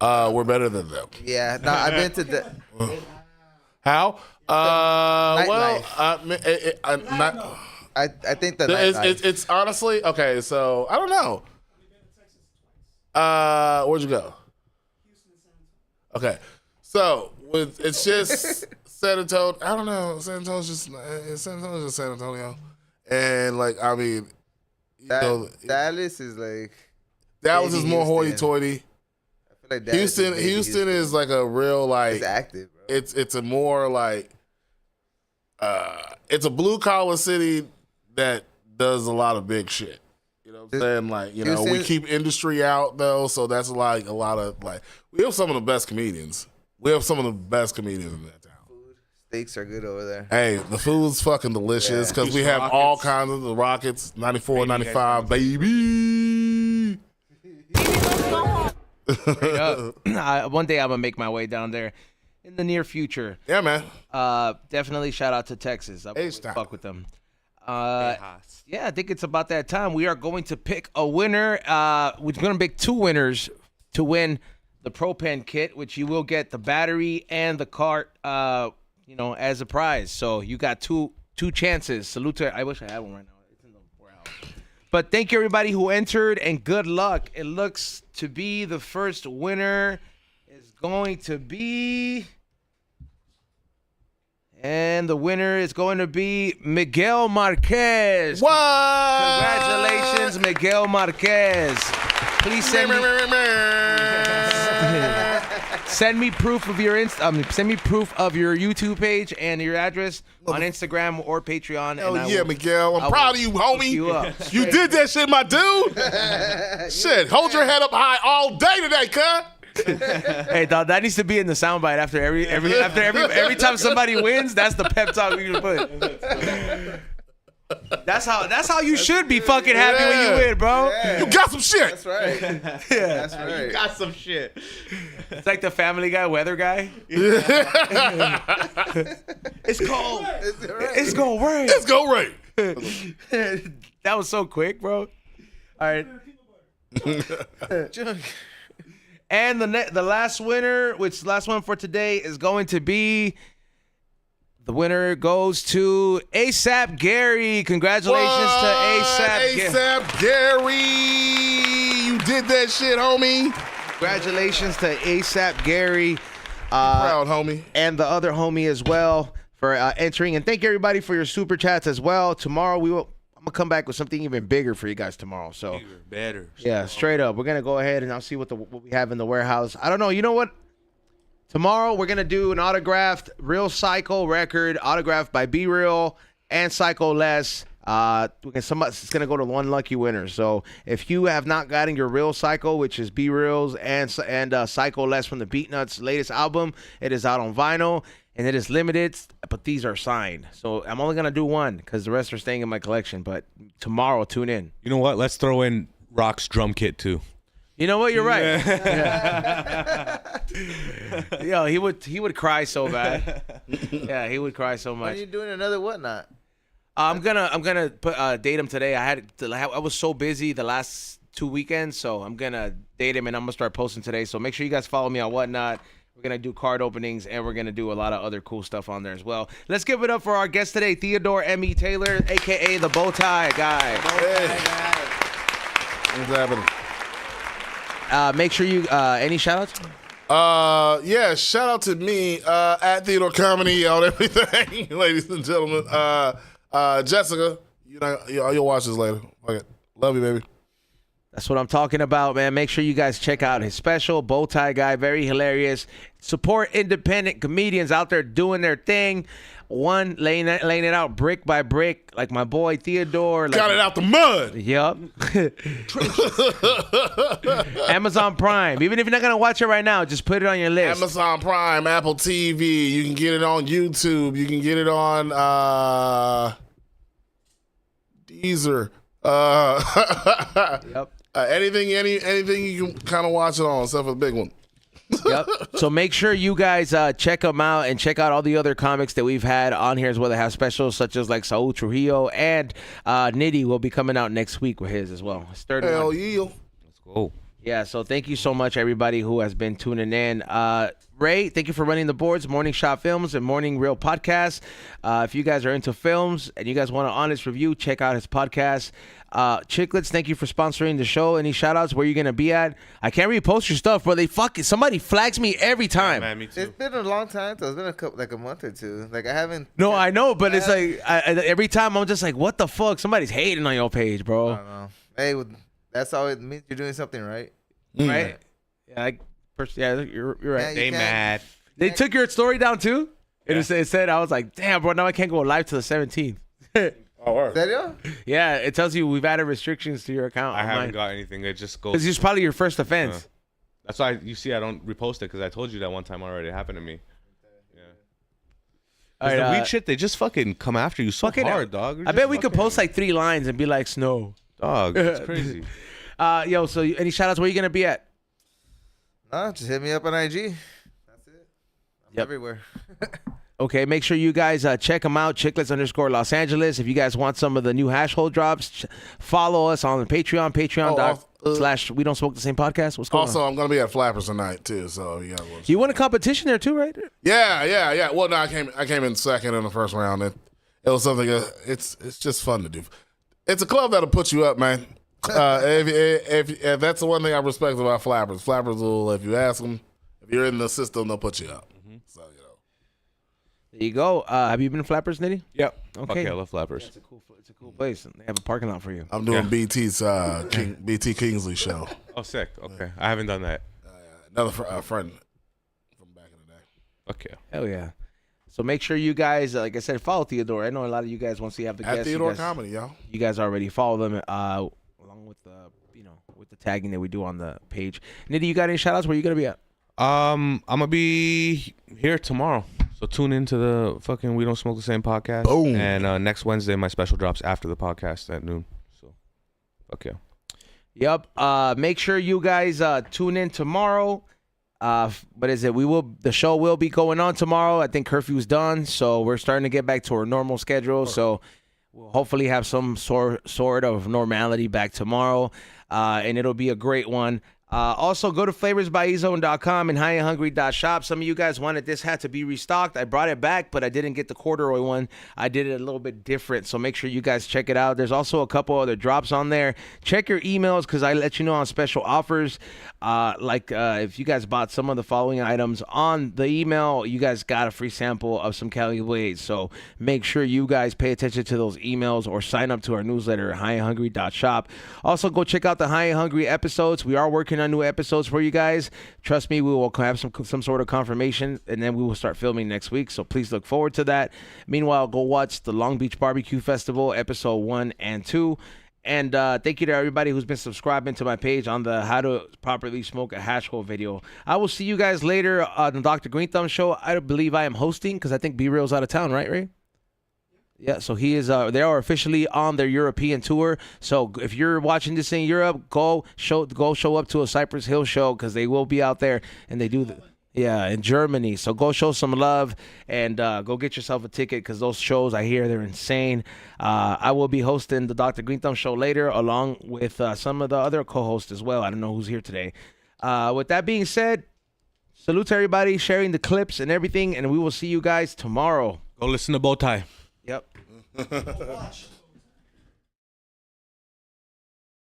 We're better than them. Yeah, no, I've been to the. How? Well, Nightlife. not. I think the It's, nightlife. it's honestly okay. So I don't know. Where'd you go? Okay, so it's just San Antonio. I don't know. San Antonio's just San Antonio, and like I mean, Dallas is like Dallas is more hoity-toity. I feel like Dallas Houston is like a real like it's active, bro. It's a more like it's a blue collar city that does a lot of big shit. You know what I'm saying? Like, you know, we keep industry out though, so that's like a lot of like we have some of the best comedians. We have some of the best comedians in that town. Steaks are good over there. Hey, the food's fucking delicious because we have all kinds of the Rockets, 94, 95, baby. One day I'm gonna make my way down there in the near future. Yeah, man. Definitely shout out to Texas. I H-Town. fuck with them. Yeah, I think it's about that time. We are going to pick a winner. We're going to pick 2 winners to win the Propane kit, which you will get the battery and the cart, as a prize. So you got two chances. Salute to. I wish I had one right now. It's in the warehouse. But thank you everybody who entered, and good luck. It looks to be the first winner is going to be. And the winner is going to be Miguel Marquez. What? Congratulations, Miguel Marquez. Please send me proof of your send me proof of your YouTube page and your address on Instagram or Patreon. Hell yeah, Miguel. I'm proud of you, homie. You did that shit, my dude. Shit, hold your head up high all day today, cuz. Hey, dog, that needs to be in the soundbite after every time somebody wins. That's the pep talk we can put. That's how you should be fucking happy when you win, bro. Yeah. You got some shit. That's right. Yeah, That's right. You got some shit. It's like the Family Guy weather guy. It's cold. It's gonna rain. Let's go right. That was so quick, bro. All right. And the last winner, which last one for today, is going to be the winner goes to ASAP Gary. Congratulations to ASAP Gary. You did that shit, homie. Congratulations to ASAP Gary. Proud, homie. And the other homie as well for entering. And thank you everybody for your super chats as well. Tomorrow I'm gonna come back with something even bigger for you guys tomorrow. So better. Yeah, straight up. We're gonna go ahead and I'll see what we have in the warehouse. I don't know. You know what? Tomorrow we're gonna do an autographed Real Psycho record, autographed by Be Real and Psycho Les. It's gonna go to one lucky winner. So if you have not gotten your Real Psycho, which is Be Real's and Psycho Les from the Beatnuts latest album, it is out on vinyl. And it is limited, but these are signed. So I'm only going to do one because the rest are staying in my collection. But tomorrow, tune in. You know what? Let's throw in Rock's drum kit, too. You know what? You're right. Yeah. Yo, he would cry so bad. Yeah, he would cry so much. When are you doing another whatnot? I'm gonna date him today. I was so busy the last 2 weekends, so I'm gonna date him and I'm gonna start posting today. So make sure you guys follow me on Whatnot. We're going to do card openings, and we're going to do a lot of other cool stuff on there as well. Let's give it up for our guest today, Theodore M.E. Taylor, a.k.a. the Bowtie Guy. What's happening? Make sure you, any shout-outs? Yeah, shout out to me at Theodore Comedy on everything, ladies and gentlemen. Jessica, you'll watch this later. Okay. Love you, baby. That's what I'm talking about, man. Make sure you guys check out his special, Bowtie Guy. Very hilarious. Support independent comedians out there doing their thing. One, laying it out brick by brick, like my boy Theodore. Got it out the mud. Yup. Amazon Prime. Even if you're not going to watch it right now, just put it on your list. Amazon Prime, Apple TV. You can get it on YouTube. You can get it on Deezer. Yep. Anything you can kind of watch it on, except for the big one. Yep. So make sure you guys check them out and check out all the other comics that we've had on here as well. They have specials such as like Saul Trujillo and Nitty will be coming out next week with his as well. His third Hell one. yeah. Let's go. Yeah, so thank you so much, everybody who has been tuning in. Ray, thank you for running the boards, Morning Shot Films and Morning Real Podcast. If you guys are into films and you guys want an honest review, check out his podcast. Chicklets, thank you for sponsoring the show. Any shout outs? Where you gonna be at? I can't repost your stuff, bro. Somebody flags me every time. Man, me too. It's been a long time, though. It's been a month or two. Like, I haven't. No, I know, but it's like every time I'm just like, what the fuck? Somebody's hating on your page, bro. I don't know. Hey, that's all it means. You're doing something right. Right? Yeah, you're right. Yeah, you They can't- mad. They took your story down too? It said, I was like, damn, bro, now I can't go live till the 17th. Serio? Yeah, it tells you we've added restrictions to your account. I haven't got anything. It just goes. Because it's probably your first offense. That's why you see I don't repost it because I told you that one time already. It happened to me. Yeah. All right, The weed shit, they just fucking come after you so hard, dog. I bet we could post like 3 lines and be like, snow. Dog, it's crazy. Yo, so any shout outs? Where you going to be at? No, just hit me up on IG. That's it. I'm Yep. everywhere. Okay, make sure you guys check them out. Chicklets_Los Angeles. If you guys want some of the new hash hole drops, follow us on the Patreon. Patreon.com/ We Don't Smoke the Same Podcast. What's going on? Also, I'm gonna be at Flappers tonight too. So you got You won a competition there too, right? Yeah. Well, no, I came in second in the first round. It was something. It's just fun to do. It's a club that'll put you up, man. If that's the one thing I respect about Flappers. Flappers will, if you ask them, if you're in the system, they'll put you up. So There you go. Have you been to Flappers, Nitty? Yep. Okay. I love flappers. It's a cool place. They have a parking lot for you. I'm doing BT's BT Kingsley show. Oh, sick. Okay. I haven't done that. Another friend from back in the day. Okay. Hell yeah. So make sure you guys, like I said, follow Theodore. I know a lot of you guys, once you have the At guests, Theodore Comedy, y'all. you guys already follow them along with the, with the tagging that we do on the page. Nitty, you got any shout outs? Where you going to be at? I'm gonna be here tomorrow, so tune into the fucking We Don't Smoke the Same podcast. Boom. And next Wednesday, my special drops after the podcast at noon. So, okay. Yep. Make sure you guys tune in tomorrow. What is it? The show will be going on tomorrow. I think curfew's done, so we're starting to get back to our normal schedule. So we'll hopefully have some sort of normality back tomorrow, and it'll be a great one. Also, go to flavorsbyezone.com and highandhungry.shop. Some of you guys wanted this hat to be restocked. I brought it back, but I didn't get the corduroy one. I did it a little bit different, so make sure you guys check it out. There's also a couple other drops on there. Check your emails because I let you know on special offers. If you guys bought some of the following items on the email, you guys got a free sample of some Cali Blades. So make sure you guys pay attention to those emails or sign up to our newsletter at highandhungry.shop. Also, go check out the High and Hungry episodes. We are working on new episodes for you guys. Trust me, we will have some sort of confirmation, and then we will start filming next week. So please look forward to that. Meanwhile, go watch the Long Beach Barbecue Festival episode 1 and 2. And thank you to everybody who's been subscribing to my page on the How to Properly Smoke a Hash Hole video. I will see you guys later on the Dr. Green Thumb show. I believe I am hosting because I think B-Real's out of town, right, Ray? Yeah, so he is. They are officially on their European tour. So if you're watching this in Europe, go show up to a Cypress Hill show because they will be out there, and they do. In Germany. So go show some love and go get yourself a ticket because those shows, I hear, they're insane. I will be hosting the Dr. Green Thumb show later along with some of the other co-hosts as well. I don't know who's here today. With that being said, salute to everybody sharing the clips and everything, and we will see you guys tomorrow. Go listen to Bowtie. Yep.